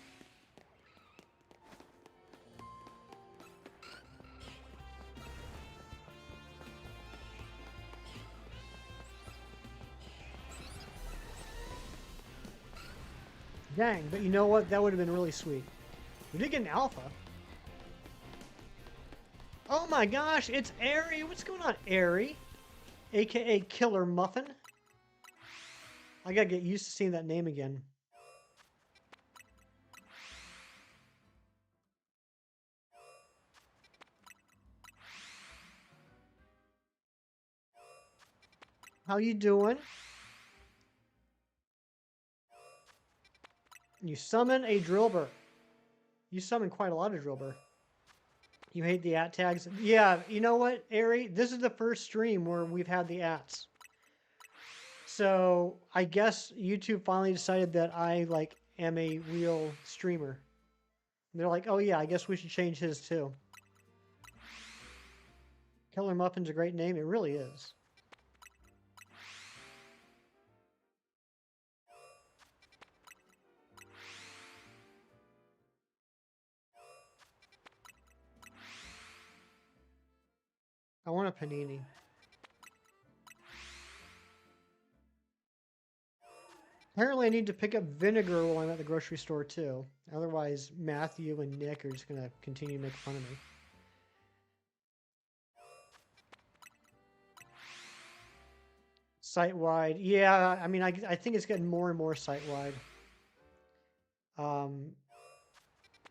Dang, but you know what? That would have been really sweet. We did get an alpha. Oh my gosh, it's Airy. What's going on, Airy? AKA Killer Muffin. I gotta get used to seeing that name again. How you doing? You summon a Drillbur. You summon quite a lot of Drillbur. You hate the at tags? Yeah, you know what, Ari? This is the first stream where we've had the ats. So I guess YouTube finally decided that I am a real streamer. And they're like, oh yeah, I guess we should change his too. Killer Muffin's a great name. It really is. I want a panini. Apparently I need to pick up vinegar while I'm at the grocery store too. Otherwise Matthew and Nick are just going to continue to make fun of me. Site-wide. Yeah, I mean, I think it's getting more and more site-wide.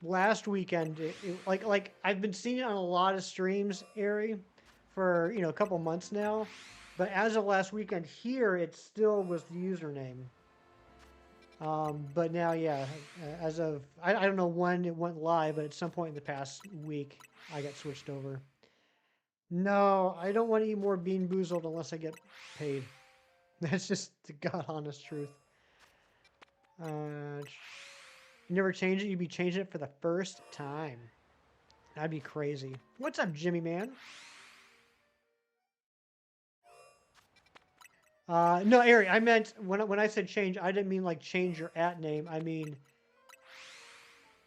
Last weekend, like I've been seeing it on a lot of streams, Ari, for, a couple months now. But as of last weekend here, it still was the username. But now, yeah, as of, I don't know when it went live, but at some point in the past week, I got switched over. No, I don't want to eat more Bean Boozled unless I get paid. That's just the God honest truth. You never change it, you'd be changing it for the first time. That'd be crazy. What's up, Jimmy man? No, Ari, I meant when I said change, I didn't mean like change your at name. I mean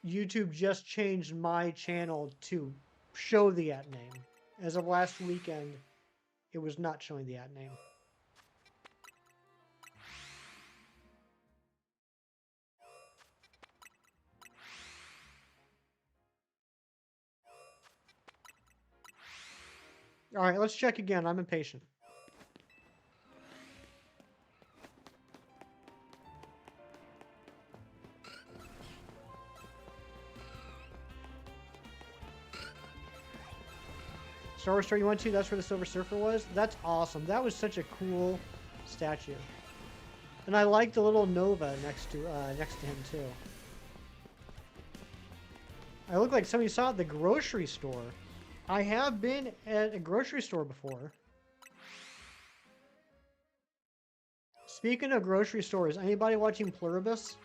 YouTube just changed my channel to show the at name. As of last weekend, it was not showing the at name. All right, let's check again. I'm impatient. Star Wars Story 1-2, that's where the Silver Surfer was? That's awesome. That was such a cool statue. And I like the little Nova next to him too. I look like somebody saw it at the grocery store. I have been at a grocery store before. Speaking of grocery stores, anybody watching Pluribus?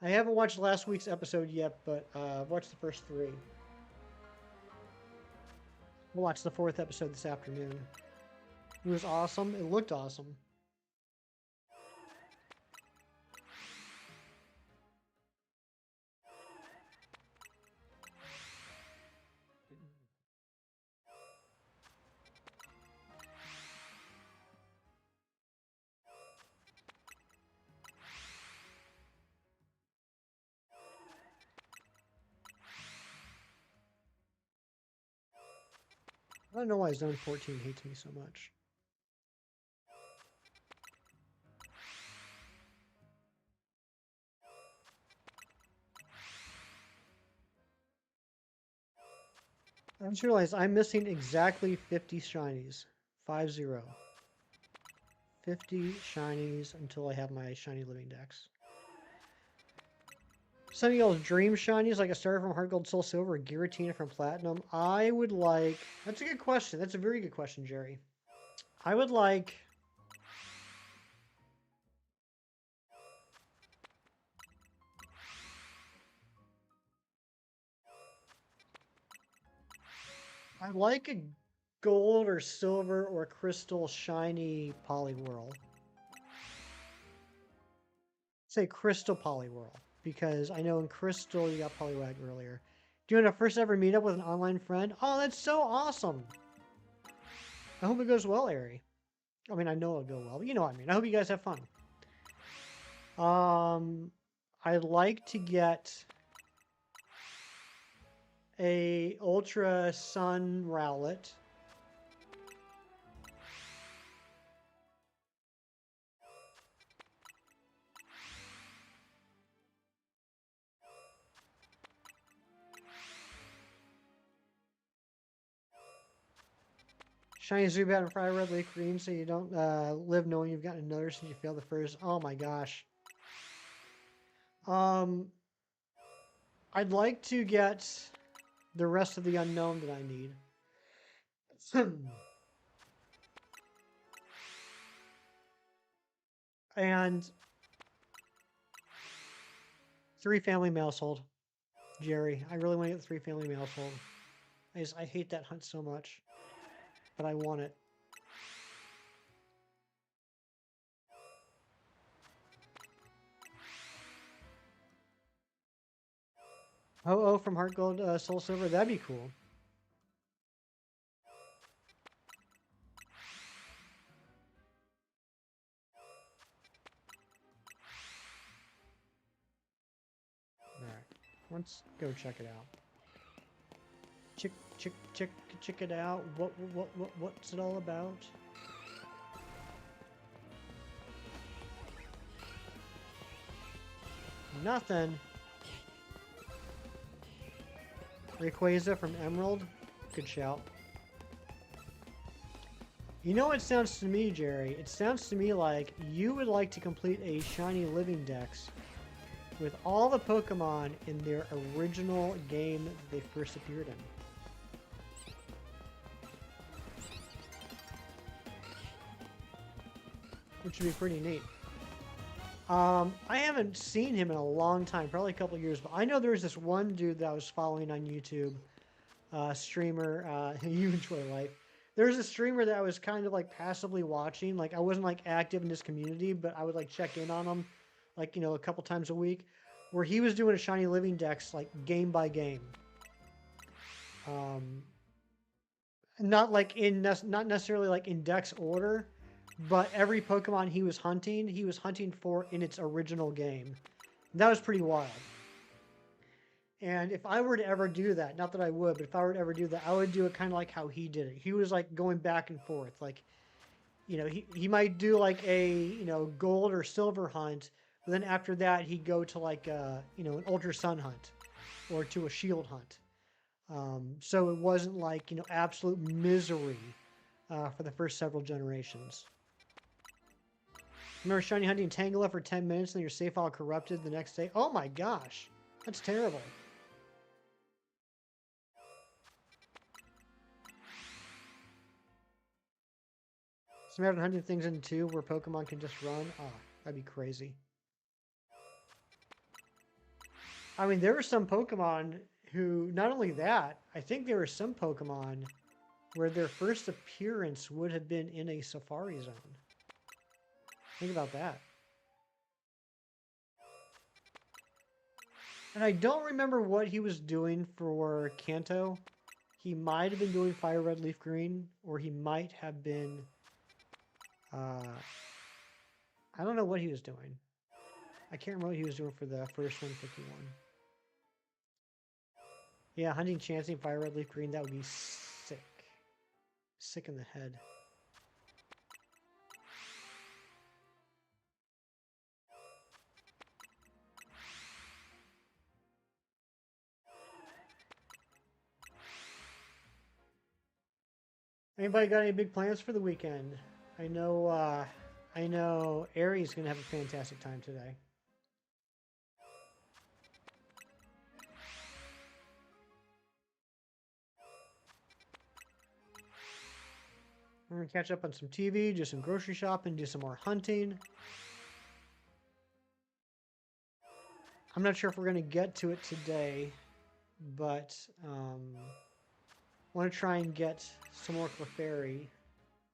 I haven't watched last week's episode yet, but I've watched the first 3. We'll watch the 4th episode this afternoon. It was awesome. It looked awesome. I don't know why Zone 14 hates me so much. I just realized I'm missing exactly 50 shinies. 50. 50 shinies until I have my shiny living dex. Some of y'all's dream shinies, like a starter from Heart Gold, Soul Silver, or Giratina from Platinum. I would like... That's a good question. That's a very good question, Jerry. I would like... I'd like a gold or silver or crystal shiny Poliwhirl. Say crystal Poliwhirl, because I know in crystal you got Poliwag earlier. Doing a first ever meetup with an online friend? Oh, that's so awesome! I hope it goes well, Ari. I mean, I know it'll go well, but you know what I mean. I hope you guys have fun. I'd like to get a Ultra Sun Rowlet. Shiny Zubat and Fire Red Lake Green so you don't live knowing you've gotten another since you failed the first. Oh my gosh. I'd like to get the rest of the unknown that I need. And 3-family household. Jerry, I really want to get the 3-family household. I hate that hunt so much. But I want it. Oh, from Heart Gold, Soul Silver, that'd be cool. Alright, let's go check it out. Check it out. What's it all about? Nothing. Rayquaza from Emerald. Good shout. You know what it sounds to me, Jerry? It sounds to me like you would like to complete a shiny living dex with all the Pokemon in their original game that they first appeared in. Which would be pretty neat. I haven't seen him in a long time, probably a couple of years, but I know there's this one dude that I was following on YouTube, streamer, you enjoy life. There's a streamer that I was kind of like passively watching, like I wasn't like active in this community, but I would like check in on him, like, you know, a couple times a week, where he was doing a shiny living dex, like game by game. Not like not necessarily like in dex order, but every Pokemon he was hunting for in its original game. That was pretty wild. And if I were to ever do that, not that I would, but if I were to ever do that, I would do it kind of like how he did it. He was like going back and forth. Like, you know, he might do like a, you know, gold or silver hunt, but then after that he'd go to like, you know, an Ultra Sun hunt or to a shield hunt. So it wasn't like, absolute misery for the first several generations. Remember shiny hunting Tangela for 10 minutes and then your save file corrupted the next day? Oh my gosh, that's terrible. So imagine hunting things in 2 where Pokemon can just run. Oh, that'd be crazy. I mean, there were some Pokemon who, not only that, I think there were some Pokemon where their first appearance would have been in a Safari Zone. Think about that. And I don't remember what he was doing for Kanto. He might have been doing Fire Red Leaf Green, or he might have been... I don't know what he was doing. I can't remember what he was doing for the first 151. Yeah, hunting Chansey, Fire Red Leaf Green, that would be sick. Sick in the head. Anybody got any big plans for the weekend? I know Aries gonna have a fantastic time today. We're gonna catch up on some TV, do some grocery shopping, do some more hunting. I'm not sure if we're gonna get to it today, but want to try and get some more Clefairy.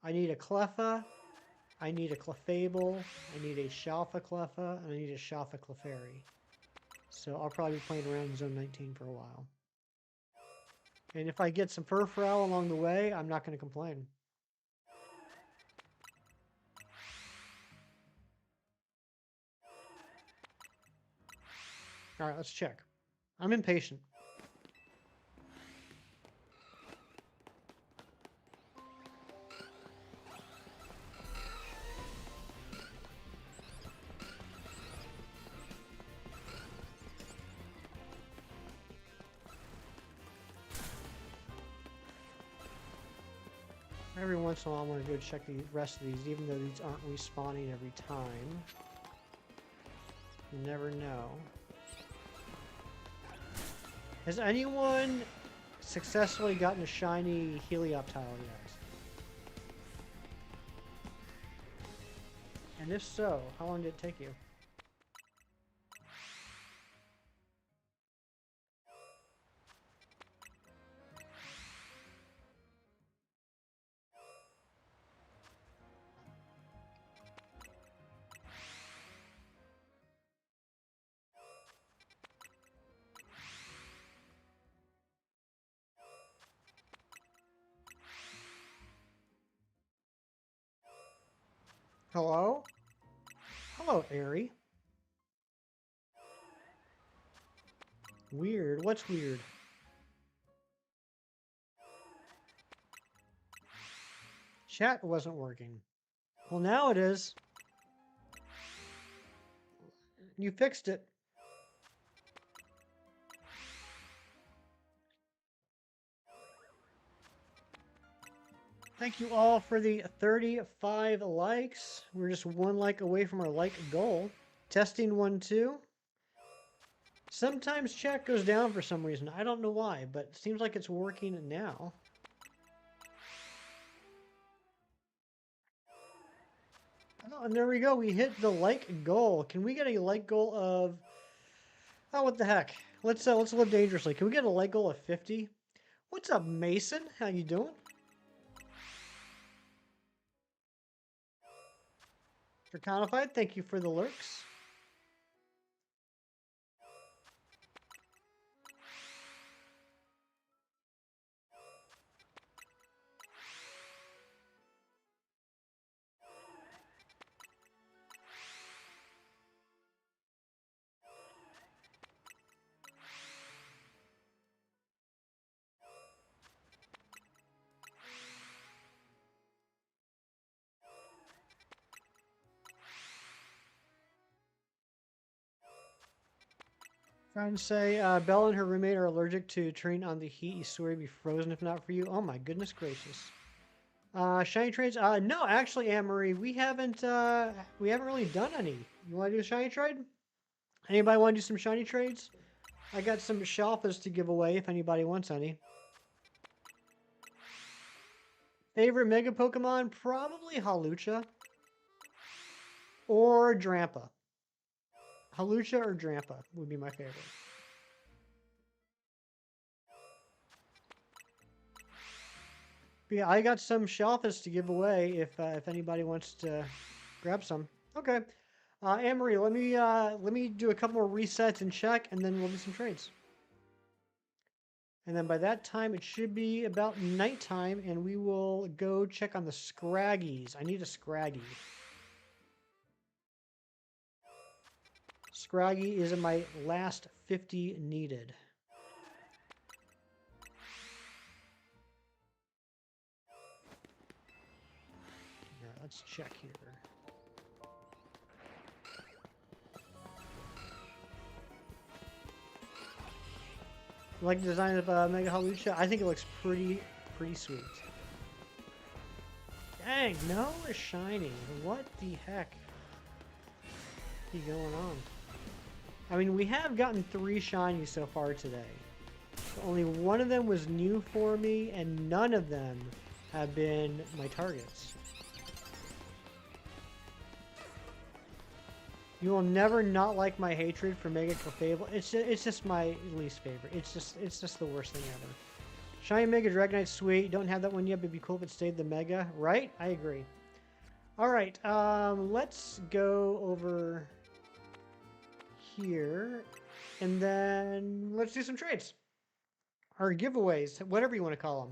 I need a Cleffa, I need a Clefable, I need a Shalfa Cleffa, and I need a Shalfa Clefairy. So I'll probably be playing around in Zone 19 for a while. And if I get some Furfrou along the way, I'm not going to complain. Alright, let's check. I'm impatient. Every once in a while, I want to go check the rest of these, even though these aren't respawning every time. You never know. Has anyone successfully gotten a shiny Helioptile yet? And if so, how long did it take you? Hello? Hello, Airy. Weird. What's weird? Chat wasn't working. Well, now it is. You fixed it. Thank you all for the 35 likes. We're just one like away from our like goal. Testing 1, 2. Sometimes chat goes down for some reason. I don't know why, but it seems like it's working now. Oh, and there we go. We hit the like goal. Can we get a like goal of... Oh, what the heck? Let's live dangerously. Can we get a like goal of 50? What's up, Mason? How you doing? Draconified, thank you for the lurks. Trying to say, Belle and her roommate are allergic to train on the heat. You swear to be frozen if not for you. Oh my goodness gracious. Shiny trades? No, actually, Anne-Marie, we haven't really done any. You want to do a shiny trade? Anybody want to do some shiny trades? I got some Shalfas to give away if anybody wants any. Favorite Mega Pokemon? Probably Hawlucha. Or Drampa. Hawlucha or Drampa would be my favorite. But yeah, I got some Shalfas to give away if anybody wants to grab some. Okay. Anne-Marie, let me do a couple more resets and check, and then we'll do some trades. And then by that time, it should be about nighttime, and we will go check on the Scraggies. I need a Scraggy. Scraggy is in my last 50 needed. All right, let's check here. You like the design of Mega Hawlucha? I think it looks pretty sweet. Dang, no, it's shiny. What the heck is going on? I mean, we have gotten 3 shinies so far today. Only one of them was new for me, and none of them have been my targets. You will never not like my hatred for Mega Clefable. It's just my least favorite. It's just the worst thing ever. Shiny Mega Dragonite, sweet. Don't have that one yet, but it'd be cool if it stayed the Mega, right? I agree. All right, let's go over here, and then let's do some trades or giveaways, whatever you want to call them.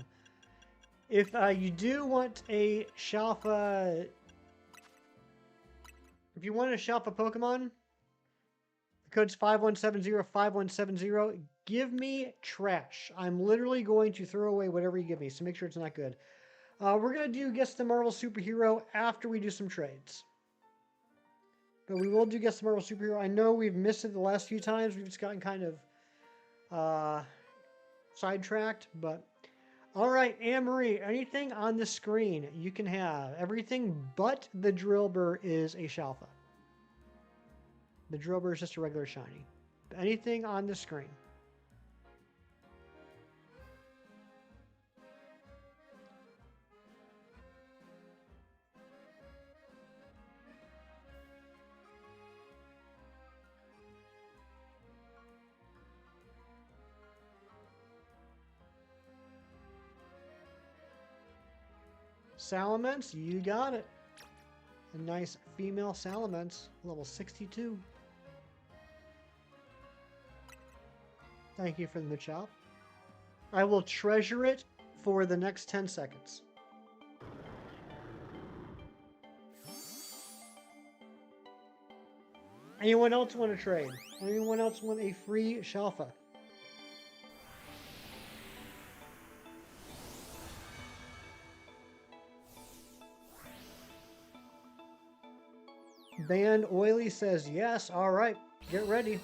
If you do want a Shalfa. If you want a Shalfa Pokemon, the code's 51705170. Give me trash. I'm literally going to throw away whatever you give me, so make sure it's not good. We're going to do Guess the Marvel Superhero after we do some trades. But we will do Guess the Marvel Superhero. I know we've missed it the last few times. We've just gotten kind of sidetracked, but... Alright, Anne-Marie, anything on the screen you can have. Everything but the Drillbur is a Shalfa. The Drillbur is just a regular shiny. Anything on the screen. Salamence, you got it. A nice female Salamence, level 62. Thank you for the Machop. I will treasure it for the next 10 seconds. Anyone else want to trade? Anyone else want a free Shalfa? Band Oily says yes. All right, get ready.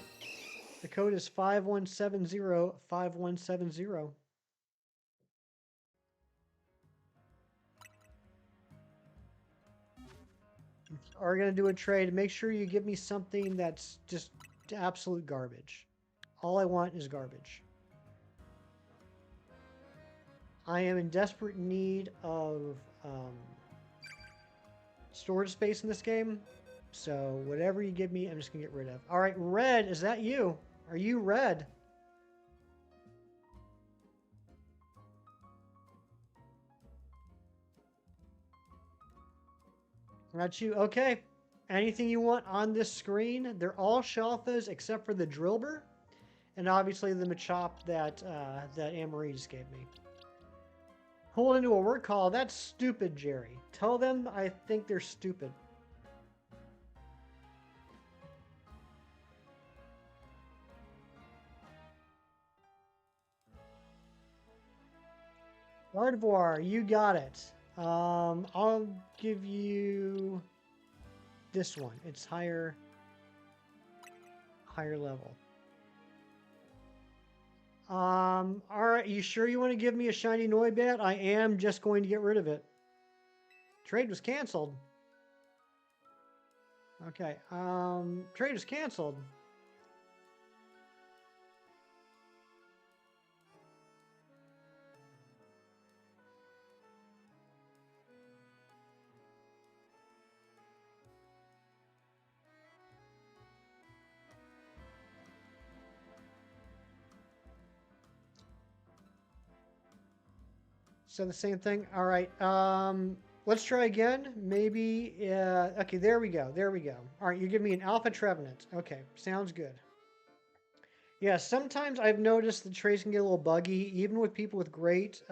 The code is 51705170. Are going to do a trade. Make sure you give me something that's just absolute garbage. All I want is garbage. I am in desperate need of storage space in this game. So whatever you give me, I'm just going to get rid of. All right, Red, is that you? Are you Red? That's you. Okay. Anything you want on this screen. They're all Shalfas except for the Drillbur. And obviously the Machop that Anne-Marie just gave me. Hold into a word call. That's stupid, Jerry. Tell them I think they're stupid. Gardevoir, you got it. I'll give you this one. It's higher level. All right. You sure you want to give me a shiny Noibat? I am just going to get rid of it. Trade was canceled. Okay. Trade was canceled. So the same thing. All right. Let's try again. Maybe. Okay. There we go. There we go. All right. You give me an Alpha Trevenant. Okay. Sounds good. Yeah. Sometimes I've noticed the trades can get a little buggy, even with people with great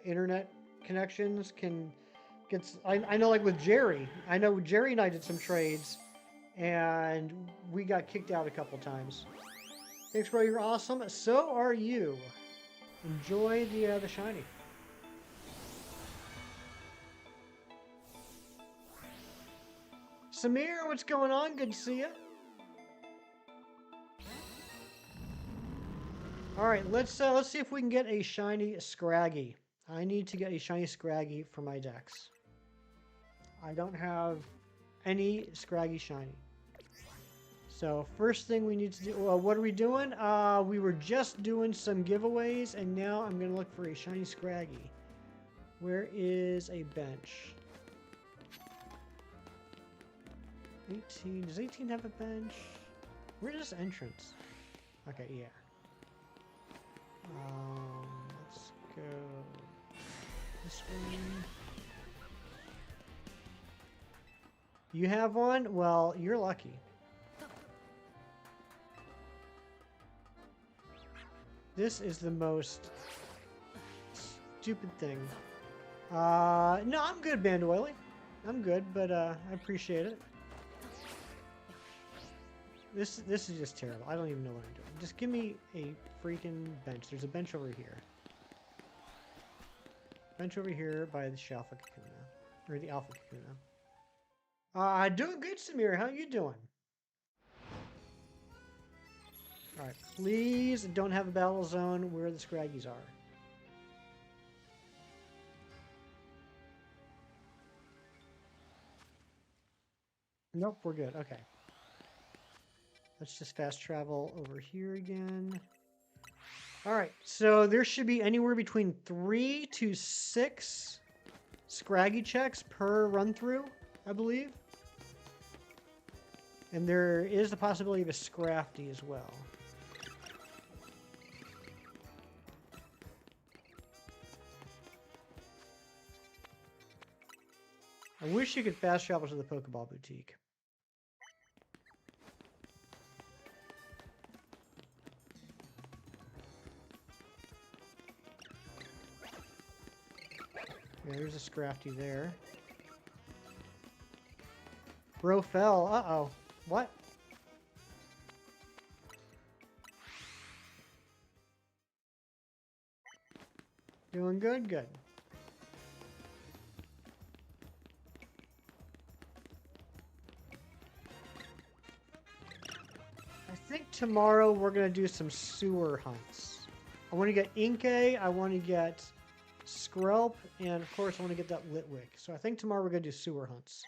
internet connections. Can get. I know, like with Jerry. I know Jerry and I did some trades, and we got kicked out a couple times. Thanks, bro. You're awesome. So are you. Enjoy the shiny. Samir, what's going on? Good to see you. All right, let's see if we can get a shiny Scraggy. I need to get a shiny Scraggy for my decks. I don't have any Scraggy shiny. So first thing we need to do, well, what are we doing? We were just doing some giveaways, and now I'm gonna look for a shiny Scraggy. Where is a bench? 18. Does 18 have a bench? Where's this entrance? Okay, yeah. Let's go this way. You have one? Well, you're lucky. This is the most stupid thing. No, I'm good, Bandoily. I'm good, but I appreciate it. This is just terrible. I don't even know what I'm doing. Just give me a freaking bench. There's a bench over here. Bench over here by the Shalfa Kakuna. Or the Alpha Kakuna. Doing good, Samir. How you doing? Alright, please don't have a battle zone where the Scraggies are. Nope, we're good. Okay. Let's just fast travel over here again. Alright, so there should be anywhere between 3 to 6 Scraggy checks per run through, I believe. And there is the possibility of a Scrafty as well. I wish you could fast travel to the Pokeball Boutique. Yeah, there's a Scrafty there. Bro fell. Uh-oh. What? Doing good? Good. I think tomorrow we're going to do some sewer hunts. I want to get Inkay, I want to get Skrelp, and of course I want to get that Litwick. So I think tomorrow we're going to do sewer hunts.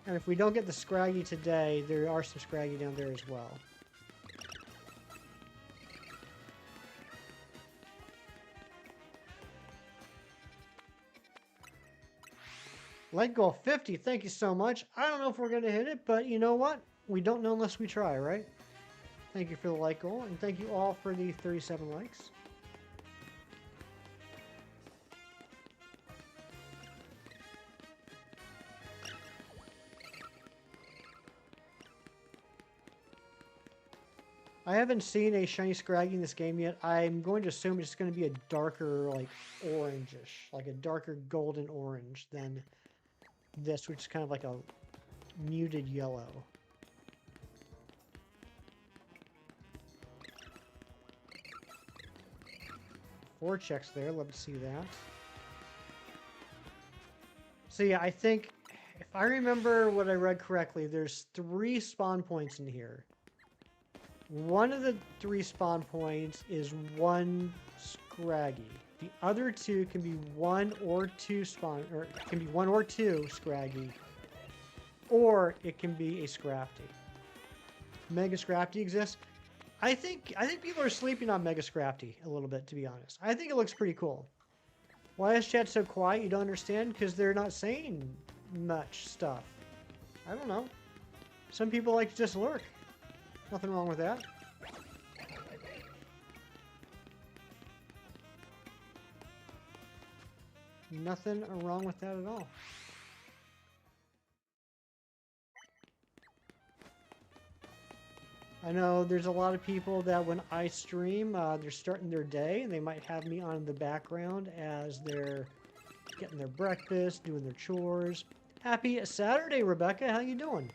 And if we don't get the Scraggy today, there are some Scraggy down there as well. Light goal 50, thank you so much. I don't know if we're going to hit it, but you know what? We don't know unless we try, right? Thank you for the like goal, and thank you all for the 37 likes. I haven't seen a shiny Scraggy in this game yet. I'm going to assume it's going to be a darker, like, orangish, like a darker golden orange than this, which is kind of like a muted yellow. Four checks there. Love to see that. So yeah, I think if I remember what I read correctly, there's 3 spawn points in here. one of the 3 spawn points is 1 Scraggy. The other 2 can be 1 or 2 spawn, or it can be 1 or 2 Scraggy, or it can be a Scrafty. Mega Scrafty exists. I think people are sleeping on Mega Scrafty a little bit, to be honest. I think it looks pretty cool. Why is chat so quiet? You don't understand? Because they're not saying much stuff. I don't know. Some people like to just lurk. Nothing wrong with that. Nothing wrong with that at all. I know there's a lot of people that when I stream, they're starting their day and they might have me on in the background as they're getting their breakfast, doing their chores. Happy Saturday, Rebecca. How you doing?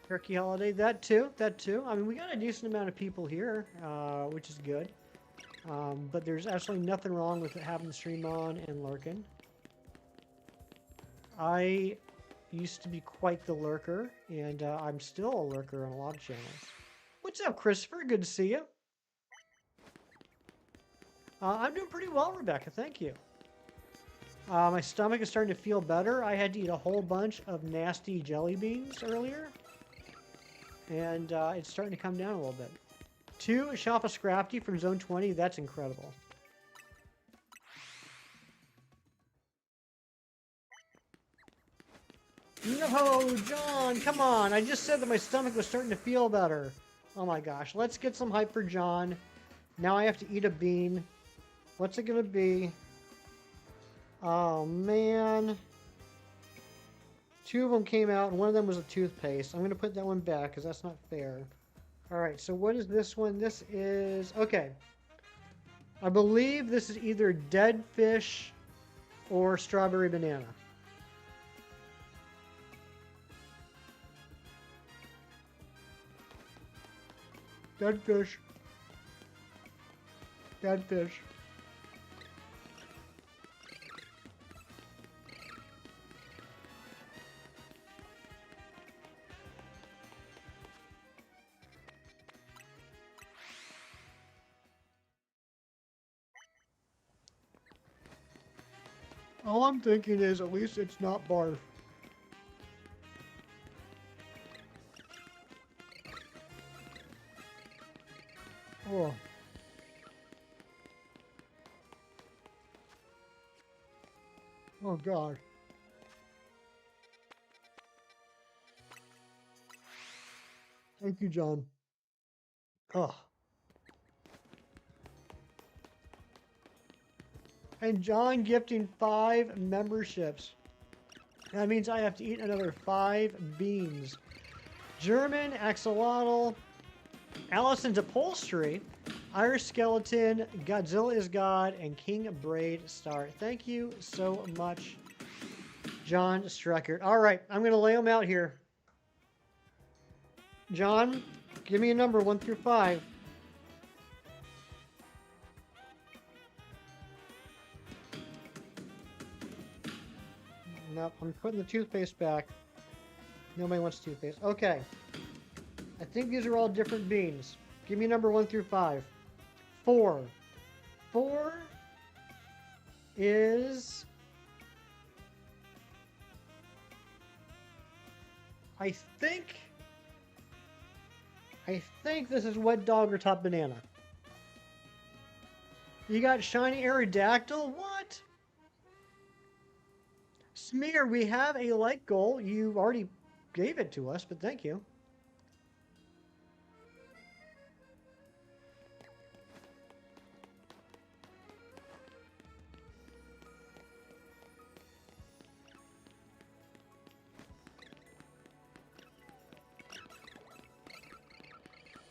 Turkey holiday, that too. I mean, we got a decent amount of people here, which is good. But there's absolutely nothing wrong with having the stream on and lurking. I used to be quite the lurker, and I'm still a lurker on a lot of channels. What's up, Christopher? Good to see you. I'm doing pretty well, Rebecca. Thank you. My stomach is starting to feel better. I had to eat a whole bunch of nasty jelly beans earlier, and it's starting to come down a little bit. 2 Shoppa Scrafty from Zone 20. That's incredible. No, John, come on. I just said that my stomach was starting to feel better. Oh my gosh. Let's get some hype for John. Now I have to eat a bean. What's it going to be? Oh, man. 2 of them came out, and one of them was a toothpaste. I'm going to put that one back because that's not fair. Alright, so what is this one? This is... Okay. I believe this is either dead fish or strawberry banana. Dead fish. Dead fish. All I'm thinking is at least it's not barf. Oh. Oh God. Thank you, John. Oh. And John gifting 5 memberships. That means I have to eat another 5 beans. German, Axolotl, Allison's Upholstery, Irish Skeleton, Godzilla is God, and King Braid Star. Thank you so much, John Streckert. All right, I'm going to lay them out here. John, give me a number 1 through 5. Nope, I'm putting the toothpaste back. Nobody wants toothpaste. Okay. I think these are all different beans. Give me number 1 through 5. 4. 4 is... I think this is Wet Dog or Top Banana. You got Shiny Aerodactyl? What? Smear, we have a like goal. You already gave it to us, but thank you.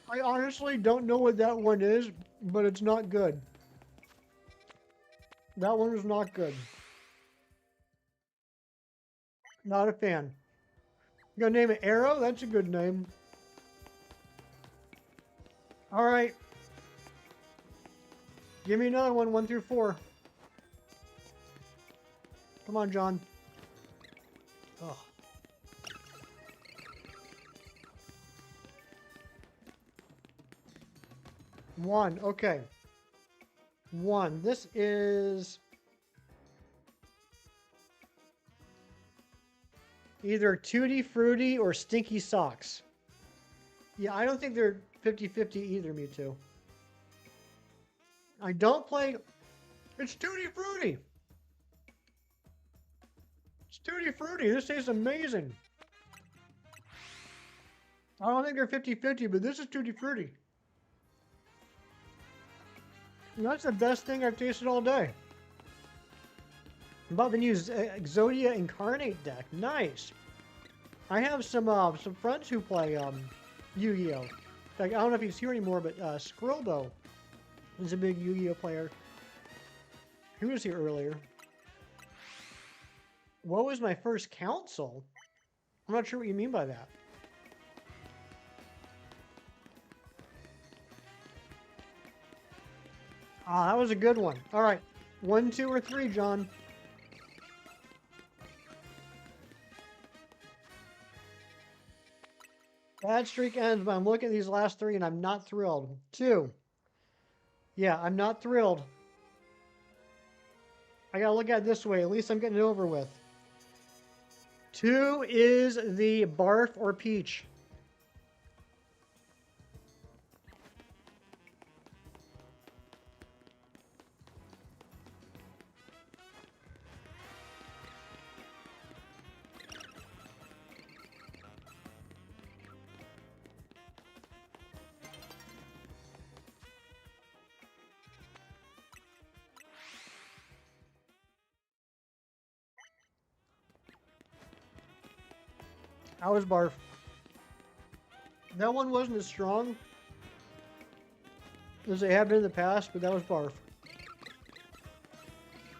I honestly don't know what that one is, but it's not good. That one is not good. Not a fan. You gonna name it Arrow? That's a good name. Alright. Give me another one, 1 through 4. Come on, John. Oh. One. Okay. One. This is either Tutti Frutti or Stinky Socks. Yeah, I don't think they're 50-50 either, Mewtwo. I don't play... It's Tutti Frutti! It's Tutti Frutti! This tastes amazing! I don't think they're 50-50, but this is Tutti Frutti. And that's the best thing I've tasted all day. I'm about the new Exodia Incarnate deck. Nice! I have some friends who play Yu-Gi-Oh! In fact, I don't know if he's here anymore, but Skrilbo is a big Yu-Gi-Oh! Player. He was here earlier. What was my first console? I'm not sure what you mean by that. Ah, that was a good one. All right. 1, 2, or 3, John. Bad streak ends, but I'm looking at these last 3 and I'm not thrilled. 2. Yeah, I'm not thrilled. I gotta look at it this way. At least I'm getting it over with. 2 is the Barf or Peach. That was Barf. That one wasn't as strong as they have been in the past, but that was Barf.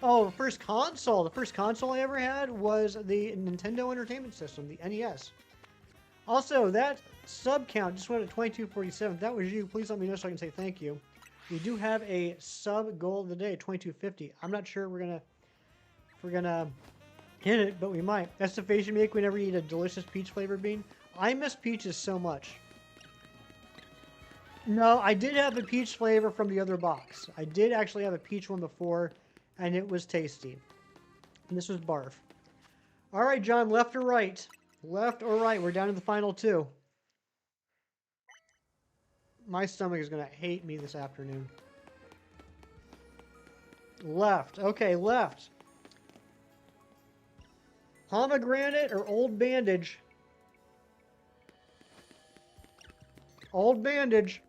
Oh, the first console. The first console I ever had was the Nintendo Entertainment System, the NES. Also, that sub count just went at 2247. If that was you, please let me know so I can say thank you. We do have a sub goal of the day, 2250. I'm not sure if we're gonna hit it, but we might. That's the face you make whenever you eat a delicious peach flavored bean. I miss peaches so much. No, I did have a peach flavor from the other box. I did actually have a peach one before, and it was tasty. And this was Barf. All right, John, left or right? Left or right? We're down to the final 2. My stomach is going to hate me this afternoon. Left. Okay, left. Pomegranate or Old Bandage? Old Bandage.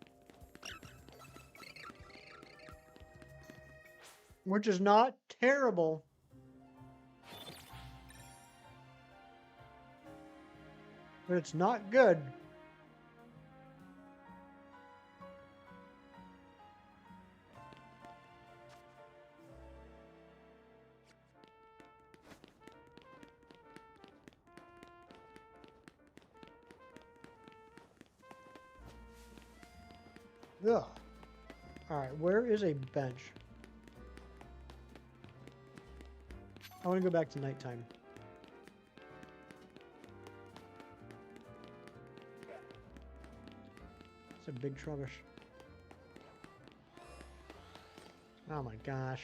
Which is not terrible. But it's not good. Ugh. Alright, where is a bench? I want to go back to nighttime. It's a big Trubbish. Oh my gosh.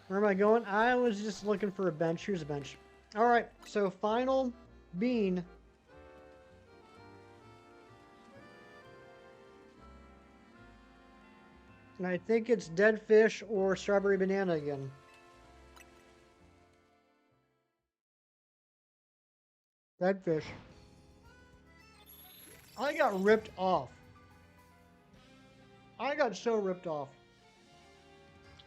Where am I going? I was just looking for a bench. Here's a bench. Alright, so final bean. And I think it's dead fish or strawberry banana again. Dead fish. I got ripped off. I got so ripped off.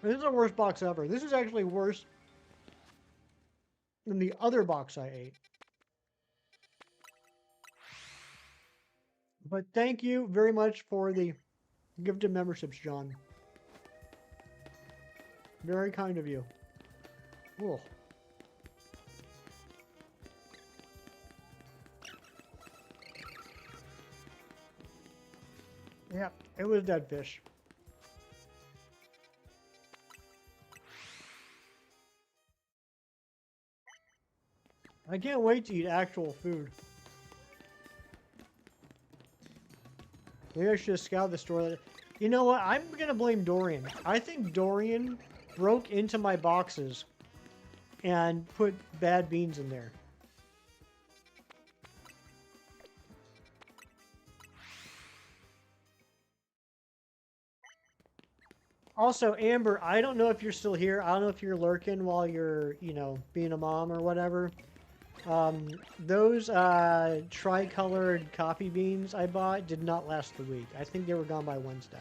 This is the worst box ever. This is actually worse than the other box I ate. But thank you very much for the gifted memberships, John. Very kind of you. Cool. Yep, it was dead fish. I can't wait to eat actual food. Maybe I should have scouted the store. You know what? I'm gonna blame Dorian. I think Dorian broke into my boxes and put bad beans in there. Also, Amber, I don't know if you're still here. I don't know if you're lurking while you're, you know, being a mom or whatever. Those tricolored coffee beans I bought did not last the week. I think they were gone by Wednesday.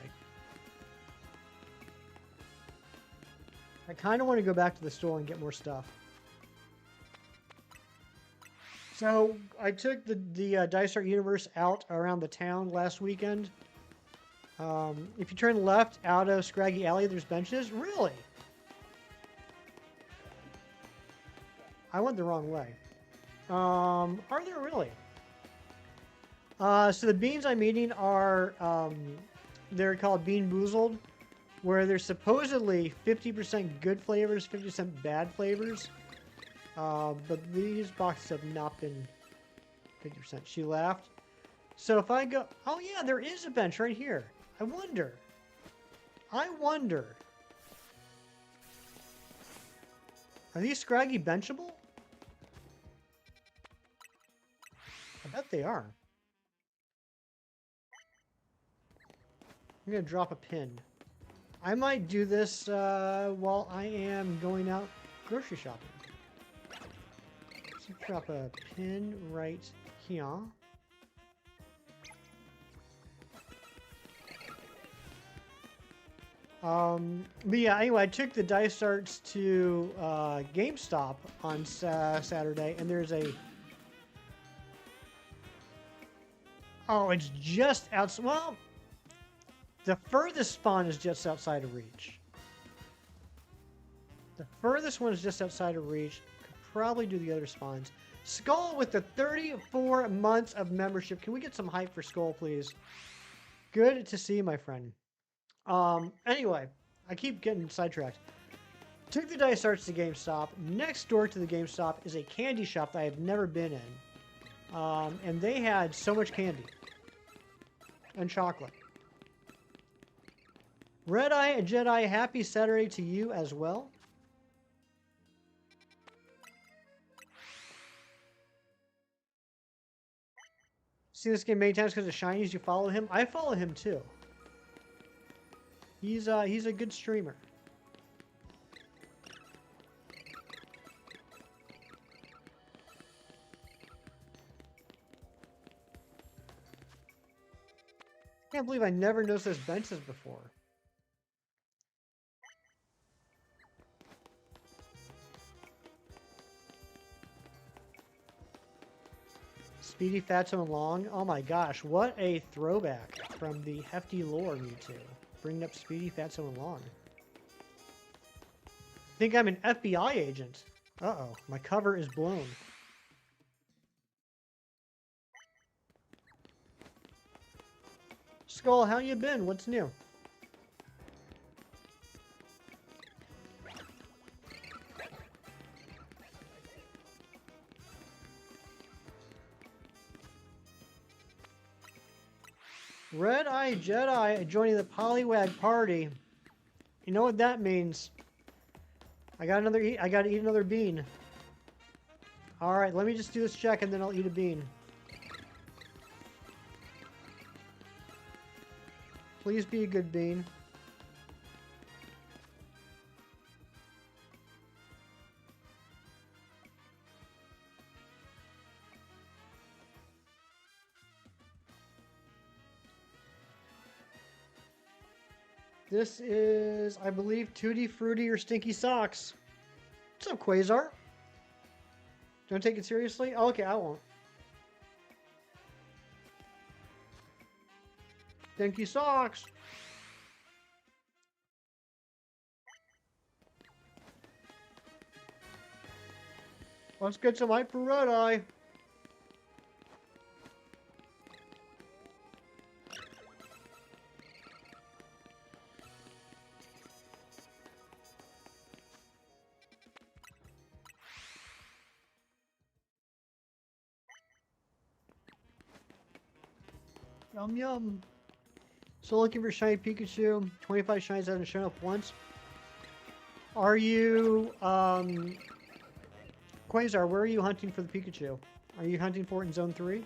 I kind of want to go back to the store and get more stuff. So I took the Dice Art Universe out around the town last weekend. If you turn left out of Scraggy Alley, there's benches. Really? I went the wrong way. Are there really? So the beans I'm eating are, they're called Bean Boozled, where there's supposedly 50% good flavors, 50% bad flavors. But these boxes have not been 50%. She laughed. So if I go, oh yeah, there is a bench right here. I wonder. Are these Scraggy benchable? I bet they are. I'm gonna drop a pin. I might do this while I am going out grocery shopping. So drop a pin right here. But yeah, anyway, I took the Dice Arts to GameStop on Saturday, and there's a... Oh, it's just outside. Well, the furthest spawn is just outside of reach. The furthest one is just outside of reach. Could probably do the other spawns. Skull with the 34 months of membership. Can we get some hype for Skull, please? Good to see you, my friend. Anyway, I keep getting sidetracked. Took the Dice Arts to GameStop. Next door to the GameStop is a candy shop that I have never been in. And they had so much candy. And chocolate. Red Eye Jedi, happy Saturday to you as well. Seen this game many times because of Shinies. You follow him? I follow him too. He's a good streamer. I can't believe I never noticed those benches before. Speedy, Fatso, and Long. Oh my gosh, what a throwback from the Hefty Lore Mewtwo. Bringing up Speedy, Fatso, and Long. Think I'm an FBI agent. Uh-oh, my cover is blown. Skull, how you been? What's new? Red Eye Jedi joining the Poliwag party. You know what that means? I gotta eat another bean. Alright, let me just do this check and then I'll eat a bean. Please be a good bean. This is, I believe, Tutti Frutti or Stinky Socks. What's up, Quasar? Don't take it seriously? Oh, okay, I won't. Stinky Socks. Let's get some hype for Red Eye. Yum yum. So looking for shiny Pikachu. 25 shinies haven't shown up once. Are you, Quasar, where are you hunting for the Pikachu? Are you hunting for it in Zone 3?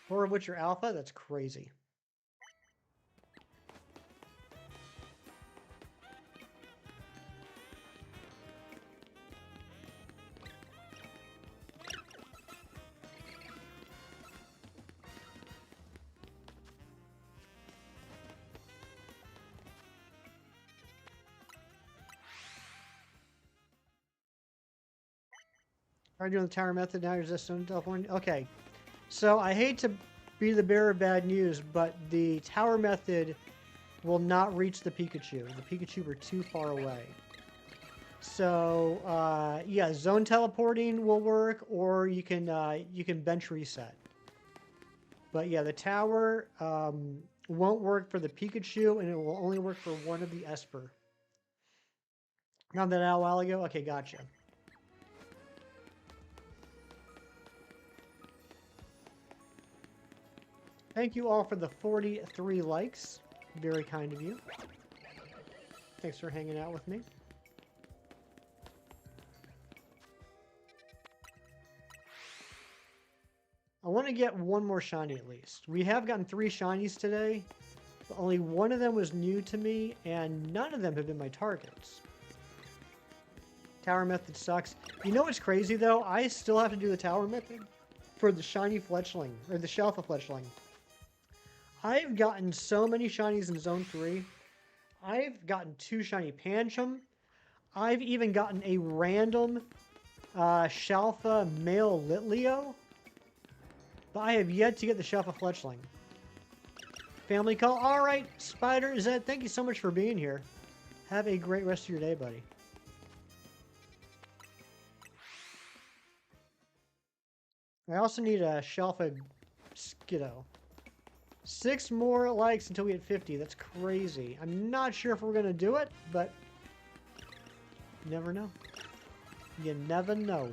Or of which you're Alpha? That's crazy. Are you doing the tower method now? You're just on telephone? Okay. So I hate to be the bearer of bad news, but the tower method will not reach the Pikachu. The Pikachu are too far away. So yeah, zone teleporting will work, or you can bench reset. But yeah, the tower won't work for the Pikachu, and it will only work for one of the Esper. Found that out a while ago? Okay, gotcha. Thank you all for the 43 likes. Very kind of you. Thanks for hanging out with me. I want to get one more shiny at least. We have gotten 3 shinies today, but only one of them was new to me, and none of them have been my targets. Tower method sucks. You know what's crazy though? I still have to do the tower method for the shiny Fletchling, or the Shelfa Fletchling. I've gotten so many shinies in Zone 3. I've gotten 2 shiny Pancham. I've even gotten a random Shelfa male Litleo. But I have yet to get the Shelfa Fletchling. Family call. All right, Spider Zed, thank you so much for being here. Have a great rest of your day, buddy. I also need a Shelfa Skiddo. 6 more likes until we hit 50. That's crazy. I'm not sure if we're going to do it, but you never know. You never know.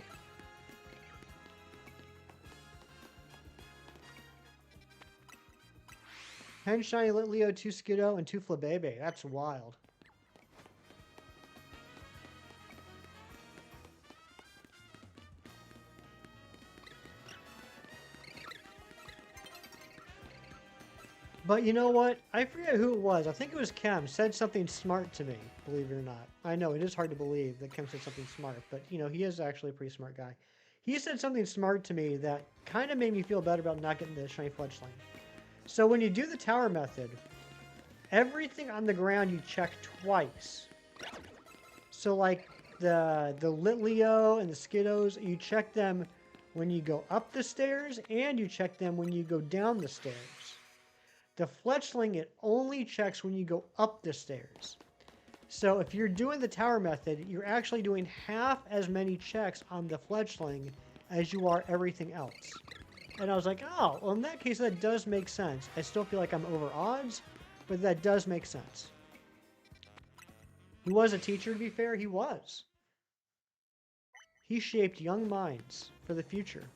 Ten shiny Litleo, 2 Skiddo, and 2 Flabebe. That's wild. But you know what? I forget who it was. I think it was Kem. Said something smart to me, believe it or not. I know, it is hard to believe that Kem said something smart, but you know, he is actually a pretty smart guy. He said something smart to me that kind of made me feel better about not getting the shiny Fletchling. So when you do the tower method, everything on the ground you check twice. So like the Litleo and the Skiddos, you check them when you go up the stairs, and you check them when you go down the stairs. The Fletchling, it only checks when you go up the stairs. So if you're doing the tower method, you're actually doing half as many checks on the Fletchling as you are everything else. And I was like, oh, well in that case that does make sense. I still feel like I'm over odds, but that does make sense. He was a teacher, to be fair, he was. He shaped young minds for the future.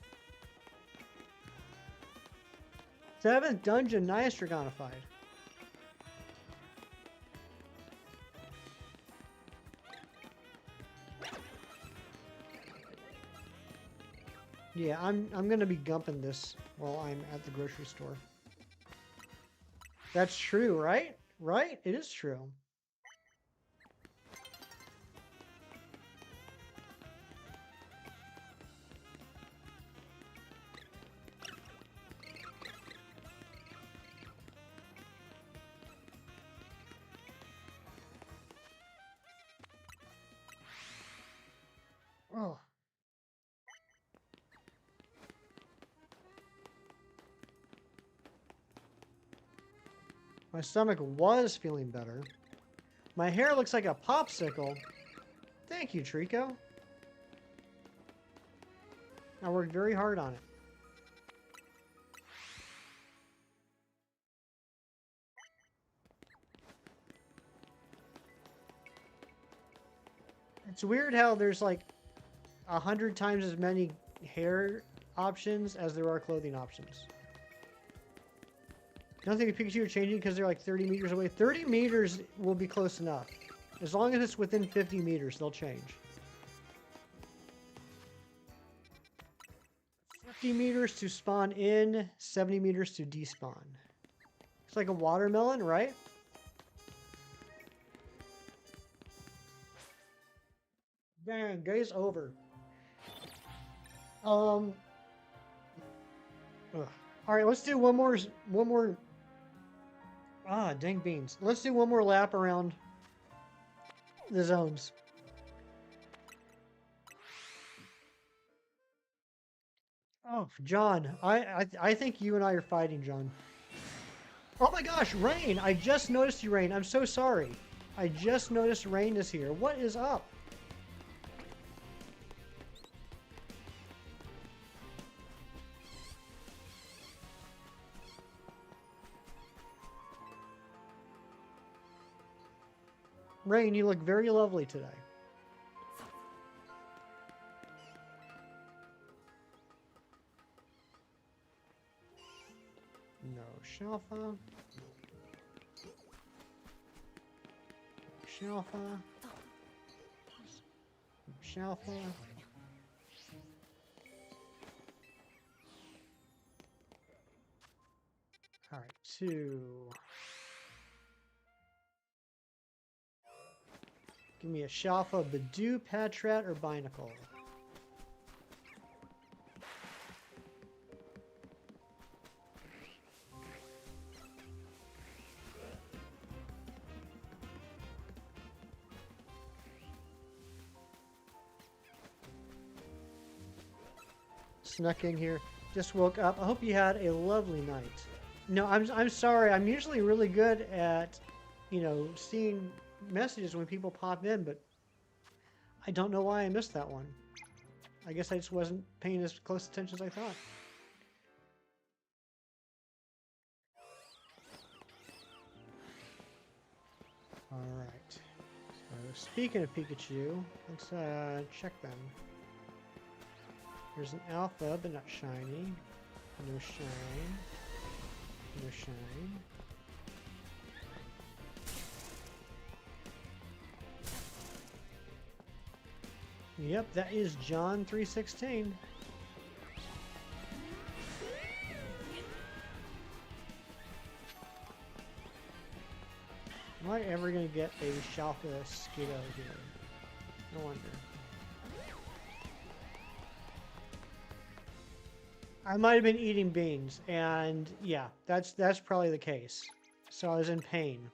7th dungeon, Nice Dragonified. Yeah, I'm gonna be gumping this while I'm at the grocery store. That's true, right? Right? It is true. Oh. My stomach was feeling better. My hair looks like a popsicle. Thank you, Trico. I worked very hard on it. It's weird how there's like 100 times as many hair options as there are clothing options. I don't think the Pikachu are changing because they're like 30 meters away. 30 meters will be close enough. As long as it's within 50 meters, they'll change. 50 meters to spawn in, 70 meters to despawn. It's like a watermelon, right? Bang, game's over. Ugh. All right, let's do one more. Ah, dang beans. Let's do one more lap around the zones. Oh, John, I think you and I are fighting, John. Oh my gosh, Rain! I just noticed you, Rain. I'm so sorry. I just noticed Rain is here. What is up? Rain, you look very lovely today. No Shalfa. Shalfa. Shalfa. All right, 2. Give me a Shalfa, Badoo, Patrat, or Binacle. Snuck in here. Just woke up. I hope you had a lovely night. No, I'm sorry. I'm usually really good at, you know, seeing messages when people pop in, but I don't know why I missed that one. I guess I just wasn't paying as close attention as I thought. Alright. So speaking of Pikachu, let's check them. There's an alpha, but not shiny. No shine. No shine. Yep, that is John 316. Am I ever gonna get a Shalfa Skiddo here? No wonder. I might have been eating beans, and yeah, that's probably the case. So I was in pain.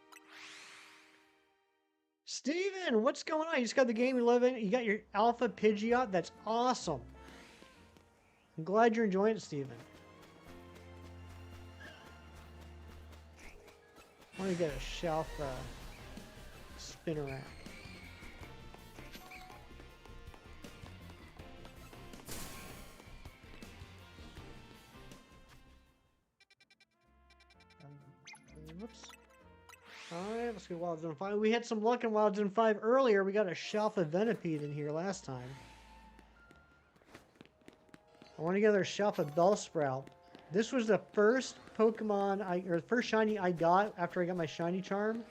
Steven, what's going on? You just got the game 11. You got your Alpha Pidgeot. That's awesome. I'm glad you're enjoying it, Steven. I want to get a Shalfa Spinnerack. Whoops. Alright, let's go Wild Zone 5. We had some luck in Wild Zone 5 earlier. We got a Shalfa Venipede in here last time. I want to get our Shalfa Bellsprout. This was the first Pokemon, or the first shiny I got after I got my shiny charm.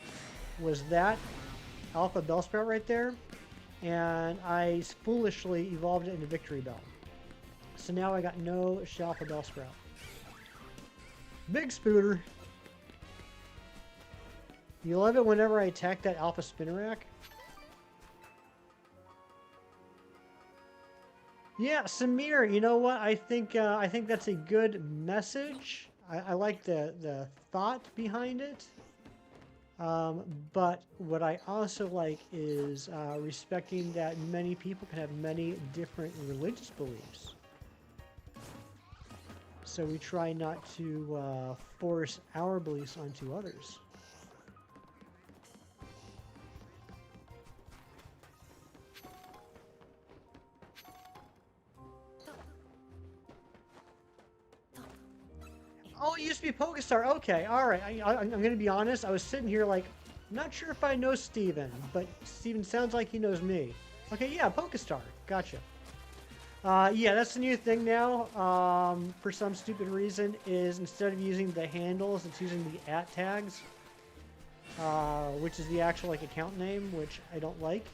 Was that Alpha Bellsprout right there. And I foolishly evolved it into Victory Bell. So now I got no Shalfa Bellsprout. Big Spooter. You love it whenever I attack that Alpha Spinnerack? Yeah, Samir, you know what? I think that's a good message. I like the thought behind it. But what I also like is respecting that many people can have many different religious beliefs. So we try not to force our beliefs onto others. Oh, it used to be Pokestar. Okay, all right. I'm going to be honest. I was sitting here like, not sure if I know Steven, but Steven sounds like he knows me. Okay, yeah, Pokestar. Gotcha. Yeah, that's the new thing now. For some stupid reason, is instead of using the handles, it's using the @tags, which is the actual like account name, which I don't like.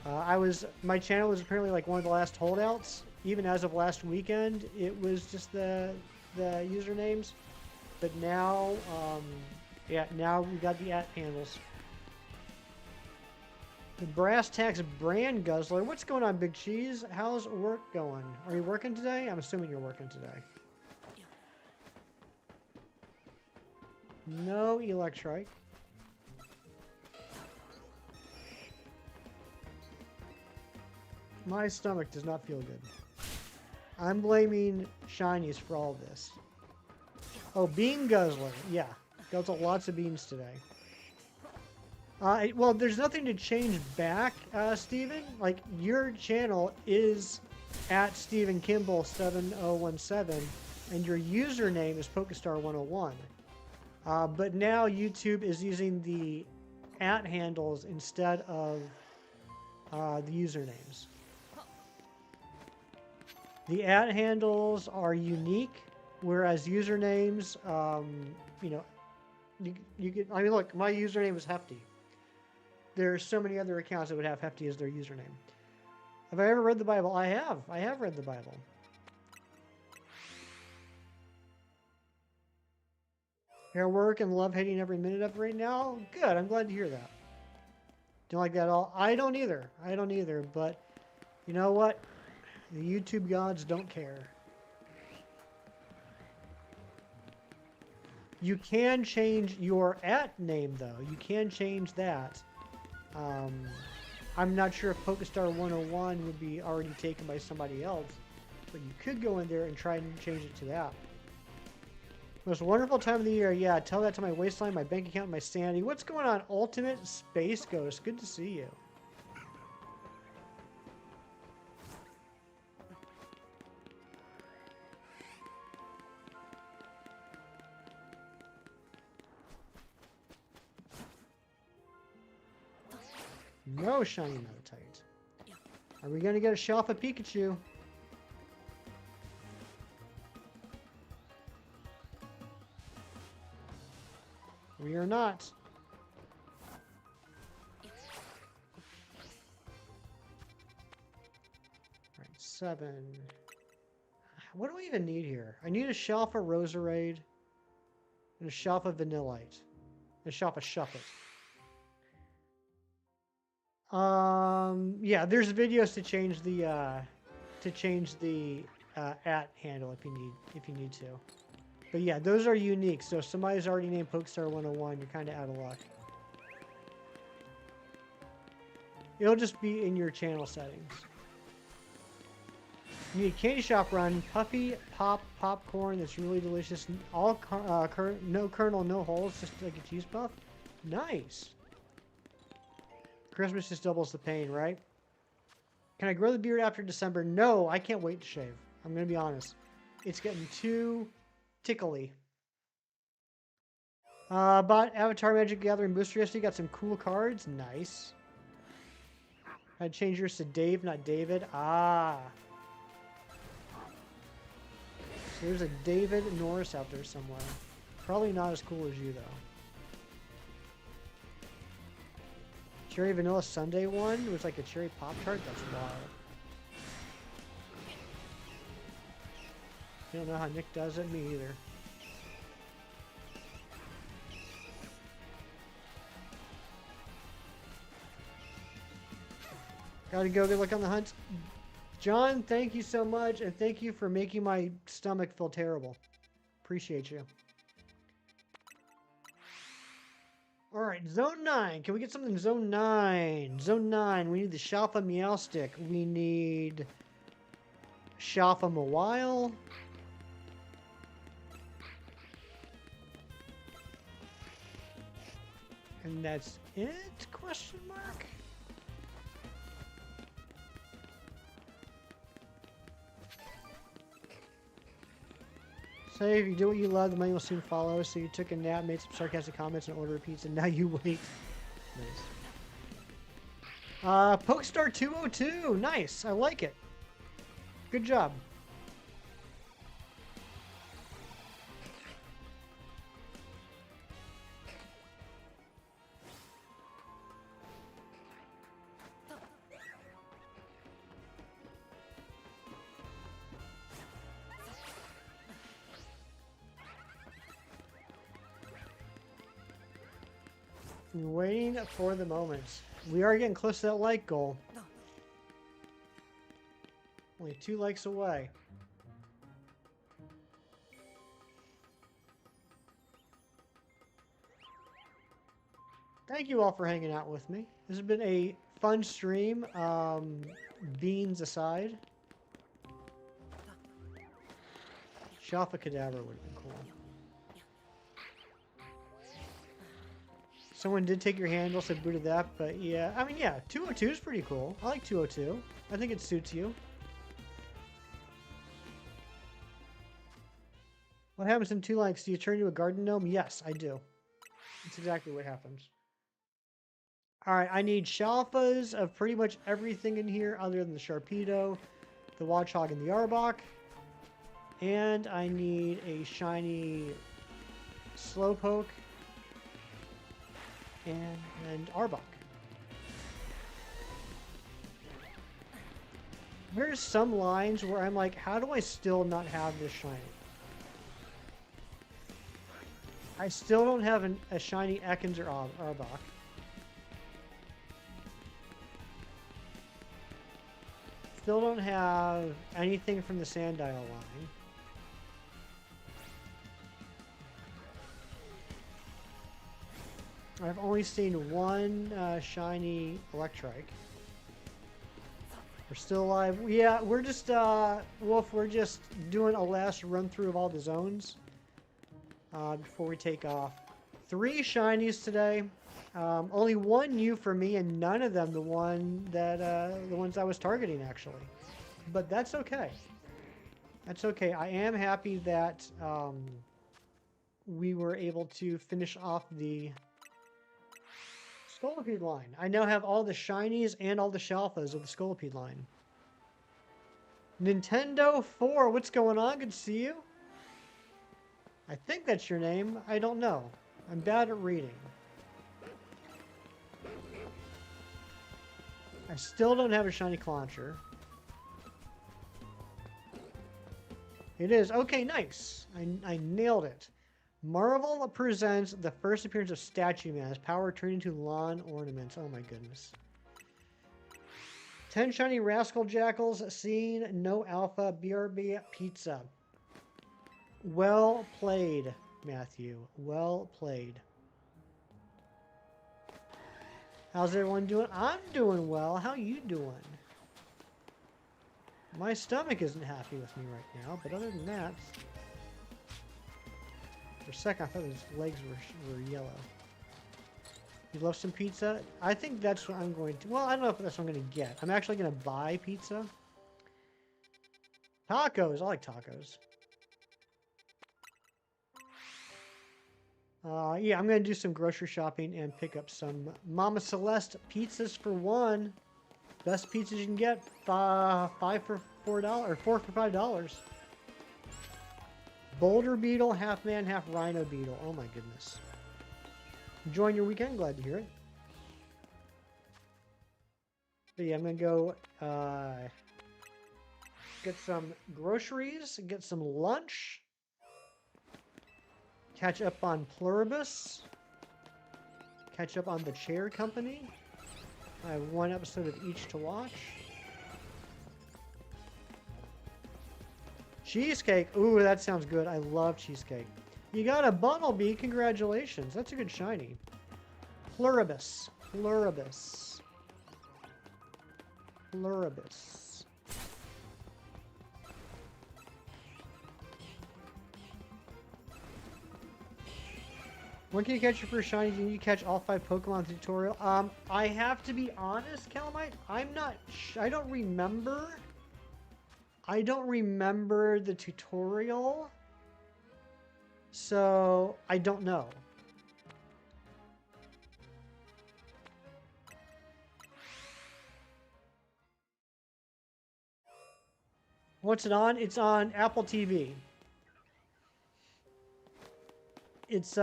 My channel was apparently like one of the last holdouts. Even as of last weekend, it was just the usernames. But now, yeah, now we got the @handles. The Brass Tacks Brand Guzzler. What's going on, Big Cheese? How's work going? Are you working today? I'm assuming you're working today. No Electrike. My stomach does not feel good. I'm blaming Shinies for all this. Oh, Bean Guzzler. Yeah, guzzled lots of beans today. Well, there's nothing to change back, Steven. Like, your channel is @StevenKimball7017, and your username is Pokestar101. But now YouTube is using the @handles instead of the usernames. The @handles are unique, whereas usernames, you know, you could. I mean, look, my username is Hefty. There are so many other accounts that would have Hefty as their username. Have I ever read the Bible? I have. I have read the Bible. Hair work and love hating every minute of it right now. Good. I'm glad to hear that. Don't like that at all. I don't either. I don't either. But you know what? The YouTube gods don't care. You can change your @name though. You can change that. I'm not sure if Pokestar101 would be already taken by somebody else, but you could go in there and try and change it to that. Most wonderful time of the year. Yeah, tell that to my waistline, my bank account, my sanity. What's going on, Ultimate Space Ghost? Good to see you. No shiny Metatite. Are we going to get a shelf of Pikachu? We are not. Alright, 7. What do I even need here? I need a shelf of Roserade and a shelf of Vanillite. And a shelf of Shuffit. Yeah, there's videos to change the @handle if you need to. But yeah, those are unique. So if somebody's already named Pokestar101, you're kind of out of luck. It'll just be in your channel settings. You need a candy shop run, puffy pop popcorn that's really delicious. All no kernel, no holes, just like a cheese puff. Nice. Christmas just doubles the pain, right? Can I grow the beard after December? No, I can't wait to shave. I'm going to be honest. It's getting too tickly. Bought Avatar Magic Gathering Booster yesterday. Got some cool cards. Nice. I'd change yours to Dave, not David. Ah. So there's a David Norris out there somewhere. Probably not as cool as you, though. Cherry Vanilla Sundae one? It was like a cherry Pop-Tart? That's wild. You don't know how Nick does it? Me either. Gotta go. Good luck on the hunt. John, thank you so much, and thank you for making my stomach feel terrible. Appreciate you. Alright, Zone 9. Can we get something in Zone 9? Zone 9, we need the Shalfa Meowstic. We need Shalfa Mawile. And that's it? Question mark? Say if you do what you love, the money will soon follow. So you took a nap, made some sarcastic comments, and ordered a pizza, and now you wait. Nice. Pokestar 202. Nice. I like it. Good job. Waiting for the moment. We are getting close to that like goal. Only 2 likes away. Thank you all for hanging out with me. This has been a fun stream, beans aside. Shalfa Cadaver would have been cool. Someone did take your handle, so booted that, but yeah. I mean, yeah, 202 is pretty cool. I like 202. I think it suits you. What happens in 2 likes? Do you turn into a garden gnome? Yes, I do. That's exactly what happens. Alright, I need Shalfas of pretty much everything in here other than the Sharpedo, the Watchog, and the Arbok. And I need a shiny Slowpoke and Arbok. There's some lines where I'm like, how do I still not have this shiny? I still don't have a shiny Ekans or Arbok. Still don't have anything from the Sandile line. I've only seen 1 shiny Electrike. We're still alive. Yeah, we're just, Wolf, we're just doing a last run through of all the zones before we take off. 3 shinies today. Only 1 new for me, and none of them the ones I was targeting, actually. But that's okay. That's okay. I am happy that we were able to finish off the Scolipede line. I now have all the shinies and all the Shalfas of the Scolipede line. Nintendo 4, what's going on? Good to see you. I think that's your name. I don't know. I'm bad at reading. I still don't have a shiny Clauncher. It is. Okay, nice. I nailed it. Marvel presents the first appearance of Statue Man. His power turned into lawn ornaments. Oh my goodness. 10 shiny Rascal Jackals seen. No alpha. BRB pizza. Well played, Matthew. Well played. How's everyone doing? I'm doing well. How you doing? My stomach isn't happy with me right now, but other than that... For a second, I thought his legs were yellow. You love some pizza? I think that's what I'm going to... Well, I don't know if that's what I'm going to get. I'm actually going to buy pizza. Tacos. I like tacos. Yeah, I'm going to do some grocery shopping and pick up some Mama Celeste pizzas for 1. Best pizzas you can get. 5 for $4, or 4 for $5. Boulder Beetle, half man, half Rhino Beetle. Oh my goodness. Enjoying your weekend? Glad to hear it. But yeah, I'm going to go get some groceries, get some lunch, catch up on Pluribus, catch up on the Chair Company. I have 1 episode of each to watch. Cheesecake. Ooh, that sounds good. I love cheesecake. You got a Bunnelby. Congratulations. That's a good shiny. Pluribus. Pluribus. Pluribus. When can you catch your first shiny? Can you catch all 5 Pokemon in the tutorial? I have to be honest, Calamite. I'm not... I don't remember... I don't remember the tutorial, so I don't know. What's it on? It's on Apple TV. It's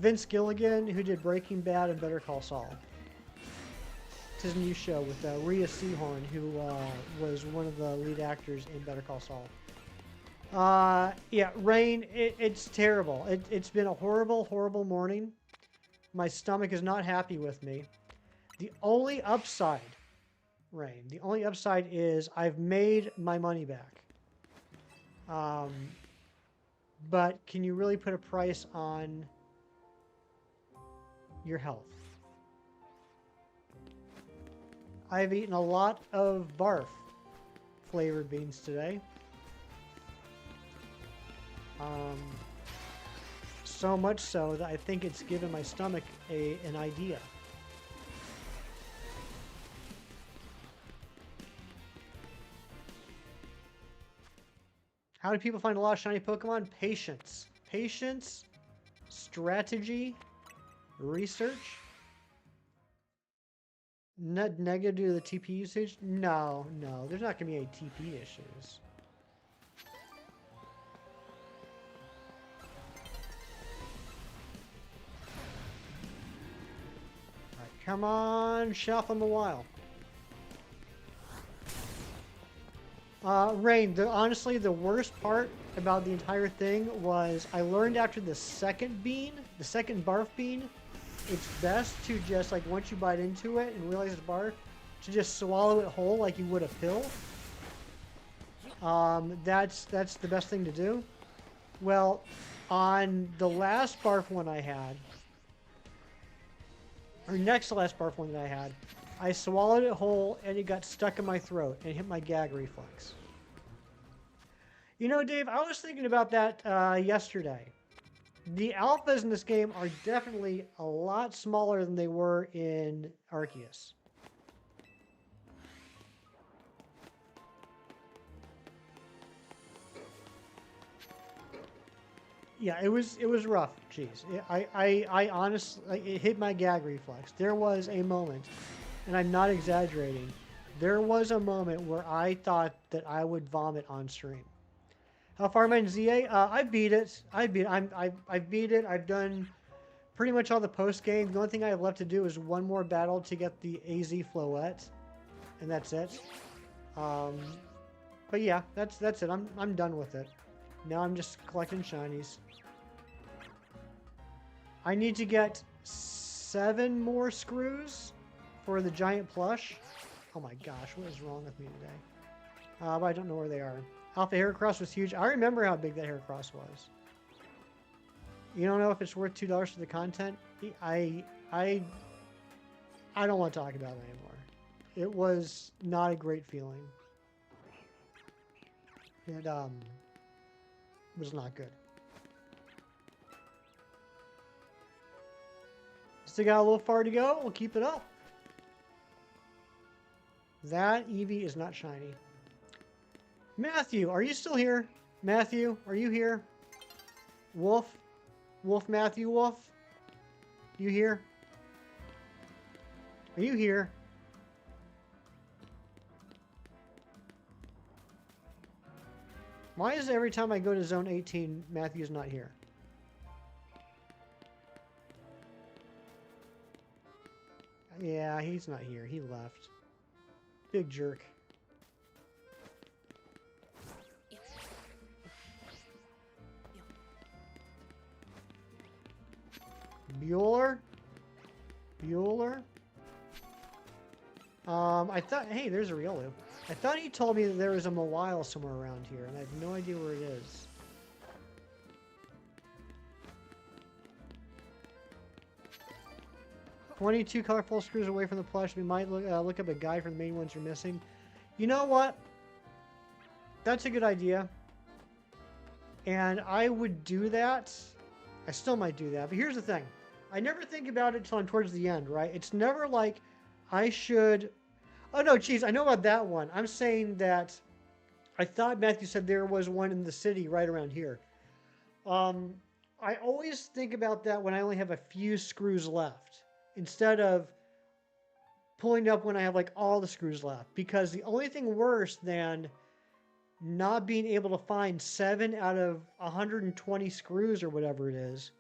Vince Gilligan, who did Breaking Bad and Better Call Saul. It's his new show with Rhea Seehorn, who was one of the lead actors in Better Call Saul. Yeah, Rain, it's terrible. It's been a horrible, horrible morning. My stomach is not happy with me. The only upside, Rain, the only upside is I've made my money back. But can you really put a price on your health? I've eaten a lot of barf flavored beans today. So much so that I think it's given my stomach an idea. How do people find a lot of shiny Pokemon? Patience. Patience, strategy, research. Not negative due to the TP usage? No, there's not going to be any TP issues. Alright, come on, shelf them a while. Rain, honestly, the worst part about the entire thing was I learned after the second barf bean, it's best to just, like, once you bite into it and realize it's barf, to just swallow it whole like you would a pill. That's the best thing to do. Well, on the last barf one I had, or next to last barf one that I had, I swallowed it whole and it got stuck in my throat and hit my gag reflex. You know, Dave, I was thinking about that yesterday. The alphas in this game are definitely a lot smaller than they were in Arceus. Yeah, it was rough. Jeez, I honestly, it hit my gag reflex. There was a moment, and I'm not exaggerating. There was a moment where I thought that I would vomit on stream. How far am I in ZA? I beat it. I beat it. I've done pretty much all the post game. The only thing I have left to do is one more battle to get the AZ Floette, and that's it. But yeah, that's it. I'm done with it. Now I'm just collecting shinies. I need to get 7 more screws for the giant plush. Oh my gosh, what is wrong with me today? But I don't know where they are. Alpha Heracross was huge. I remember how big that Heracross was. You don't know if it's worth $2 for the content? I don't want to talk about it anymore. It was not a great feeling. It was not good. Still got a little far to go. We'll keep it up. That Eevee is not shiny. Matthew, are you still here? Matthew, are you here? Wolf? Wolf Matthew Wolf? You here? Are you here? Why is it every time I go to Zone 18, Matthew's not here? Yeah, he's not here. He left. Big jerk. Bueller? Bueller? I thought, hey, there's a Riolu. I thought he told me that there was a Mawile somewhere around here, and I have no idea where it is. "22 colorful screws away from the plush. We might look up a guide for the main ones you're missing." You know what? That's a good idea. And I would do that. I still might do that. But here's the thing. I never think about it till I'm towards the end, right? It's never like I should... Oh, no, geez, I know about that one. I'm saying that I thought Matthew said there was one in the city right around here. I always think about that when I only have a few screws left. Instead of pulling up when I have like all the screws left, because the only thing worse than not being able to find 7 out of 120 screws or whatever it is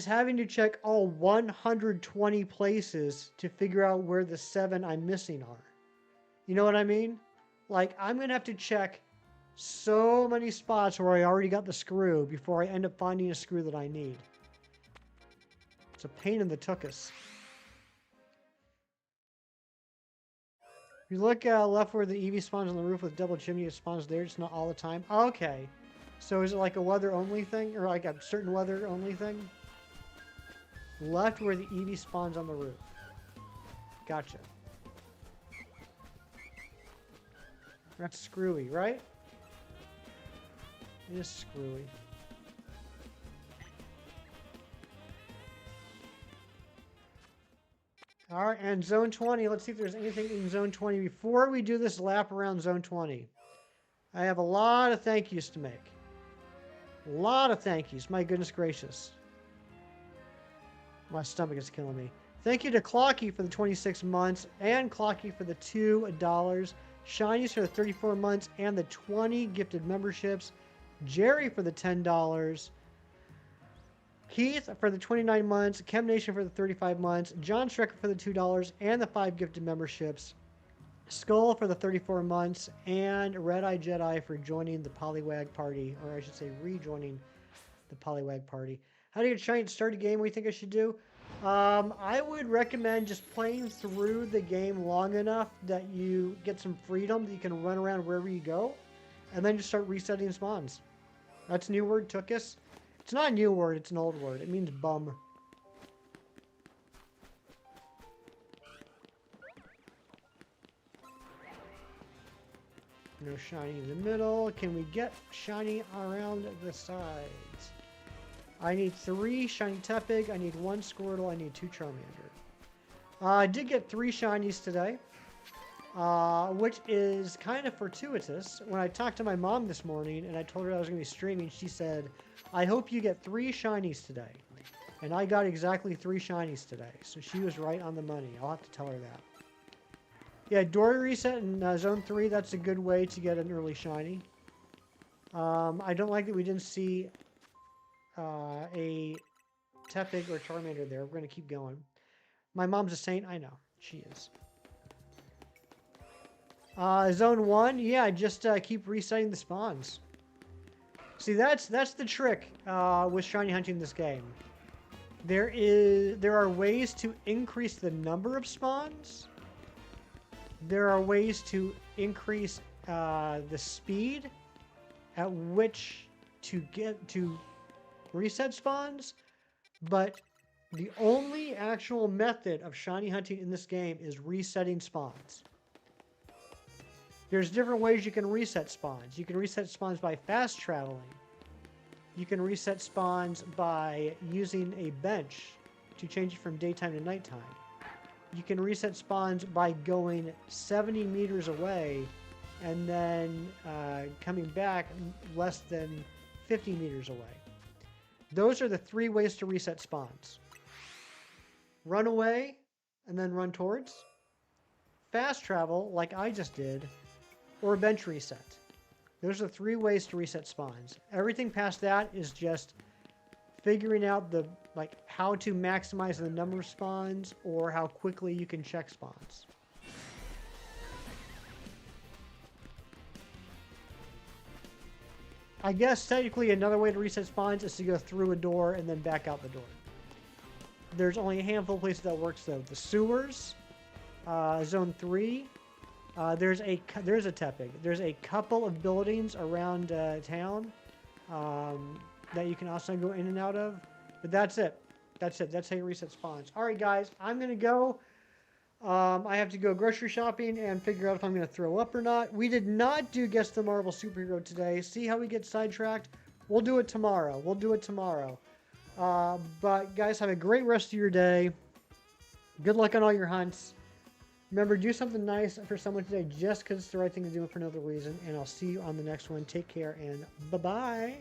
having to check all 120 places to figure out where the 7 I'm missing are. You know what I mean? Like, I'm going to have to check so many spots where I already got the screw before I end up finding a screw that I need. It's a pain in the tuchus. If you look left where the EV spawns on the roof with double chimney, it spawns there. It's not all the time. Okay. So is it like a weather only thing? Or like a certain weather only thing? Left where the EV spawns on the roof. Gotcha. That's screwy, right? It is screwy. All right, and zone 20. Let's see if there's anything in zone 20 before we do this lap around zone 20. I have a lot of thank yous to make. A lot of thank yous. My goodness gracious. My stomach is killing me. Thank you to Clocky for the 26 months and Clocky for the $2. Shinies for the 34 months and the 20 gifted memberships. Jerry for the $10. Keith for the 29 months, Chem Nation for the 35 months, John Strecker for the $2 and the 5 gifted memberships, Skull for the 34 months, and Red Eye Jedi for joining the Poliwag party, or I should say rejoining the Poliwag party. How do you try and start a game? What do you think I should do? I would recommend just playing through the game long enough that you get some freedom, that you can run around wherever you go, and then just start resetting spawns. That's a new word, Tuchus. It's not a new word, it's an old word. It means bum. No shiny in the middle. Can we get shiny around the sides? I need 3 shiny Tepig. I need 1 Squirtle. I need 2 Charmander. I did get 3 shinies today, which is kind of fortuitous. When I talked to my mom this morning and I told her I was going to be streaming, she said, I hope you get 3 shinies today. And I got exactly 3 shinies today. So she was right on the money. I'll have to tell her that. Yeah, Dory reset in Zone 3. That's a good way to get an early shiny. I don't like that we didn't see a Tepig or Charmander there. We're going to keep going. My mom's a saint. I know. She is. Zone 1. Yeah, just keep resetting the spawns. See, that's the trick with shiny hunting this game. There are ways to increase the number of spawns. There are ways to increase the speed at which to get to reset spawns, but the only actual method of shiny hunting in this game is resetting spawns. There's different ways you can reset spawns. You can reset spawns by fast traveling. You can reset spawns by using a bench to change it from daytime to nighttime. You can reset spawns by going 70 meters away and then coming back less than 50 meters away. Those are the 3 ways to reset spawns. Run away and then run towards. Fast travel, like I just did, or bench reset. Those are 3 ways to reset spawns. Everything past that is just figuring out how to maximize the number of spawns or how quickly you can check spawns. I guess technically another way to reset spawns is to go through a door and then back out the door. There's only a handful of places that works though. The sewers, Zone 3. There's a Tepig. There's a couple of buildings around town that you can also go in and out of. But that's it. That's it. That's how you reset spawns. All right, guys. I'm going to go. I have to go grocery shopping and figure out if I'm going to throw up or not. We did not do Guess the Marvel Superhero today. See how we get sidetracked? We'll do it tomorrow. But, guys, have a great rest of your day. Good luck on all your hunts. Remember, do something nice for someone today just because it's the right thing to do and for no other reason. And I'll see you on the next one. Take care and bye-bye.